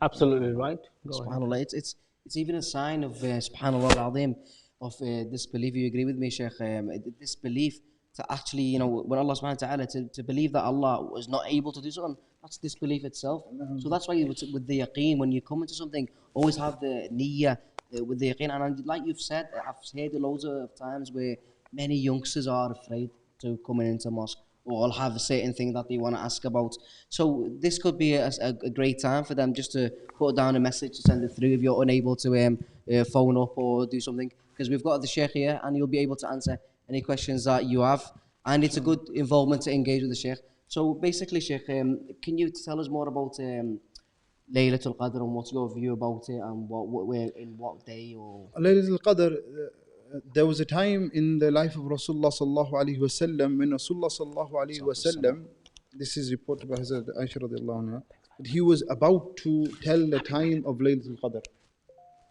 Absolutely right. SubhanAllah. It's even a sign of SubhanAllah al-Azim, of disbelief. You agree with me, Sheikh? Disbelief to actually, you know, when Allah subhanahu wa ta'ala, to believe that Allah was not able to do something, that's disbelief itself. So that's why with the yaqeen, when you come into something, always have the niyyah with the yaqeen. And like you've said, I've heard loads of times where many youngsters are afraid to come into mosque, or have a certain thing that they want to ask about. So this could be a great time for them just to put down a message, to send it through if you're unable to phone up or do something, because we've got the Sheikh here and you'll be able to answer any questions that you have, and it's a good involvement to engage with the Sheikh. So basically, Sheikh, can you tell us more about Laylatul Qadr and what's your view about it, and where in what day? Or Laylatul Qadr, there was a time in the life of Rasulullah sallallahu alaihi wasallam when Rasulullah sallallahu alaihi wasallam, this is reported by Hazrat Aisha radiallahu anha, that he was about to tell the time of Laylatul Qadr.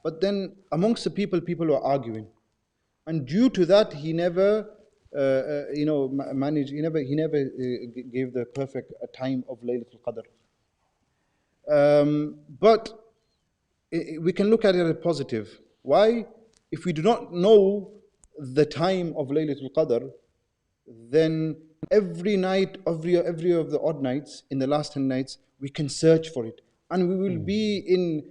But then amongst the people were arguing. And due to that, he never, managed. He never gave the perfect time of Laylatul Qadr. But we can look at it as positive. Why? If we do not know the time of Laylatul Qadr, then every night, every of the odd nights, in the last 10 nights, we can search for it, and we will be in,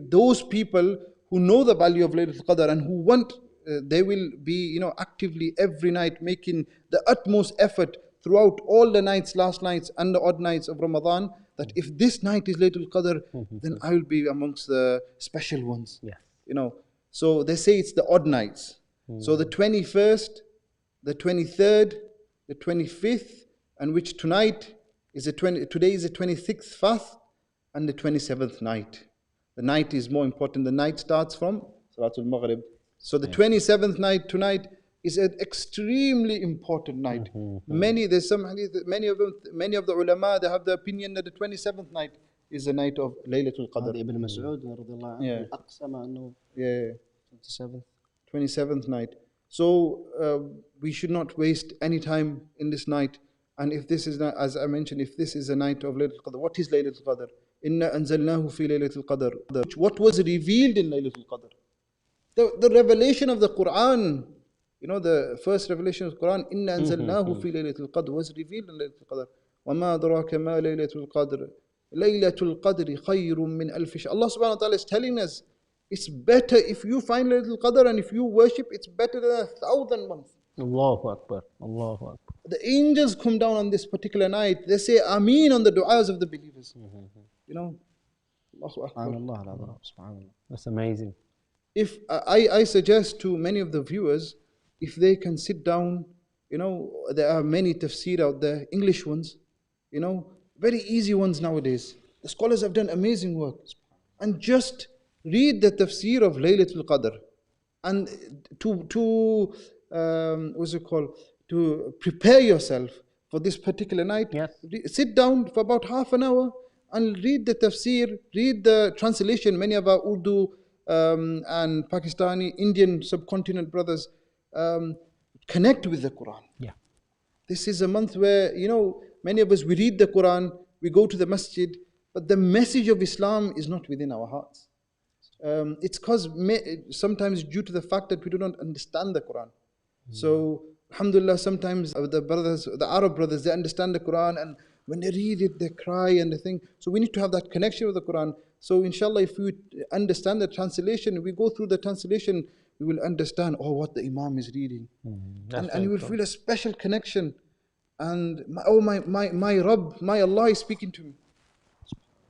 those people who know the value of Laylatul Qadr and who want. They will be, actively every night making the utmost effort throughout all the nights, last nights and the odd nights of Ramadan, that if this night is Laylatul Qadr, then I will be amongst the special ones. So they say it's the odd nights. So the 21st, the 23rd, the 25th, and which tonight is today is the 26th fast, and the 27th night. The night is more important. The night starts from Salatul Maghrib. So the 27th night tonight is an extremely important night. Many of the ulama, they have the opinion that the 27th night is the night of Laylatul Qadr. Ibn Masroor radiallahu anhu, 27th night. So we should not waste any time in this night. And if this is not, as I mentioned, if this is a night of Laylatul Qadr, what is Laylatul Qadr? Inna anzalnahu fi Laylatul Qadr. What was revealed in Laylatul Qadr? The revelation of the Qur'an, the first revelation of the Qur'an, Inna anzalnahu fi Laylatul Qadr, was revealed in Laylatul Qadr. وَمَا أَدْرَاكَ مَا لَيْلَةُ الْقَدْرِ Laylatul Qadri khayrun min alfi shahr. Allah subhanahu wa ta'ala is telling us, it's better if you find Laylatul Qadr and if you worship, it's better than 1,000 months. Allahu Akbar. Allahu Akbar. The angels come down on this particular night. They say Ameen on the du'as of the believers. Allahu Akbar. That's amazing. If I suggest to many of the viewers, if they can sit down, there are many tafsir out there, English ones, very easy ones nowadays. The scholars have done amazing work. And just read the tafsir of Laylatul Qadr. And to prepare yourself for this particular night, sit down for about half an hour and read the tafsir, read the translation. Many of our Urdu and Pakistani, Indian subcontinent brothers connect with the Quran. This is a month where, many of us, we read the Quran, we go to the masjid, but the message of Islam is not within our hearts. It's because sometimes due to the fact that we do not understand the Quran. So, alhamdulillah, sometimes the Arab brothers, they understand the Quran, and when they read it, they cry and they think. So we need to have that connection with the Quran. So inshallah, if we understand the translation, we go through the translation, we will understand, what the Imam is reading. And you will feel a special connection. And my Rabb, my Allah is speaking to me.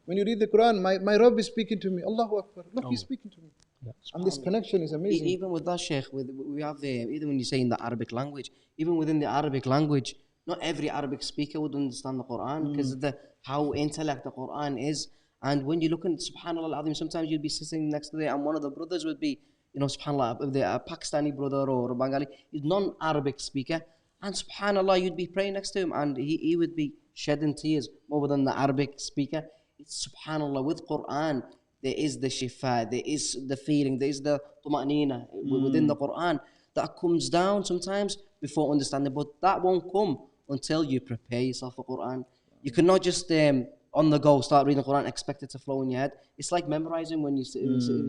When you read the Quran, my Rabb is speaking to me. Allahu Akbar. Look, he's speaking to me. Yeah. And this connection is amazing. Even with that, Sheikh, we have even when you say in the Arabic language, even within the Arabic language, not every Arabic speaker would understand the Quran because of how intellect the Quran is. And when you look at Subhanallah al-Azim, sometimes you'd be sitting next to it and one of the brothers would be, Subhanallah, if they're a Pakistani brother or a Bengali, he's non-Arabic speaker. And Subhanallah, you'd be praying next to him and he would be shedding tears more than the Arabic speaker. It's Subhanallah, with Quran, there is the shifa, there is the feeling, there is the tuma'nina within the Quran that comes down sometimes before understanding. But that won't come until you prepare yourself for Quran. You cannot just on the go start reading the Quran, expect it to flow in your head. It's like memorizing. When you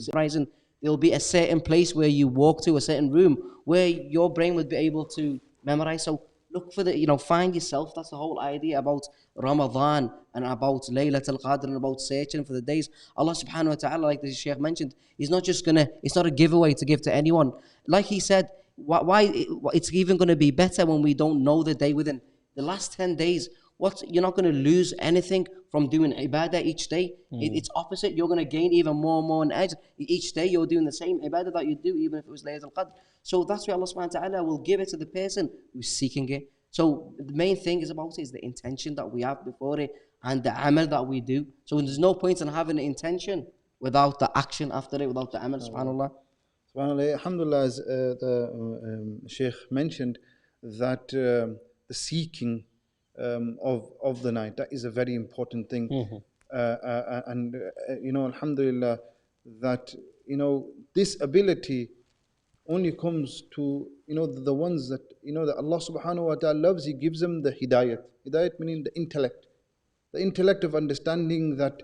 memorizing, there'll be a certain place where you walk to, a certain room where your brain would be able to memorize. So look for find yourself. That's the whole idea about Ramadan and about Laylatul Qadr and about searching for the days. Allah subhanahu wa ta'ala, like the Shaykh mentioned, it's not a giveaway to give to anyone. Like he said, why it's even going to be better when we don't know the day within the last 10 days. You're not going to lose anything from doing ibadah each day. It's opposite. You're going to gain even more and more on edge. Each day you're doing the same ibadah that you do, even if it was Laylatul Qadr. So that's why Allah subhanahu wa ta'ala will give it to the person who's seeking it. So the main thing is the intention that we have before it and the amal that we do. So there's no point in having the intention without the action after it, without the amal, subhanAllah. SubhanAllah, alhamdulillah, as the Sheikh mentioned, that the seeking of the night, that is a very important thing. And alhamdulillah, that this ability only comes to the ones that that Allah subhanahu wa ta'ala loves. He gives them the hidayat meaning the intellect of understanding that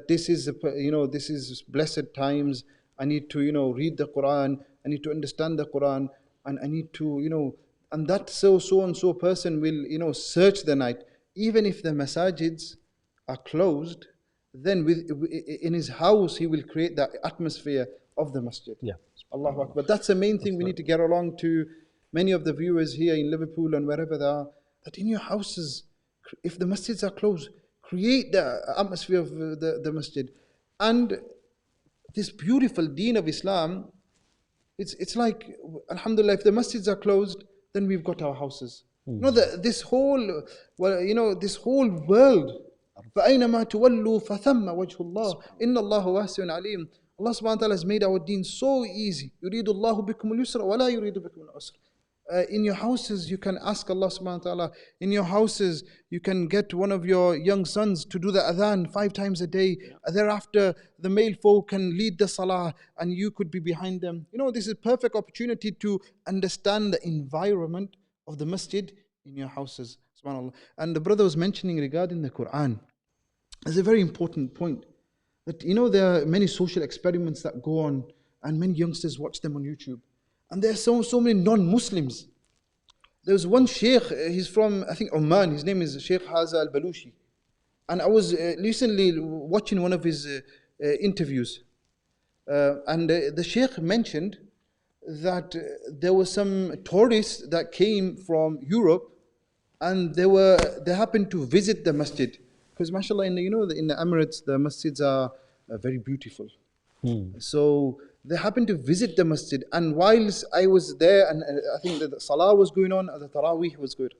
this is this is blessed times. I need to read the Quran, I need to understand the Quran, and I need to and that so and so person will search the night, even if the masajids are closed. Then in his house he will create that atmosphere of the masjid. Yeah. Allahu Akbar. That's the main thing we need to get along to many of the viewers here in Liverpool and wherever they are, that in your houses, if the masjids are closed, create the atmosphere of the masjid. And this beautiful deen of Islam, it's like, alhamdulillah, if the masjids are closed, then we've got our houses. This whole world, فَأَيْنَمَا تُوَلُّوا فَثَمَّ وَجْهُ اللَّهِ إِنَّ اللَّهَ وَاسِعٌ عَلِيمٌ. Allah subhanahu wa ta'ala has made our deen so easy. يُرِيدُ اللَّهُ بِكُمُ الْيُسْرَ وَلَا يُرِيدُ بِكُمُ الْعُسْرَ. In your houses, you can ask Allah subhanahu wa ta'ala. In your houses, you can get one of your young sons to do the adhan 5 times a day. Thereafter, the male folk can lead the salah and you could be behind them. This is a perfect opportunity to understand the environment of the masjid in your houses. SubhanAllah. And the brother was mentioning regarding the Quran. It's a very important point. That there are many social experiments that go on and many youngsters watch them on YouTube. And there are so many non-Muslims. There's one sheikh, he's from, I think, Oman. His name is Sheikh Haza al-Balushi. And I was recently watching one of his interviews. And the sheikh mentioned that there were some tourists that came from Europe and they happened to visit the masjid. Because mashallah, in the Emirates, the masjids are very beautiful. So they happened to visit the masjid, and whilst I was there, and I think that the salah was going on, and the tarawih was good.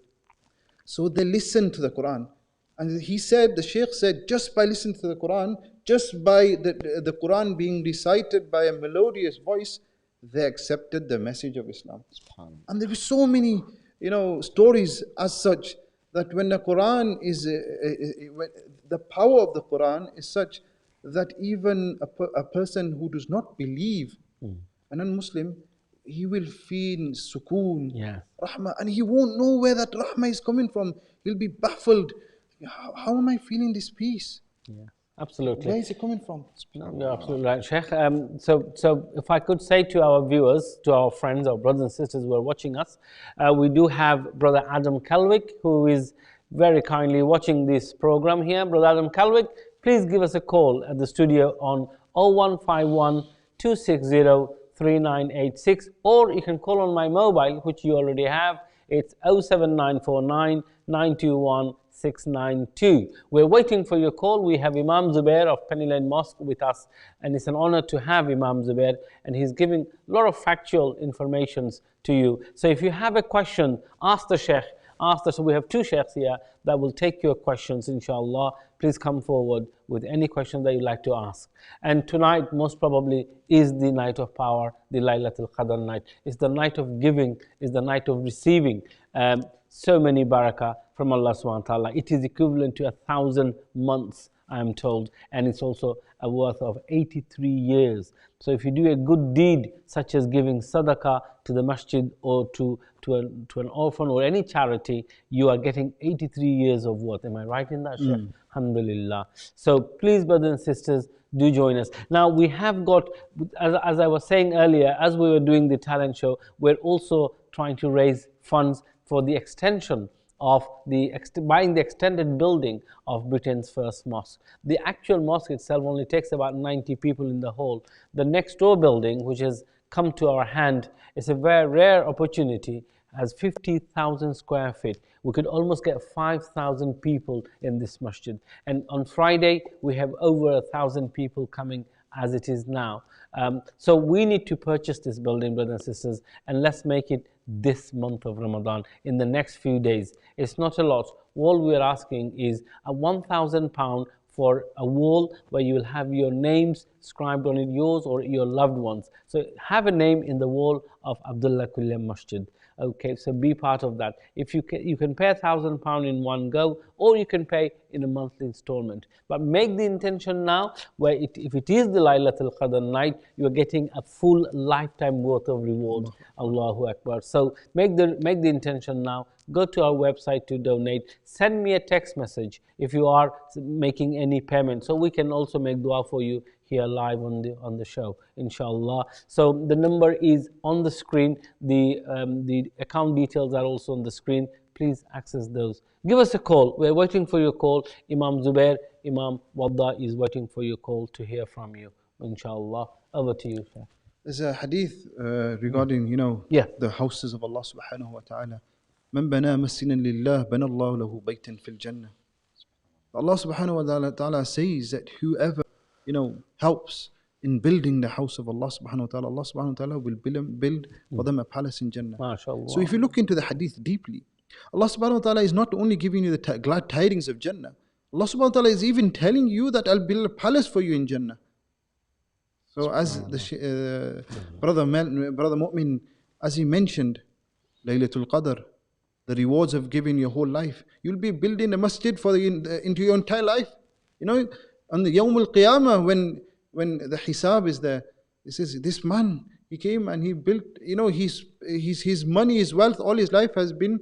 So they listened to the Quran. And the Shaykh said, just by listening to the Quran, just by the Quran being recited by a melodious voice, they accepted the message of Islam. And there were so many, stories as such, that when the Quran is, the power of the Quran is such that even a person who does not believe, a non-Muslim, he will feel sukoon, rahmah, and he won't know where that rahmah is coming from. He'll be baffled. How am I feeling this peace? Absolutely. Where is it coming from? You're absolutely right, Sheikh. So if I could say to our viewers, to our friends, our brothers and sisters who are watching us, we do have Brother Adam Kalwick, who is very kindly watching this program here. Brother Adam Kalwick, please give us a call at the studio on 0151 260 3986, or you can call on my mobile, which you already have. It's 07949 921 692. We're waiting for your call. We have Imam Zubair of Penny Lane Mosque with us, and it's an honor to have Imam Zubair, and he's giving a lot of factual informations to you. So if you have a question, ask the Sheikh. So we have two Sheikhs here that will take your questions, inshallah. Please come forward with any question that you'd like to ask. And tonight, most probably, is the night of power, the Laylatul Qadr night. It's the night of giving, it's the night of receiving so many barakah from Allah subhanahu wa ta'ala. It is equivalent to 1,000 months, I am told, and it's also a worth of 83 years. So if you do a good deed, such as giving sadaqah to the masjid or to an orphan or any charity, you are getting 83 years of worth. Am I right in that, Sheikh? Alhamdulillah. So please, brothers and sisters, do join us. Now we have got, as I was saying earlier, as we were doing the talent show, we're also trying to raise funds for the extension of buying the extended building of Britain's first mosque. The actual mosque itself only takes about 90 people in the whole. The next door building, which has come to our hand, is a very rare opportunity, has 50,000 square feet. We could almost get 5,000 people in this masjid. And on Friday, we have over 1,000 people coming as it is now. So we need to purchase this building, brothers and sisters, and let's make it this month of Ramadan, in the next few days. It's not a lot. All we are asking is a £1,000 for a wall where you will have your names scribed on it, yours or your loved ones. So have a name in the wall of Abdullah Quilliam Masjid. Okay, so be part of that. If you can pay £1,000 in one go, or you can pay in a monthly installment. But make the intention now, where if it is the Laylatul Qadr night, you are getting a full lifetime worth of reward. Allahu Akbar. So make the intention now. Go to our website to donate. Send me a text message if you are making any payment, so we can also make dua for you here live on the show, inshallah. So the number is on the screen. The account details are also on the screen. Please access those. Give us a call. We're waiting for your call. Imam Zubair, Imam Waddah is waiting for your call to hear from you, inshallah. Over to you, Sheikh. There's a hadith regarding, the houses of Allah subhanahu wa ta'ala. من بنى مسجدا لله بنى الله له بيتا في الجنة. Allah subhanahu wa ta'ala says that whoever helps in building the house of Allah subhanahu wa ta'ala, Allah subhanahu wa ta'ala will build for them a palace in Jannah. MashaAllah. So if you look into the hadith deeply, Allah subhanahu wa ta'ala is not only giving you the glad tidings of Jannah, Allah subhanahu wa ta'ala is even telling you that I'll build a palace for you in Jannah. So as the brother Mu'min, as he mentioned, Laylatul Qadr, the rewards of giving your whole life, you'll be building a masjid for into your entire life. On the Yawm al-Qiyamah, when the hisab is there, it says, this man, he came and he built, his money, his wealth, all his life has been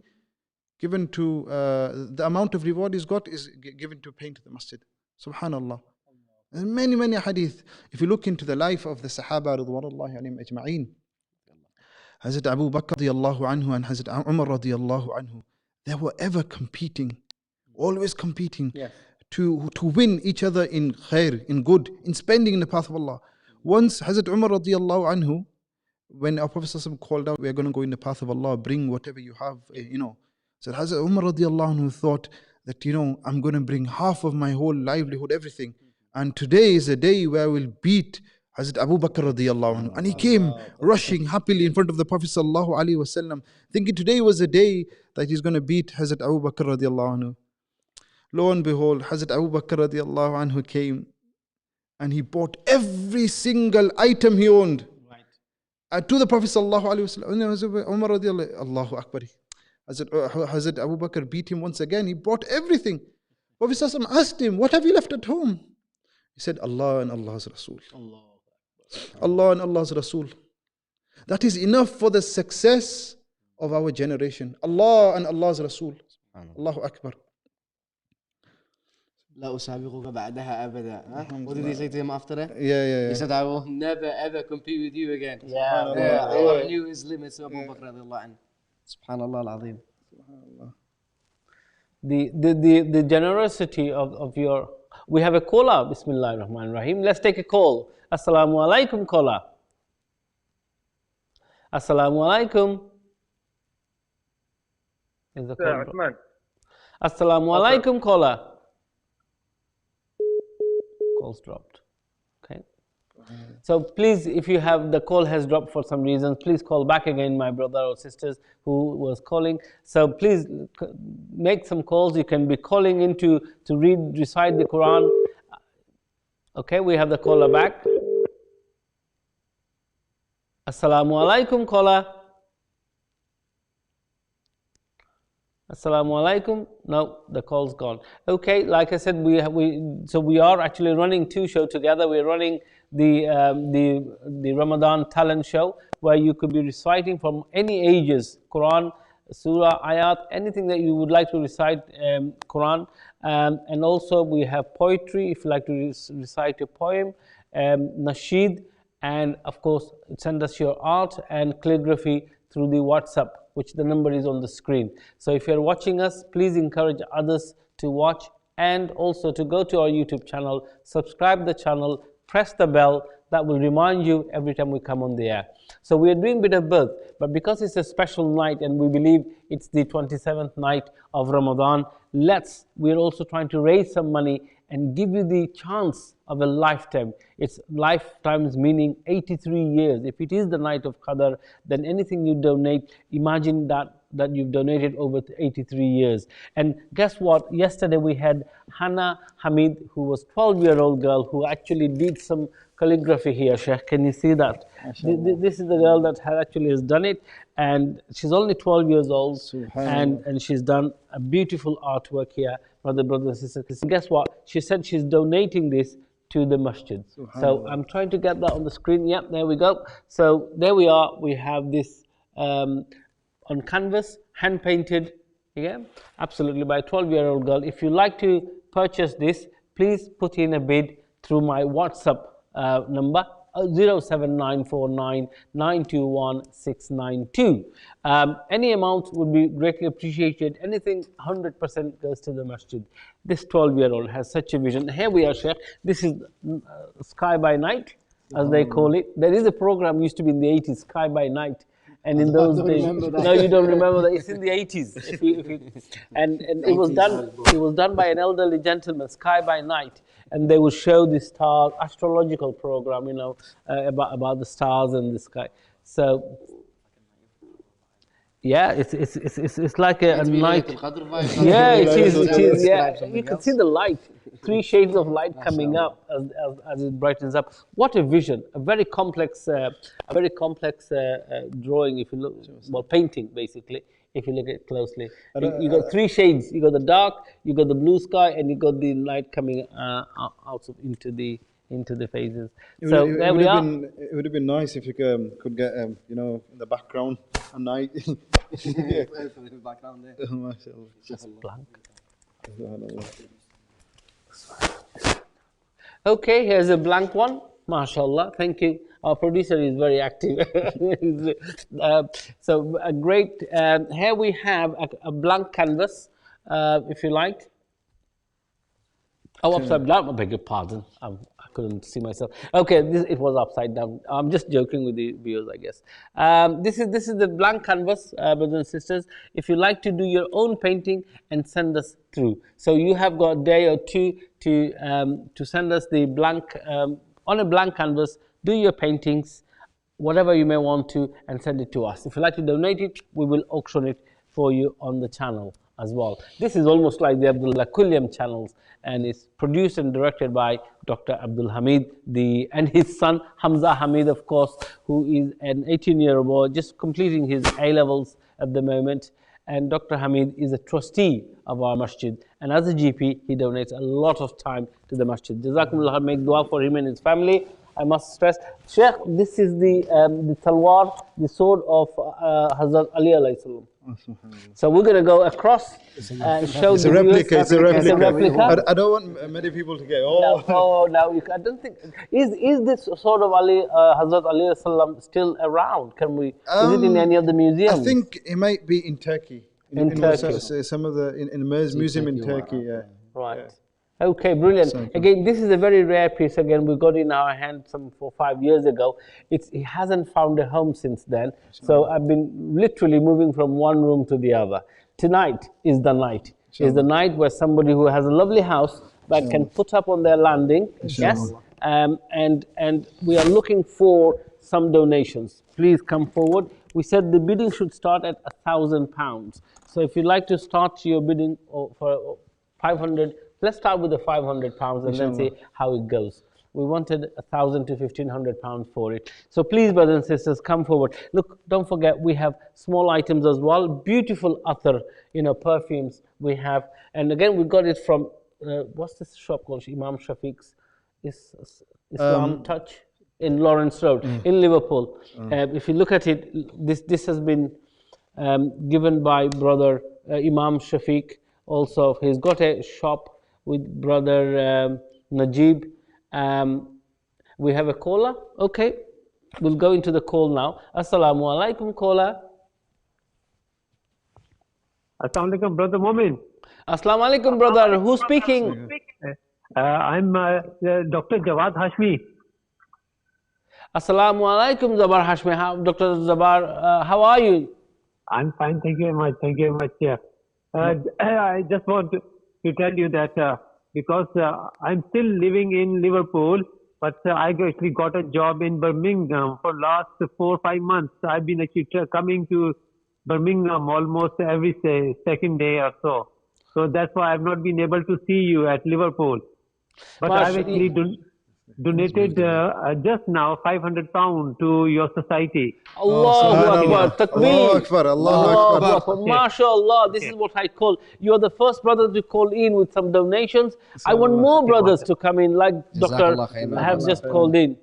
given to, the amount of reward he's got is given to paying to the masjid. Subhanallah. And many hadith. If you look into the life of the Sahaba, Ridwanullahi alayhim ajma'een, Hazrat Abu Bakr radiallahu anhu and Hazrat Umar radiallahu anhu, they were ever competing, always competing. Yes. To win each other in khair, in good, in spending in the path of Allah. Once Hazrat Umar radiallahu anhu, when our Prophet ﷺ called out, we are going to go in the path of Allah, bring whatever you have, So Hazrat Umar radiallahu anhu thought that, I'm going to bring half of my whole livelihood, everything. And today is a day where I will beat Hazrat Abu Bakr radiallahu anhu. And he came rushing happily in front of the Prophet sallallahu alaihi wasallam, thinking today was the day that he's going to beat Hazrat Abu Bakr radiallahu anhu. Lo and behold, Hazrat Abu Bakr radiallahu anhu came and he bought every single item he owned to the Prophet sallallahu alaihi wasallam. Umar radiallahu, Allahu Akbar. Hazrat Abu Bakr beat him once again. He bought everything. Prophet sallallahu asked him, what have you left at home? He said, Allah and Allah's Rasul. Allah and Allah's Rasul. That is enough for the success of our generation. Allah and Allah's Rasul. Allahu Akbar. لا أسابقك بعدها أبدا. What did he say to him after that? Yeah. He said, I will never ever compete with you again. Allah knew his limits of Abu Bakr radiallahu anhu. Subhanallah al-Azim. The generosity of your... We have a caller. Bismillah ar-Rahman ar-Rahim. Let's take a call. Assalamu alaikum, caller. Assalamu alaikum. Is the call? Assalamu alaikum, caller. Call's dropped. Okay. So please, if you have, the call has dropped for some reason, please call back again, my brother or sisters who was calling. So please make some calls. You can be calling in to recite the Quran. Okay, we have the caller back. Assalamu alaikum, caller. Assalamu alaikum. No, the call's gone. Okay, like I said, we are actually running two shows together. We're running the Ramadan talent show where you could be reciting from any ages, Quran, surah, ayat, anything that you would like to recite Quran. And also we have poetry, if you like to recite a poem, Nasheed, and of course send us your art and calligraphy through the WhatsApp, which the number is on the screen. So if you're watching us, please encourage others to watch and also to go to our YouTube channel, subscribe the channel, press the bell. That will remind you every time we come on the air. So we are doing a bit of both, but because it's a special night and we believe it's the 27th night of Ramadan, we're also trying to raise some money and give you the chance of a lifetime. It's lifetimes meaning 83 years. If it is the night of Qadr, then anything you donate, imagine that you've donated over 83 years. And guess what? Yesterday we had Hannah Hamid, who was 12-year-old girl who actually did some calligraphy here. Sheikh, can you see that? This is the girl that has done it, and she's only 12 years old, and she's done a beautiful artwork here, brothers and sisters. Guess what? She said she's donating this to the masjid. So I'm trying to get that on the screen. Yep, there we go. So there we are. We have this on canvas, hand painted, yeah, absolutely, by a 12-year-old girl. If you like to purchase this, please put in a bid through my WhatsApp number 07949921692. Any amount would be greatly appreciated. Anything 100% goes to the masjid. This 12-year-old has such a vision. Here we are, Sheikh. This is Sky by Night, as they call it. There is a program used to be in the 80s, Sky by Night. And in those days, no, you don't remember that. It's in the 80s. And it was done by an elderly gentleman, Sky by Night, and they would show the stars, astrological program, about the stars and the sky. So, yeah, it's like a night. Yeah, it is. Yeah, you can see the light. 3 shades of light coming up as it brightens up. What a vision! A very complex drawing. If you look, well, painting basically. If you look at it closely, you got 3 shades. You got the dark, you got the blue sky, and you got the light coming out into the phases. So there we are. It would have been nice if you could get in the background at night. Background there. Just blank. Okay, here's a blank one. MashaAllah, thank you. Our producer is very active. So a great, here we have a blank canvas, if you like. Oh, upside down, I beg your pardon. I couldn't see myself. Okay, it was upside down. I'm just joking with the viewers, I guess. This is the blank canvas, brothers and sisters. If you like to do your own painting and send us through. So you have got a day or two to send us the blank, on a blank canvas, do your paintings, whatever you may want to, and send it to us. If you like to donate it, we will auction it for you on the channel as well. This is almost like the Abdullah Quilliam channels, and it's produced and directed by Dr. Abdul Hamid, and his son Hamza Hamid, of course, who is an 18-year-old boy just completing his A-levels at the moment. And Dr. Hamid is a trustee of our masjid, and as a GP, he donates a lot of time to the masjid. Jazakumullah, make dua for him and his family. I must stress, Sheikh, this is the talwar, the sword of Hazrat Ali alayhi salam. So we're going to go across and show it's a replica. It's a replica. I don't want many people to get. I don't think. Is this sword of Ali, Hazrat Ali alayhi salam, still around? Can we? Is it in any of the museums? I think it might be in Turkey. In Turkey. Some of the in the museum in Turkey. Yeah. Right. Yeah. Okay, brilliant. Again, this is a very rare piece. Again, we got it in our hand some 4 or 5 years ago. It hasn't found a home since then. So I've been literally moving from one room to the other. Tonight is the night. is the night where somebody who has a lovely house that can put up on their landing. Yes. And we are looking for some donations. Please come forward. We said the bidding should start at £1,000. So if you'd like to start your bidding for 500, let's start with the £500 and then see how it goes. We wanted £1,000 to £1,500 for it. So please, brothers and sisters, come forward. Look, don't forget, we have small items as well. Beautiful Adkhar, perfumes we have. And again, we got it from, what's this shop called? Imam Shafiq's Islam Touch in Lawrence Road in Liverpool. If you look at it, this has been given by brother Imam Shafiq. Also, he's got a shop with brother Najib. We have a caller. Okay, we'll go into the call now. Assalamu alaikum, caller. Assalamu alaikum, brother Momin. Assalamu alaikum, brother. Who's speaking? I'm Dr. Jawad Hashmi. Assalamu alaikum, Zabar Hashmi. Dr. Zabar, how are you? I'm fine, thank you very much. Thank you very much, yeah. I just want to tell you that because I'm still living in Liverpool, but I actually got a job in Birmingham for last 4 or 5 months. I've been actually coming to Birmingham almost every second day or so. So that's why I've not been able to see you at Liverpool. But I've actually donated just now £500 to your society. Allahu Akbar, Takbir. Allahu Akbar, Allahu Akbar. MashaAllah, this is what I call, you're the first brother to call in with some donations. I want more brothers to come in, like Dr. have just called in.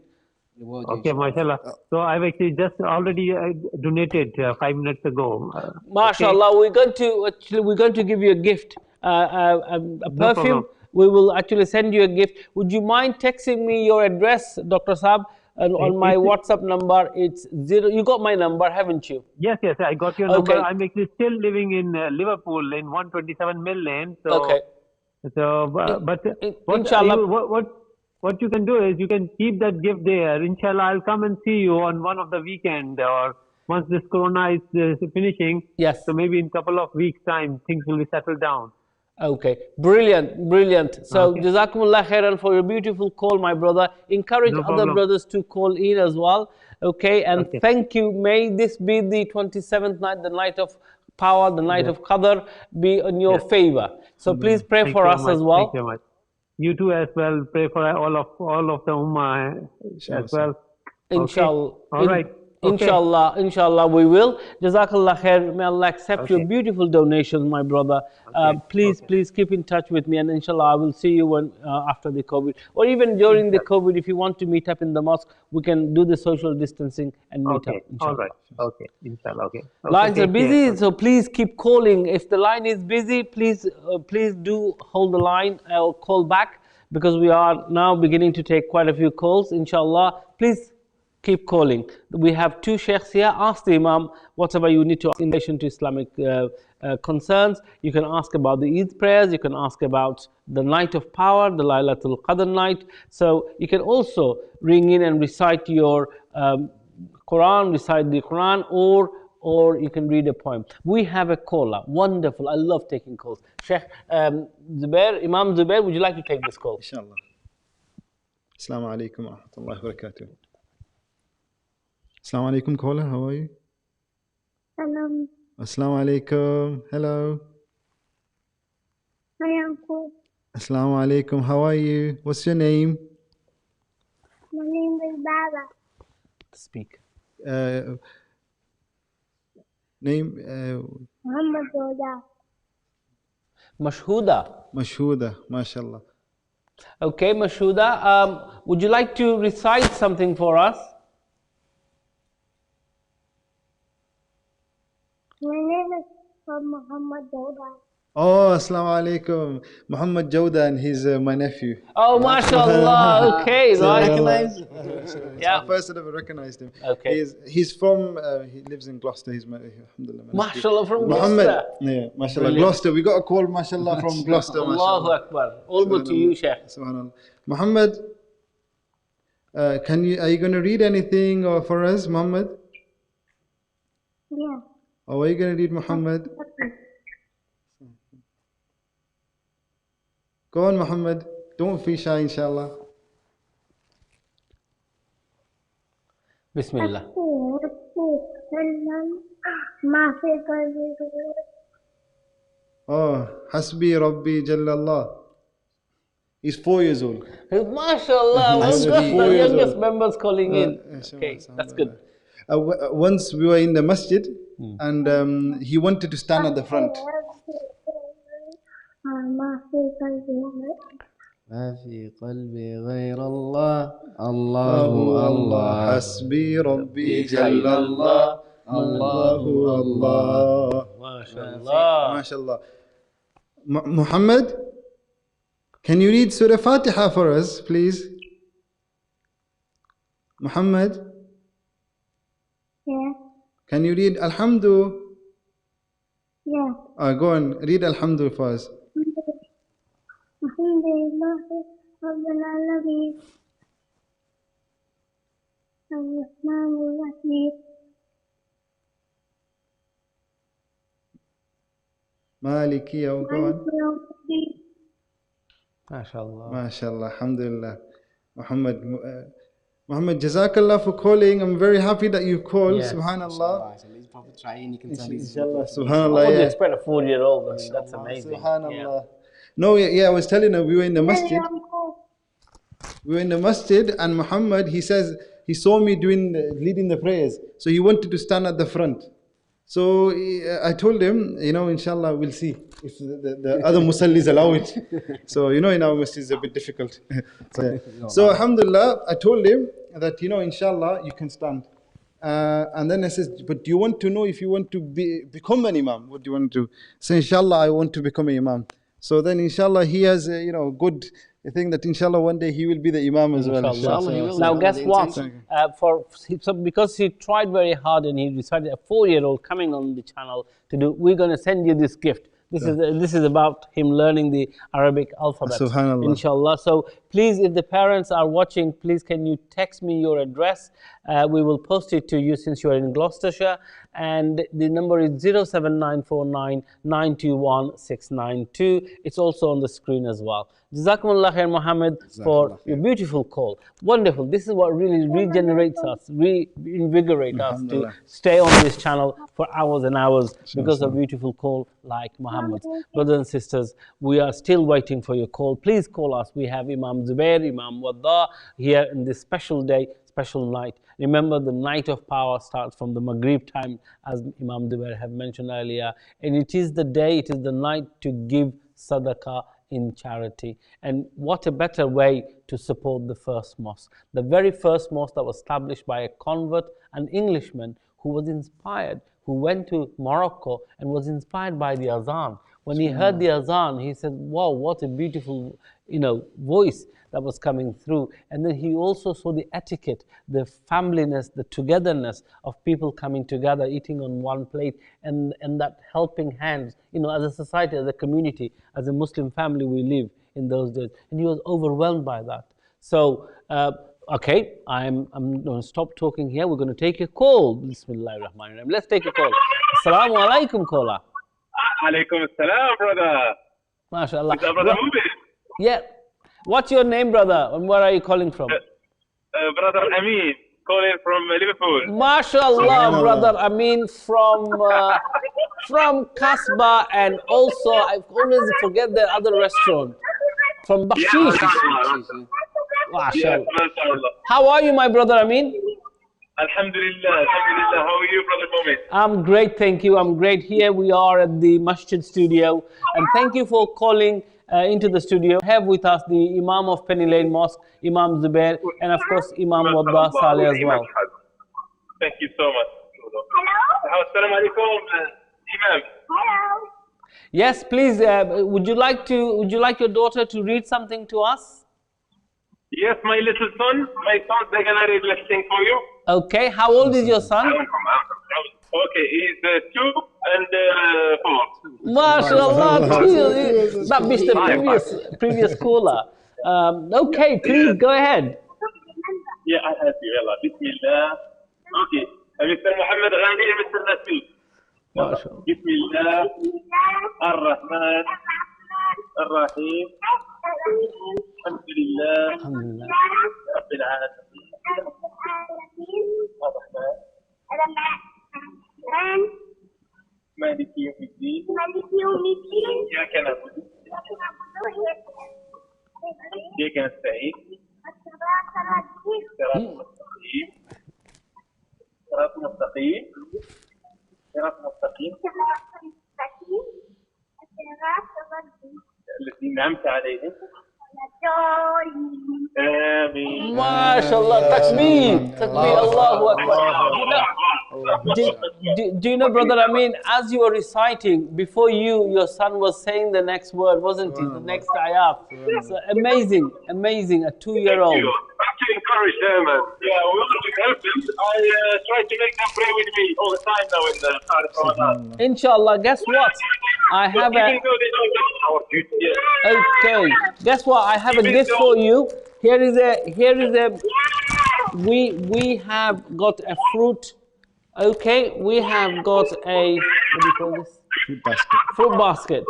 Okay, mashallah. So I've actually just already donated 5 minutes ago. MashaAllah, we're going to give you a gift, a perfume. We will actually send you a gift. Would you mind texting me your address, Dr. Saab? And on my WhatsApp number, it's 0. You got my number, haven't you? Yes, I got your number. I'm actually still living in Liverpool in 127 Mill Lane. So, but what you can do is you can keep that gift there. Inshallah, I'll come and see you on one of the weekend or once this corona is finishing. Yes. So maybe in a couple of weeks' time, things will be settled down. Okay, brilliant. So, Jazakumullah khairan for your beautiful call, my brother. Encourage other brothers to call in as well. Okay, and thank you. May this be the 27th night, the night of power, the night of Qadr, be in your favor. So, please pray for us as well. Thank you very much. You too as well. Pray for all of the Ummah as well. Inshallah. All right. Inshallah, we will. Jazakallah khair. May Allah accept your beautiful donations, my brother. Please keep in touch with me, and inshallah, I will see you when after the COVID, or even during the COVID. If you want to meet up in the mosque, we can do the social distancing and meet up. Inshallah. All right. Okay. Inshallah. Okay. Lines are busy, so please keep calling. If the line is busy, please do hold the line or call back, because we are now beginning to take quite a few calls. Inshallah, please keep calling. We have 2 sheikhs here. Ask the Imam whatever you need to ask in relation to Islamic concerns. You can ask about the Eid prayers. You can ask about the night of power, the Laylatul Qadr night. So you can also ring in and recite your Quran, recite the Quran, or you can read a poem. We have a caller. Wonderful. I love taking calls. Sheikh Zubair, Imam Zubair, would you like to take this call? Inshallah. Assalamu alaikum wa rahmatullahi wa barakatuh. Assalamu alaikum, caller. How are you? Salam. Assalamu alaikum. Hello. Hi, Uncle. Assalamu alaikum. How are you? What's your name? My name is Baba. Speak. Name? Muhammad Joda. Mashhuda, mashallah. Okay, Mashhuda. Would you like to recite something for us? My name is Muhammad Joda. Oh, assalamu alaikum. Muhammad Jawda, and he's my nephew. Oh, mashallah. Okay, so right. Yeah. First I ever recognized him. Okay. He's from, he lives in Gloucester. He's alhamdulillah. Mashallah from Muhammad, Gloucester. Yeah, mashallah. Brilliant. Gloucester. We got a call, mashallah, from Gloucester. Allahu Akbar. All good to you, Sheikh. Subhanallah. Muhammad, are you going to read anything for us, Muhammad? Yeah. Oh, what are you going to read, Muhammad? Go on, Muhammad. Don't be shy, inshallah. Bismillah. Oh, Hasbi Rabbi Jallallah. He's 4 years old. MashaAllah, He's August, 4 the years youngest old. members calling in. Okay, that's good. Once we were in the masjid and he wanted to stand at the front. ما في قلبي غير الله الله الله حسبي ربي جل الله الله الله ما شاء الله. Muhammad, can you read Surah Fatiha for us, please? Muhammad? Yeah. Can you read Alhamdu? Yeah. Go on, read Alhamdu for us. Alhamdulillah Rabbil Alamin Ar-Rahmanir Rahim Maliki yawm. Go on. MashaAllah. MashaAllah. Alhamdulillah. Muhammad, Jazakallah for calling. I'm very happy that you called. Yes. Subhanallah. He's probably trying. You can tell he's Inshallah. How Subhanallah. would you Yeah. expect a 4-year-old? I mean, that's amazing. Subhanallah. No, yeah, I was telling her we were in the masjid. We were in the masjid, and Muhammad, he says, he saw me leading the prayers. So he wanted to stand at the front. So I told him, inshallah, we'll see if the other musallis allow it. So, in our masjid is a bit difficult. So, alhamdulillah, I told him that, inshallah, you can stand. And then I says, but do you want to know if you want to become an imam? What do you want to do? So, inshallah, I want to become an imam. So then, inshallah, he has a good thing that, inshallah, one day he will be the imam as well. Inshallah. Now, guess what? Because he tried very hard and he decided a 4-year-old coming on the channel to do, we're going to send you this gift. This is about him learning the Arabic alphabet. Subhanallah. Inshallah. So please, if the parents are watching, please can you text me your address? We will post it to you since you are in Gloucestershire. And the number is 07949 921 692. It's also on the screen as well. Jazakumullah khair, Muhammad, for your beautiful call. Wonderful. This is what really regenerates us, reinvigorates us to stay on this channel for hours and hours because of beautiful call like Muhammad. Brothers and sisters, we are still waiting for your call. Please call us. We have Imam Zubair, Imam Waddah here in this special day, special night. Remember, the night of power starts from the Maghrib time, as Imam Zubair have mentioned earlier. And it is the day, it is the night to give sadaqah in charity. And what a better way to support the first mosque. The very first mosque that was established by a convert, an Englishman who was inspired, who went to Morocco and was inspired by the azan. When he heard the azan, he said, wow, what a beautiful, voice that was coming through. And then he also saw the etiquette, the familyness, the togetherness of people coming together, eating on one plate, and that helping hands, as a society, as a community, as a Muslim family we live in those days. And he was overwhelmed by that. So, okay, I'm going to stop talking here. We're going to take a call. Bismillahir Rahmanir Rahim. Let's take a call. Assalamu alaikum, caller. Alaikum assalam, brother. MashaAllah. Is that brother Mubin? Yeah. What's your name, brother? And where are you calling from? Brother Amin, calling from Liverpool. MashaAllah, brother Amin from Kasbah, and also I always forget the other restaurant from Bakshish. MashaAllah. How are you, my brother Amin? Alhamdulillah, alhamdulillah. How are you, brother Mubin? I'm great, thank you. I'm great. Here we are at the Masjid studio, and thank you for calling into the studio. We have with us the Imam of Penny Lane Mosque, Imam Zubair, and of course Imam Waddah Saleh as well. Thank you so much. Hello. Assalamu alaikum, Imam. Hello. Yes, please. Would you like your daughter to read something to us? Yes, my little son. My son, they're gonna read a thing for you. Okay. How old is your son? Okay, he's 2 and 4. MashaAllah, that missed the previous caller. Okay, please go ahead. Yeah, I have you. Yalla, Bismillah. Okay, Mr. Muhammad Ghani and Mr. Nasheed. Bismillah. Ar-Rahman. Ar-Rahim. الحمد لله رب العالمين الرحمن مالك يوم الدين إياك نعبد إياك نستعين صراط مستقيم التي أنعمت عليهم آمين ما شاء الله. Takbir, takbir, Allahu Akbar. Do you know, brother, I mean, as you were reciting, before your son was saying the next word, wasn't he? The next ayat. So amazing, amazing, a 2-year-old. Thank you. I have to encourage them. And, yeah, we want to help them. I try to make them pray with me all the time now in the start of Ramadan. Inshallah, guess what? I have a... Okay, guess what? I have a gift for you. Here is a... We have got a fruit. Okay, we have got a... What do you call this? Fruit basket. Fruit basket.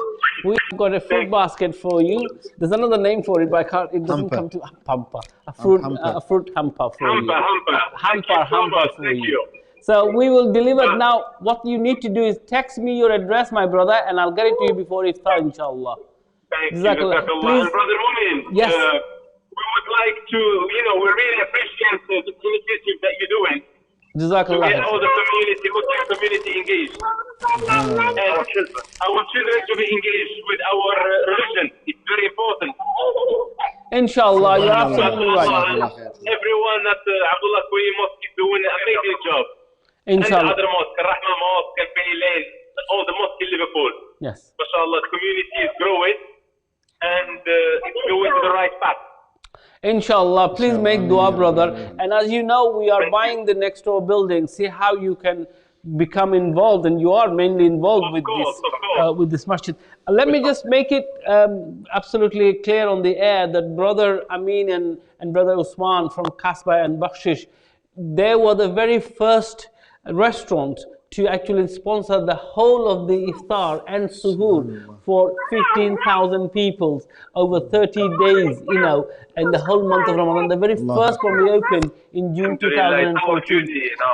We've got a fruit basket for you. There's another name for it, but I can't. It doesn't come to hamper. A fruit hamper for you. Hamper for you. So we will deliver now. What you need to do is text me your address, my brother, and I'll get it to you before iftar, inshallah. Thank you. Please. And Brother Mumin, yes. We would like to, we really appreciate the initiative that you're doing. Jazakallah. To get all the community, Muslim community engaged. And our children to be engaged with our religion. It's very important. Inshallah, you're absolutely right. Everyone at Abdullah Quilliam Mosque is doing an amazing job. Inshallah. And the other mosque, Rahma Mosque, and Penny Lane, all the mosques in Liverpool. Yes. MashaAllah, the community is growing and it's going to the right path. Inshallah, please make dua, brother. And as you know, we are buying the next door building. See how you can become involved, and you are mainly involved with this masjid. Let me just make it absolutely clear on the air that brother Amin and brother Usman from Kasbah and Bakshish, they were the very first restaurant to actually sponsor the whole of the iftar and suhoor for 15,000 people over 30 days, in the whole month of Ramadan. The very first one we opened in June 2014.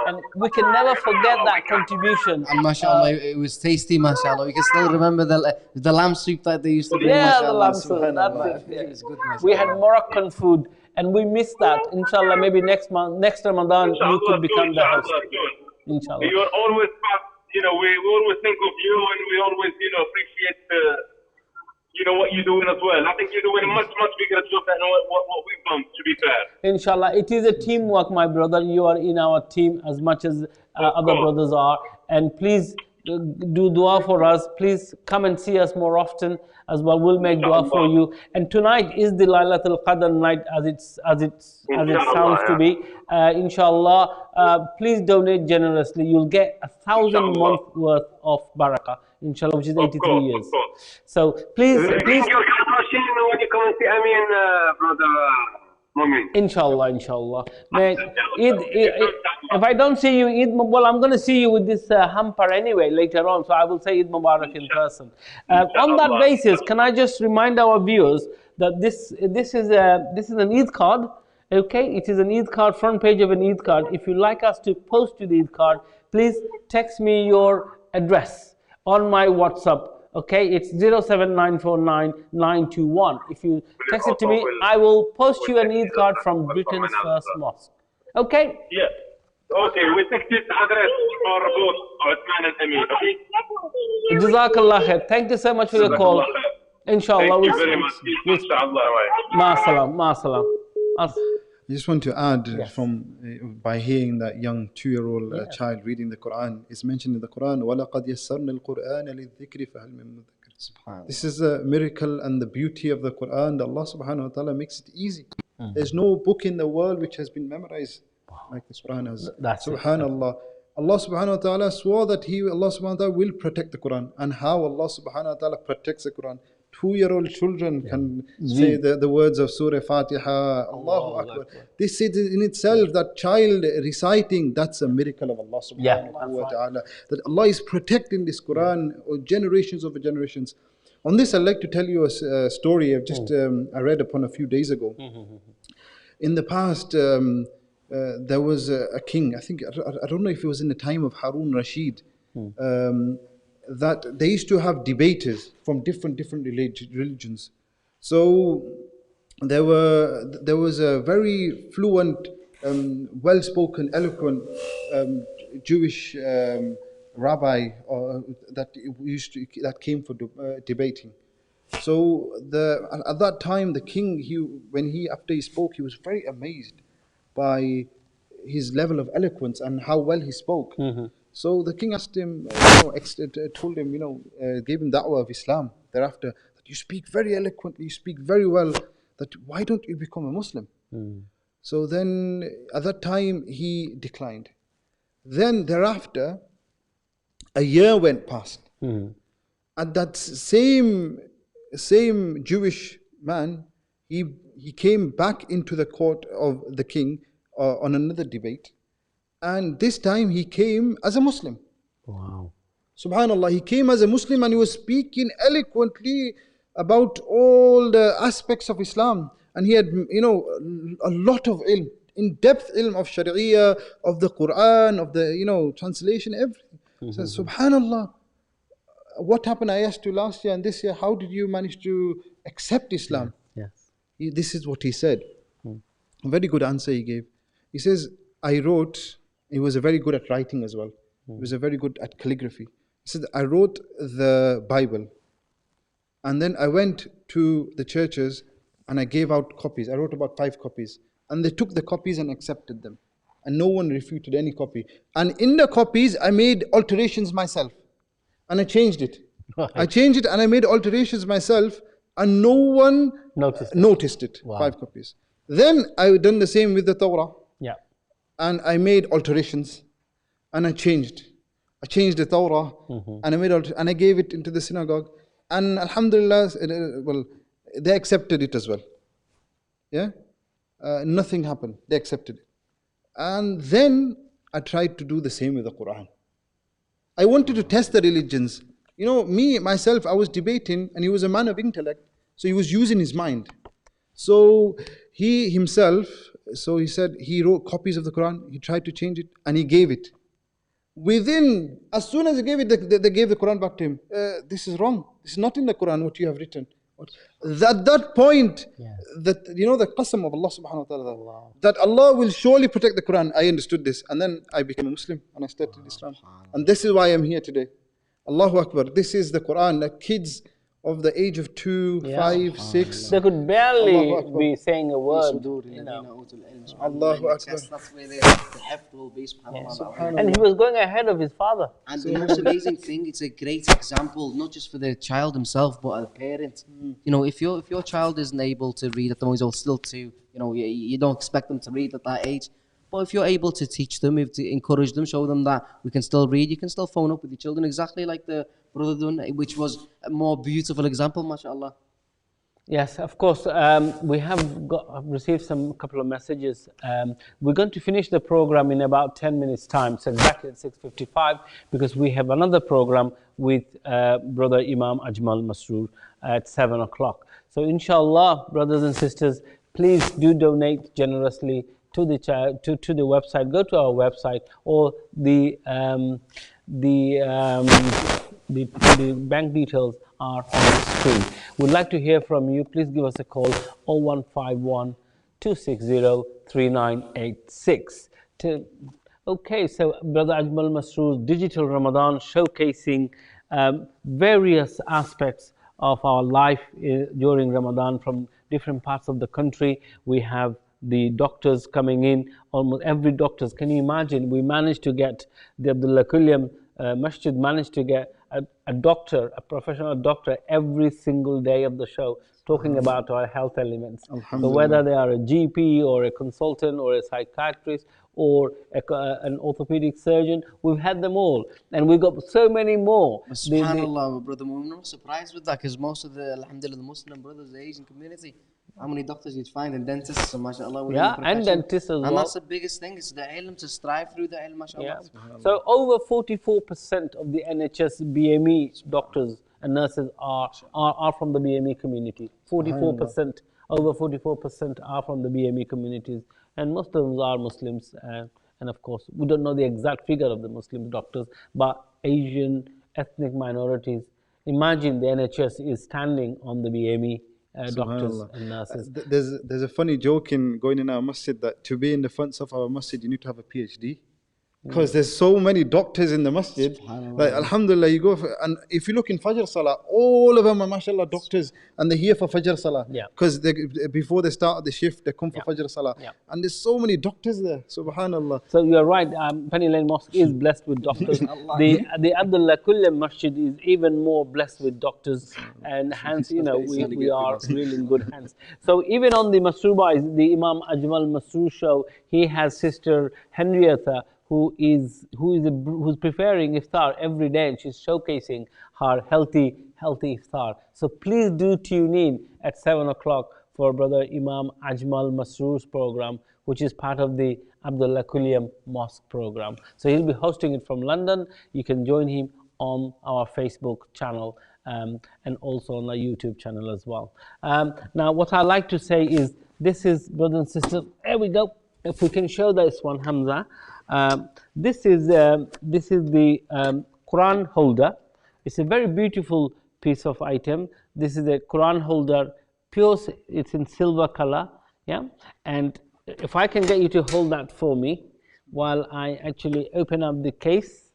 And we can never forget that contribution. And mashallah, it was tasty, mashallah. We can still remember the lamb soup that they used to bring. Yeah, the lamb soup, that's it. It was good, we had Moroccan food, and we missed that. Inshallah, maybe next Ramadan, you could become the host. Inshallah. You are always, we always think of you, and we always, appreciate, what you're doing as well. I think you're doing a much, much bigger job than what we've done, to be fair. Inshallah, it is a teamwork, my brother. You are in our team as much as other brothers are. And please do dua for us. Please come and see us more often as well. We'll make dua for you. And tonight is the Laylatul Qadr night, as it sounds to be. Inshallah, please donate generously. You'll get 1,000 months worth of barakah, inshallah, which is 83 years. So please. When you come and see Amin, brother Mumin. Inshallah. If I don't see you, I'm going to see you with this hamper anyway later on, so I will say Eid Mubarak in person. On that basis, can I just remind our viewers that this is an Eid card. Okay, it is an Eid card, front page of an Eid card. If you like us to post you the Eid card, please text me your address on my WhatsApp. Okay, it's 07949 If you text it to me, I will post you an Eid card from Britain's first mosque. Okay? Yeah. Okay, we text this address for both Uthman and Amin, okay? Jazakallah khair. Thank you so much for your call. Inshallah. Thank you very much. Ma'asalam. I just want to add by hearing that young 2-year-old child reading the Quran, is mentioned in the Quran, وَلَقَدْ يَسَّرْنَا الْقُرْآنَ لِلذِّكْرِ فَهَلْ مِن مُدَّكِرٍ. This is a miracle and the beauty of the Quran that Allah subhanahu wa ta'ala makes it easy. There's no book in the world which has been memorized like this Quran has. Subhanallah. Allah subhanahu wa ta'ala swore that Allah subhanahu wa ta'ala will protect the Quran. And how Allah subhanahu wa ta'ala protects the Quran. 2-year-old children can say the words of Surah Fatiha, Allahu Akbar. This is in itself, that child reciting, that's a miracle of Allah subhanahu wa ta'ala. That Allah is protecting this Quran generations over generations. On this, I'd like to tell you a story I've just I read upon a few days ago. In the past, there was a king, I think, I don't know if it was in the time of Haroon Rashid, that they used to have debaters from different religions. So there was a very fluent, well-spoken, eloquent Jewish rabbi that came for debating. So at that time, the king, after he spoke, he was very amazed by his level of eloquence and how well he spoke. So the king asked him, told him, gave him da'wah of Islam thereafter, that you speak very eloquently, you speak very well, that why don't you become a Muslim? So then at that time he declined. Then thereafter, a year went past. And that same Jewish man, he came back into the court of the king on another debate. And this time he came as a Muslim. Wow. Subhanallah, he came as a Muslim and he was speaking eloquently about all the aspects of Islam. And he had, a lot of ilm, in-depth ilm of Sharia, of the Qur'an, of the, translation, everything. So, Subhanallah, what happened? I asked you last year and this year, how did you manage to accept Islam? Yes. This is what he said. A very good answer he gave. He says, I wrote, he was very good at writing as well. He was very good at calligraphy. He said, I wrote the Bible. And then I went to the churches and I gave out copies. I wrote about 5 copies. And they took the copies and accepted them. And no one refuted any copy. And in the copies, I made alterations myself. And I changed it. Right. I changed it and I made alterations myself. And no one noticed it. Wow. 5 copies. Then I done the same with the Torah. Yeah. And I made alterations. And I changed. I changed the Torah. And I made and I gave it into the synagogue. And alhamdulillah, they accepted it as well. Yeah? Nothing happened. They accepted it. And then I tried to do the same with the Qur'an. I wanted to test the religions. Myself, I was debating and he was a man of intellect. So he was using his mind. So he himself, he said he wrote copies of the Qur'an. He tried to change it and he gave it. As soon as he gave it, they gave the Qur'an back to him. This is wrong. This is not in the Qur'an what you have written. At that point, that the Qassem of Allah subhanahu wa ta'ala, that Allah will surely protect the Qur'an. I understood this. And then I became a Muslim and I started Islam. And this is why I'm here today. Allahu Akbar. This is the Qur'an. The kids of the age of 2, 5, 6. They could barely be saying a word. Allahu Akbar. That's where the heft will be. And he was going ahead of his father. And the most amazing thing, it's a great example, not just for the child himself, but a parent. If your child isn't able to read at the moment, he's still 2, you don't expect them to read at that age. But if you're able to teach them, if to encourage them, show them that we can still read, you can still phone up with your children, exactly like the brother done, which was a more beautiful example, mashallah. Yes, of course. We have received a couple of messages. We're going to finish the program in about 10 minutes time, so exactly at 6:55, because we have another program with brother Imam Ajmal Masroor at 7 o'clock. So inshallah, brothers and sisters, please do donate generously to the website. Go to our website, or the bank details are on the screen. We'd like to hear from you. Please give us a call, 0151 260 3986. Okay, so Brother Ajmal Masroor's Digital Ramadan, showcasing various aspects of our life during Ramadan from different parts of the country. We have the doctors coming in, almost every doctors. Can you imagine? We managed to get the Abdullah Quilliam Masjid managed to get a doctor, a professional doctor, every single day of the show, talking about our health elements. So whether they are a GP or a consultant or a psychiatrist or an orthopedic surgeon, we've had them all, and we've got so many more. SubhanAllah, Brother Mu'min, I'm surprised with that, because most of the, alhamdulillah, the Muslim brothers, the Asian community, how many doctors you'd find, and dentists, so mashallah. Yeah, and dentists as well. And that's the biggest thing, it's the ilm, to strive through the ilm, mashallah. Yeah. So over 44% of the NHS BME doctors and nurses are from the BME community. 44%, over 44% are from the BME communities, and most of them are Muslims. And of course, we don't know the exact figure of the Muslim doctors, but Asian ethnic minorities. Imagine the NHS is standing on the BME doctors and nurses. There's a funny joke in going in our masjid that to be in the front of our masjid, you need to have a PhD. Because there's so many doctors in the masjid. Like, alhamdulillah, you go and if you look in Fajr Salah, all of them are mashallah doctors, and they're here for Fajr Salah. Because before they start the shift, they come for Fajr Salah. And there's so many doctors there, subhanallah. So you're right, Penny Lane Mosque is blessed with doctors. The Abdullah Quilliam Masjid is even more blessed with doctors, and hence, we are really in good hands. So even on the Masruba, the Imam Ajmal Masroor show, he has Sister Henrietta, who's preparing iftar every day, and she's showcasing her healthy iftar. So please do tune in at 7 o'clock for Brother Imam Ajmal Masroor's program, which is part of the Abdullah Quilliam Mosque program. So he'll be hosting it from London. You can join him on our Facebook channel and also on our YouTube channel as well. Now, what I like to say is, this is, brothers and sisters, there we go. If we can show this one, Hamza. This is the Quran holder. It's a very beautiful piece of item. This is a Quran holder, pure. It's in silver color, yeah. And if I can get you to hold that for me while I actually open up the case.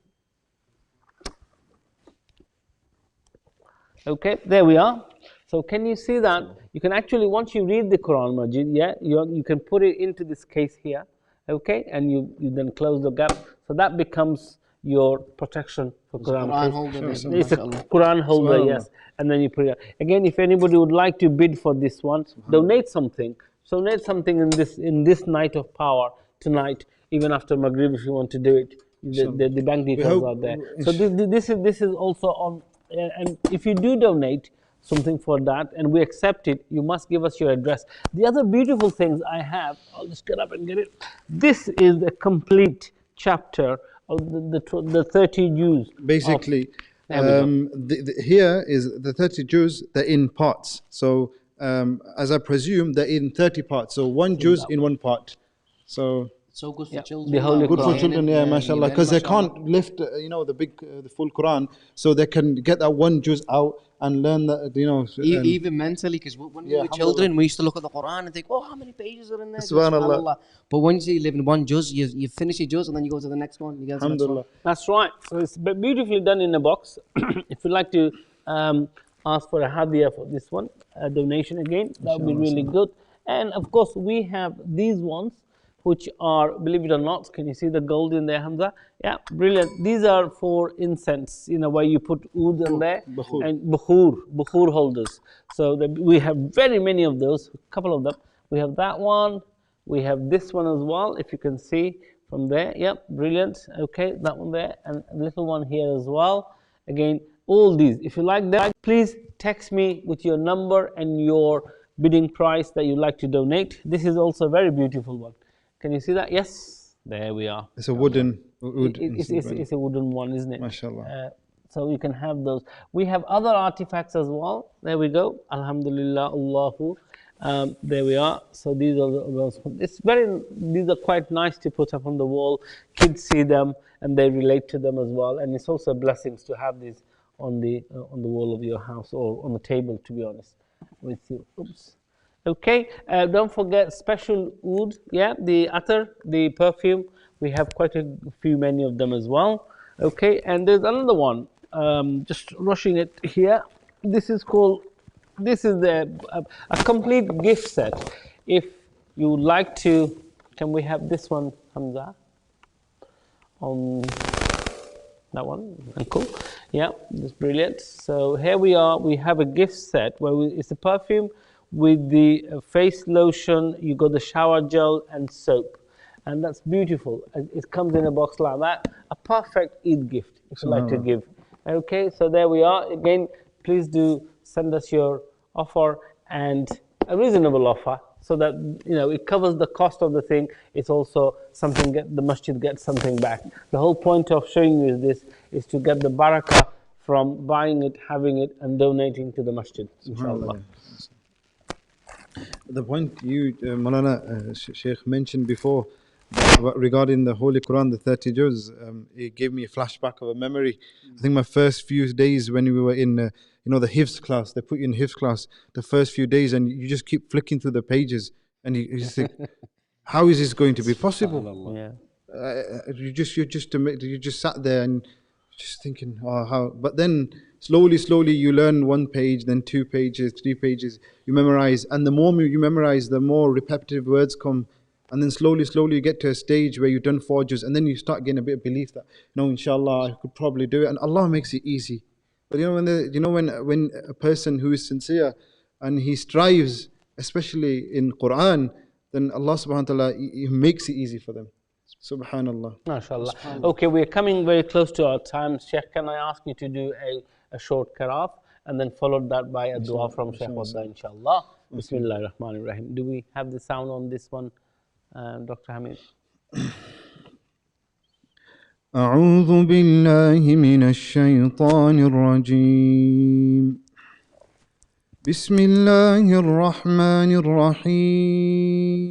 Okay, there we are. So can you see that? You can actually, once you read the Quran Majid, yeah, you can put it into this case here. Okay, and you then close the gap, so that becomes your protection for Quran. It's a Quran holder, yes, and then you put it. Again, if anybody would like to bid for this one, donate something. So donate something in this night of power tonight, even after Maghrib, if you want to do it. The bank details are there. So this is also on, and if you do donate something for that and we accept it, you must give us your address. The other beautiful things I have, I'll just get up and get it. This is the complete chapter of the 30 Jews. Basically, here is the 30 Jews, they're in parts. So as I presume, they're in 30 parts. So one Jews in one part. So good for children. The Holy good for children, yeah, mashallah. Because they can't lift, the full Quran. So they can get that one juz out and learn that, Even mentally, because when we were children, we used to look at the Quran and think, oh, how many pages are in there? Subhanallah. But once you live in one juz, you finish your juz and then you go to the next one. You get to the next one. That's right. So it's beautifully done in a box. If you'd like to ask for a hadiyah for this one, a donation again, that would be really good. And of course, we have these ones, which are, believe it or not, can you see the gold in there, Hamza? Yeah, brilliant. These are for incense, where you put oud in there, and bukhur holders. So we have very many of those, a couple of them. We have that one, we have this one as well, if you can see from there. Yep, brilliant. Okay, that one there, and a little one here as well. Again, all these. If you like that, please text me with your number and your bidding price that you'd like to donate. This is also a very beautiful one. Can you see that? Yes, there we are. It's a wooden. It's a wooden one, isn't it? MashaAllah. So you can have those. We have other artifacts as well. There we go. Alhamdulillah, Allahu. There we are. So these are those. These are quite nice to put up on the wall. Kids see them and they relate to them as well. And it's also blessings to have these on the wall of your house or on the table, to be honest with you. Oops. Okay, don't forget special oud, yeah, the attar, the perfume. We have quite many of them as well. Okay, and there's another one, just rushing it here. This is a complete gift set. If you would like to, can we have this one, Hamza? That one, cool. Yeah, it's brilliant. So here we are, we have a gift set where it's a perfume with the face lotion, you got the shower gel and soap. And that's beautiful. It comes in a box like that. A perfect Eid gift, if you like to give. Okay, so there we are. Again, please do send us your offer, and a reasonable offer, so that it covers the cost of the thing. It's also something the masjid gets something back. The whole point of showing you this is to get the barakah from buying it, having it, and donating to the masjid, inshallah. The point you, Maulana Sheikh mentioned before regarding the Holy Quran, the 30 juz, it gave me a flashback of a memory. I think my first few days when we were in, the Hifz class, they put you in Hifz class, the first few days, and you just keep flicking through the pages, and you just think, how is this going to be possible? Yeah. You just sat there and just thinking, oh, how? But then slowly you learn one page, then 2 pages, 3 pages, you memorize, and the more you memorize, the more repetitive words come, and then slowly you get to a stage where you've done 4 juz, and then you start getting a bit of belief that, inshallah, I could probably do it, and Allah makes it easy. But when a person who is sincere and he strives, especially in Qur'an, then Allah subhanahu wa ta'ala, He makes it easy for them. Subhanallah. MashaAllah. Okay, we're coming very close to our time. Sheikh, can I ask you to do a short qiraat and then followed that by a dua from Sheikh Waddah, inshallah. Bismillah ar-Rahman ar-Rahim. Do we have the sound on this one, Dr. Hamid? أعوذ بالله من الشيطان الرجيم بسم الله الرحمن الرحيم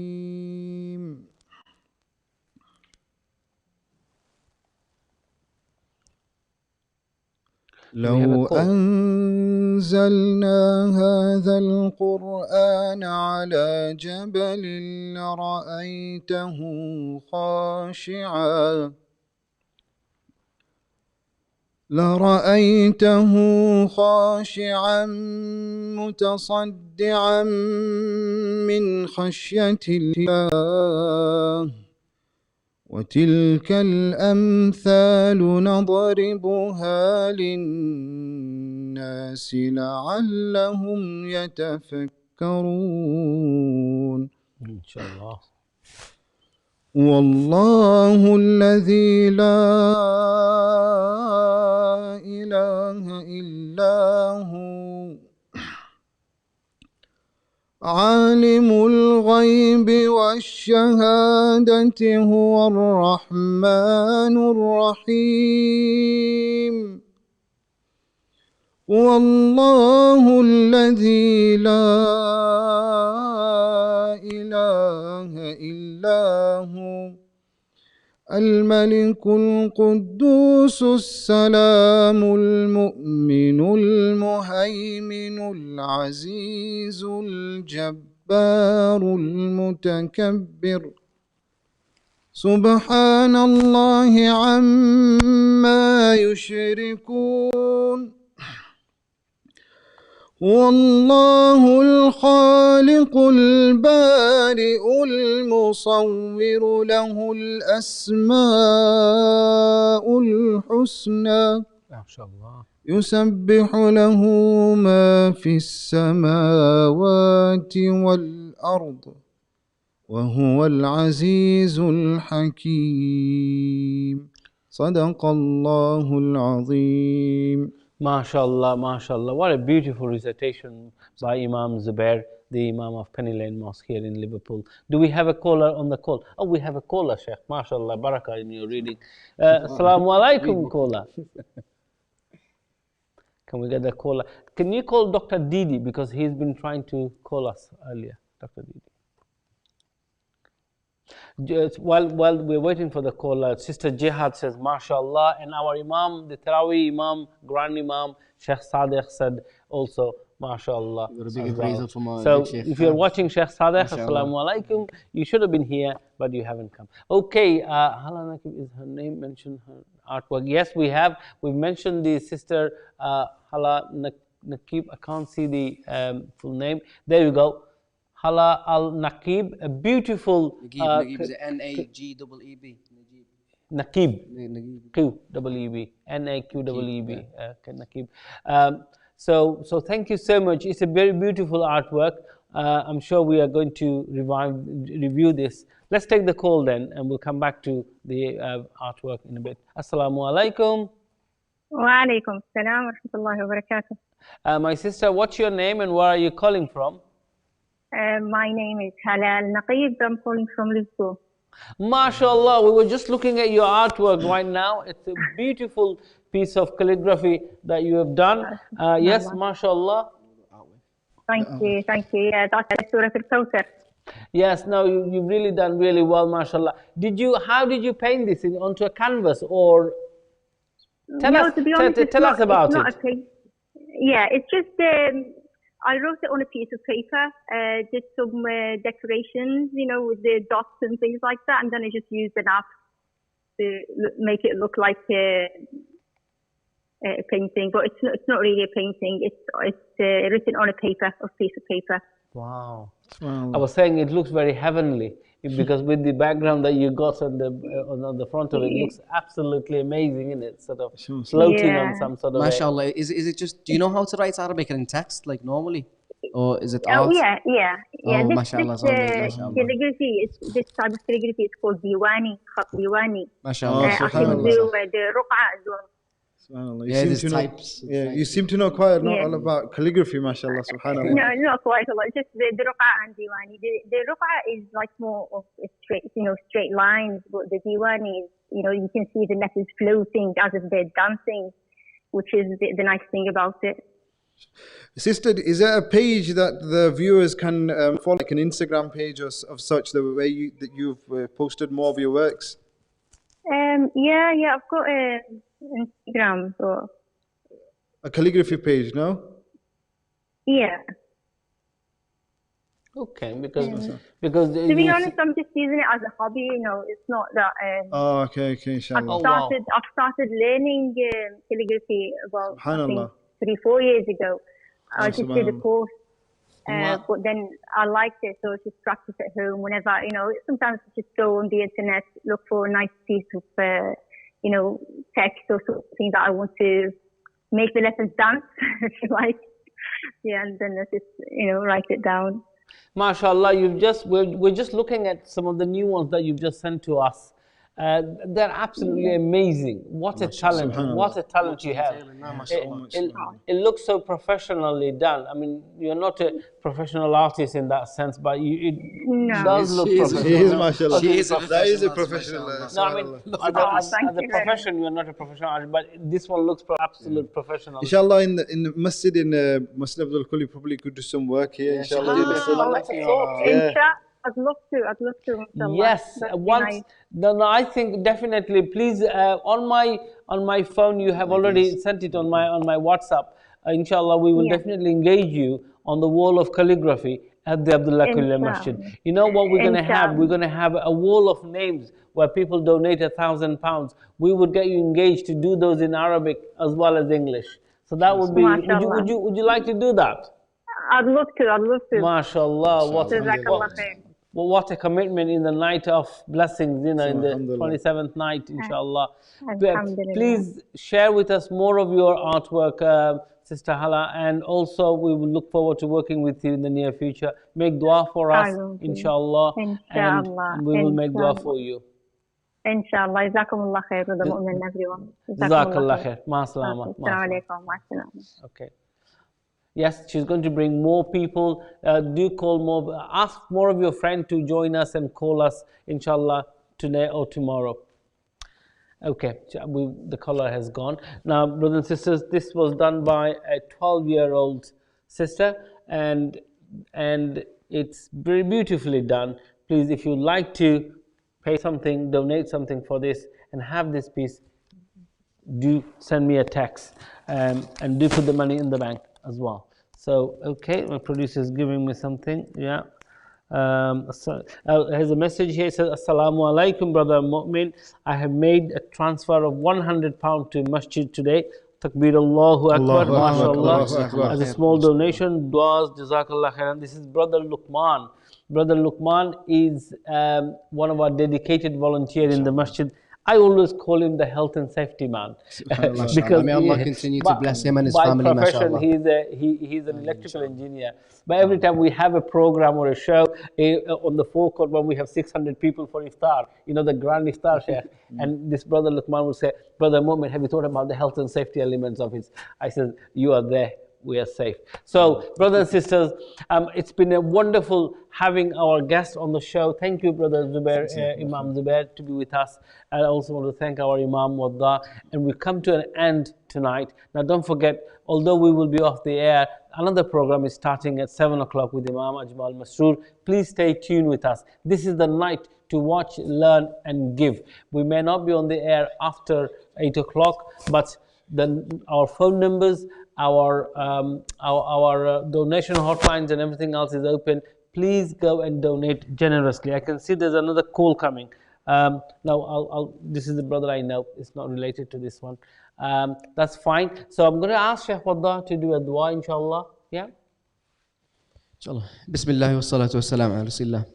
لو أنزلنا هذا القرآن على جبل لرأيته خاشعا متصدعا من خشية الله وتلك الأمثال نضربها للناس لعلهم يتفكرون إن شاء الله. والله الذي لا إله إلا هو عالم الغيب والشهادة هو الرحمن الرحيم والله الذي لا إله إلا هو الملك القدوس السلام المؤمن المهيمن العزيز الجبار المتكبر سبحان الله عما يشركون والله الخالق البارئ المصور له الأسماء الحسنى ما شاء الله يسبح له ما في السماوات والأرض وهو العزيز الحكيم صدق الله العظيم. MashaAllah, MashaAllah. What a beautiful recitation by Imam Zubair, the Imam of Penny Lane Mosque here in Liverpool. Do we have a caller on the call? Oh, we have a caller, Sheikh. MashaAllah, barakah in your reading. Assalamu alaikum, caller. Can we get the caller? Can you call Dr. Didi, because he's been trying to call us earlier, Dr. Didi. Just while we're waiting for the caller, Sister Jihad says, MashaAllah, and our Imam, the Taraweeh Imam, Grand Imam, Sheikh Sadek said also, MashaAllah. So if you're watching Sheikh Sadek, Assalamu alaikum, you should have been here, but you haven't come. Okay, Hala Nakib, is her name mentioned, her artwork? Yes, we have. We've mentioned the Sister Hala Nakib. I can't see the full name. There you go. Hala al-Naqib, a beautiful... Naqib is N-A-G-E-E-B. Naqib. Q-E-E-B. N-A-Q-E-E-B. Naqib. So thank you so much. It's a very beautiful artwork. I'm sure we are going to review this. Let's take the call then, and we'll come back to the artwork in a bit. Assalamu alaikum. Wa alaikum assalam wa rahmatullahi wa barakatuh. My sister, what's your name and where are you calling from? My name is Hala Naqib. I'm calling from Liverpool. MashaAllah, we were just looking at your artwork right now. It's a beautiful piece of calligraphy that you have done. Yes, mashallah. Thank you, thank you. Yeah, that's Surah Al-Kawthar. Yes, no, you've really done really well, mashallah. How did you paint this onto a canvas, or tell us about it. Yeah, it's just I wrote it on a piece of paper, did some decorations, with the dots and things like that, and then I just used an app to make it look like a painting, but it's not really a painting. It's written on a piece of paper. Wow. I was saying it looks very heavenly because with the background that you got on the front of it, it looks absolutely amazing, isn't it? Sort of floating on some sort of. MashaAllah. Is it just? Do you know how to write Arabic in text like normally, or is it art? Oh yeah. Oh, This MashaAllah. calligraphy, this type of calligraphy is called diwani, khat diwani. MashaAllah. I can do the ruqa as well. SubhanAllah. You seem to know quite a lot all about calligraphy, mashallah, subhanAllah. No, not quite a lot. Just the ruqa and diwani. The ruqa is like more of a straight lines, but the diwani is, you can see the letters floating as if they're dancing, which is the nice thing about it. Sister, is there a page that the viewers can follow, like an Instagram page of such, the way you've posted more of your works? Yeah, I've got Instagram. So. A calligraphy page, no? Yeah. Okay, because to be honest, I'm just using it as a hobby. It's not that. Okay, inshallah. I've started learning calligraphy about I think 3-4 years ago. I just did a course, but then I liked it, so I just practice at home whenever. Sometimes I just go on the internet, look for a nice piece of text or something that I want to make the letters dance, if you like. Yeah, and then I just write it down. MashaAllah, we're just looking at some of the new ones that you've just sent to us. They're absolutely amazing. What a talent! What a talent you have! It looks so professionally done. I mean, you're not a professional artist in that sense, but it does look professional. She is, mashallah. That is a professional. No, I mean, as a profession, you're not a professional artist, but this one looks absolute professional. Inshallah, in the masjid Masjid Abdul Quilliam, probably could do some work here. Inshallah. I'd love to. Yes, once. No, I think definitely. Please, on my phone, you have already sent it on my WhatsApp. Inshallah, we will definitely engage you on the wall of calligraphy at the Abdullah Quilliam Masjid. You know what we're going to have? We're going to have a wall of names where people donate £1,000. We would get you engaged to do those in Arabic as well as English. So that would be. Would you like to do that? I'd love to. MashaAllah. What a commitment in the night of blessings, in the 27th night, inshallah. Please share with us more of your artwork, Sister Hala, and also we will look forward to working with you in the near future. Make dua for us, inshallah, and we will make dua for you. Inshallah. Jazakumullah khair to the mu'min, everyone. Jazakallah khair. Ma salama. Okay. Yes, she's going to bring more people. Do call more. Ask more of your friends to join us and call us, inshallah, today or tomorrow. Okay, the color has gone. Now, brothers and sisters, this was done by a 12-year-old sister, and it's very beautifully done. Please, if you'd like to pay something, donate something for this, and have this piece, do send me a text, and do put the money in the bank as well. So, okay, my producer is giving me something. Yeah. Here's a message here. It says, Assalamu alaikum, brother Mu'min. I have made a transfer of £100 to Masjid today. Takbir Allahu Akbar, mashallah. As a small donation, duas, jazakallah khairan. This is Brother Luqman. Brother Luqman is one of our dedicated volunteers in the Masjid. I always call him the health and safety man. Because may Allah continue to bless him and his family. By profession, he's an electrical engineer. But every time we have a program or a show on the forecourt when we have 600 people for iftar, the grand iftar, Sheikh, and this Brother Luqman will say, Brother Mu'min, have you thought about the health and safety elements of it? I said, you are there. we are safe. So, brothers and sisters, it's been a wonderful having our guest on the show. Thank you, Brother Zubair, Imam Zubair, to be with us. I also want to thank our Imam Waddah. And we come to an end tonight. Now, don't forget, although we will be off the air, another program is starting at 7 o'clock with Imam Ajmal Masroor. Please stay tuned with us. This is the night to watch, learn, and give. We may not be on the air after 8 o'clock, but our phone numbers, our donation hotlines and everything else is open. Please go and donate generously. I can see there's another call coming. Now, this is the brother I know. It's not related to this one. That's fine. So I'm going to ask Sheikh Waddah to do a dua, inshallah. Yeah? Inshallah. Bismillah wa salatu wa salam ala rasulillah.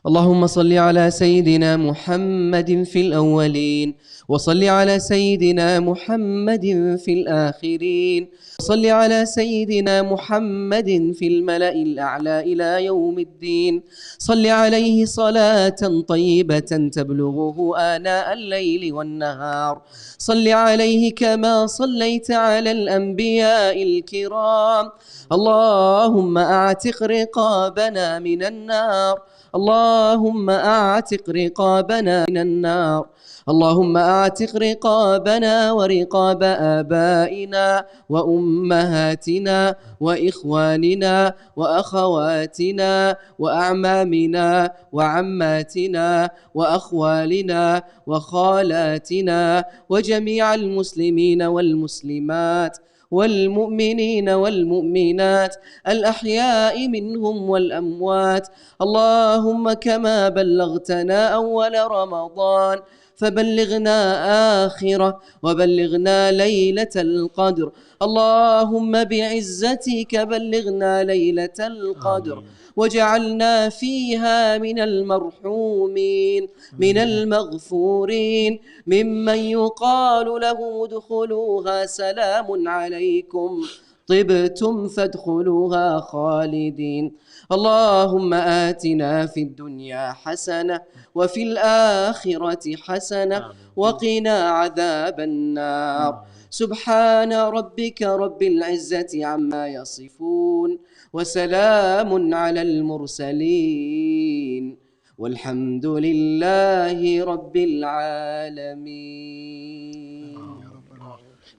اللهم صل على سيدنا محمد في الأولين وصل على سيدنا محمد في الآخرين وصل على سيدنا محمد في الملأ الأعلى إلى يوم الدين صل عليه صلاة طيبة تبلغه آناء الليل والنهار صل عليه كما صليت على الأنبياء الكرام اللهم أعتق رقابنا من النار اللهم أعتق رقابنا من النار اللهم أعتق رقابنا ورقاب آبائنا وأمهاتنا وإخواننا وأخواتنا وأعمامنا وعماتنا وأخوالنا وخالاتنا وجميع المسلمين والمسلمات والمؤمنين والمؤمنات الأحياء منهم والأموات اللهم كما بلغتنا أول رمضان فبلغنا آخرة وبلغنا ليلة القدر اللهم بعزتك بلغنا ليلة القدر وجعلنا فيها من المرحومين من المغفورين ممن يقال لهم ادخلوها سلام عليكم طبتم فادخلوها خالدين اللهم آتنا في الدنيا حسنة وفي الآخرة حسنة وقنا عذاب النار سبحان ربك رب العزة عما يصفون وسلام على المرسلين والحمد لله رب العالمين.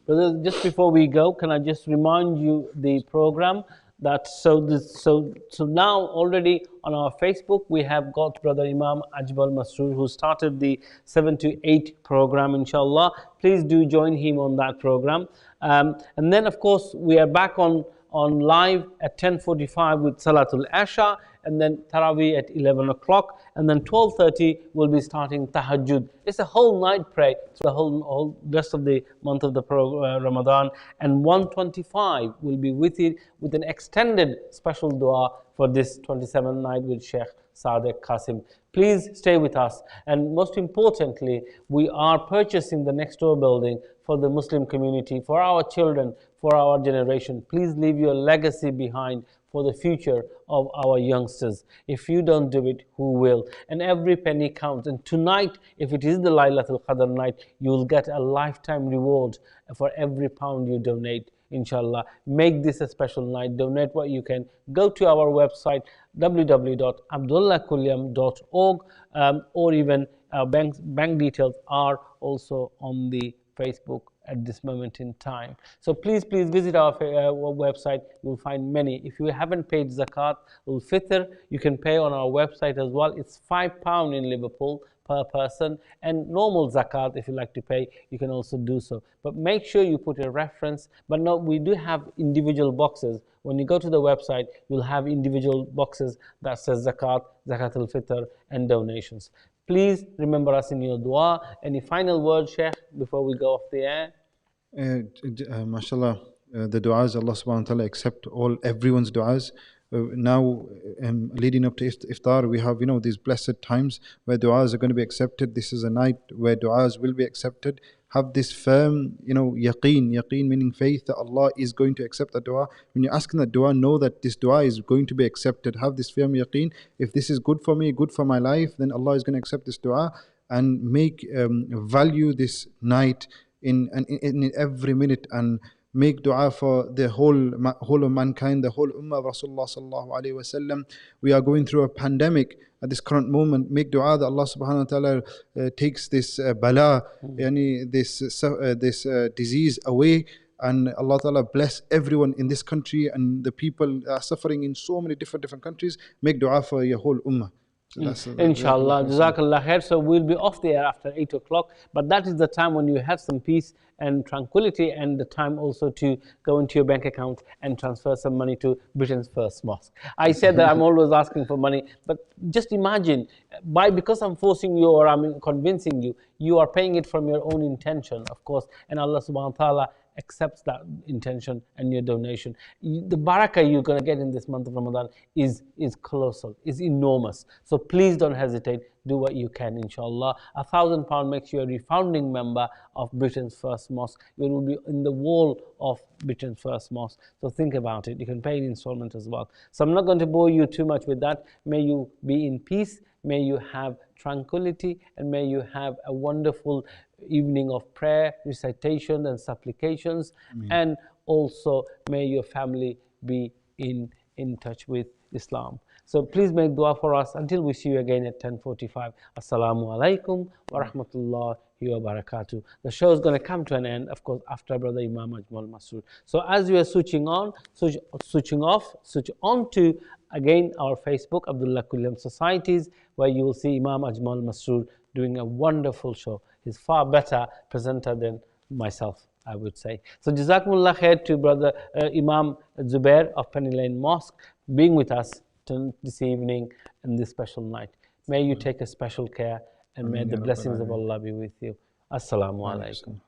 Brothers, just before we go, can I just remind you the program that so now already on our Facebook we have got Brother Imam Ajmal Masroor who started the 7 to 8 program, inshallah. Please do join him on that program. And then of course we are back on live at 10:45 with Salatul Isha, and then Taraweeh at 11 o'clock, and then 12:30 we'll be starting Tahajjud. It's a whole night prayer through the whole rest of the month of the Ramadan, and 1:25 will be with it with an extended special dua for this 27th night with Sheikh Sadek Kassem. Please stay with us, and most importantly, we are purchasing the next door building for the Muslim community, for our children, for our generation. Please leave your legacy behind for the future of our youngsters. If you don't do it, who will? And every penny counts. And tonight, if it is the Laylatul Qadr night, you will get a lifetime reward for every pound you donate, inshallah. Make this a special night. Donate what you can. Go to our website, www.abdullahquilliam.org, or even our bank details are also on the Facebook at this moment in time. So please visit our website. You'll find many. If you haven't paid zakat ul fitr, you can pay on our website as well. It's £5 in Liverpool per person, and normal zakat, if you like to pay, you can also do so. But make sure you put a reference. But no, we do have individual boxes. When you go to the website, you'll have individual boxes that says zakat, zakat al fitr, and donations. Please remember us in your dua. Any final words, Sheikh, before we go off the air? MashaAllah, the du'as, Allah subhanahu wa ta'ala accept everyone's du'as. Now, leading up to iftar, we have, these blessed times where du'as are going to be accepted. This is a night where du'as will be accepted. Have this firm, yaqeen meaning faith that Allah is going to accept the dua. When you're asking that dua, know that this dua is going to be accepted. Have this firm yaqeen. If this is good for me, good for my life, then Allah is going to accept this dua, and value this night in every minute, and Make dua for the whole of mankind, the whole ummah of Rasulullah sallallahu alaihi wasallam. We are going through a pandemic at this current moment. Make dua that Allah subhanahu wa ta'ala takes this bala, this disease away. And Allah Ta'ala bless everyone in this country and the people are suffering in so many different countries. Make dua for your whole ummah. So Inshallah, Jazakallah khair. So we'll be off the air after 8 o'clock, but that is the time when you have some peace and tranquility, and the time also to go into your bank account and transfer some money to Britain's first mosque. I said that I'm always asking for money, but just imagine, because I'm forcing you or I'm convincing you, you are paying it from your own intention, of course, and Allah subhanahu wa ta'ala accepts that intention and your donation. The barakah you're going to get in this month of Ramadan is colossal, is enormous. So please don't hesitate, do what you can, inshallah. £1,000 makes you a refounding member of Britain's first mosque. You will be in the wall of Britain's first mosque. So think about it. You can pay in installment as well. So I'm not going to bore you too much with that. May you be in peace, may you have tranquility, and may you have a wonderful evening of prayer, recitation and supplications. And also may your family be in touch with Islam. So please make dua for us until we see you again at 10:45. Assalamu alaikum wa rahmatullahi wa barakatuh. The show is going to come to an end, of course, after Brother Imam Ajmal Masroor. So as we are switching on, switching off, switch on to again our Facebook, Abdullah Quilliam Societies, where you will see Imam Ajmal Masroor doing a wonderful show. He's far better presenter than myself, I would say. So Jazakumullah khair to Brother Imam Zubair of Penny Lane Mosque being with us this evening and this special night. May you take a special care and may the blessings of Allah be with you. Assalamu alaikum.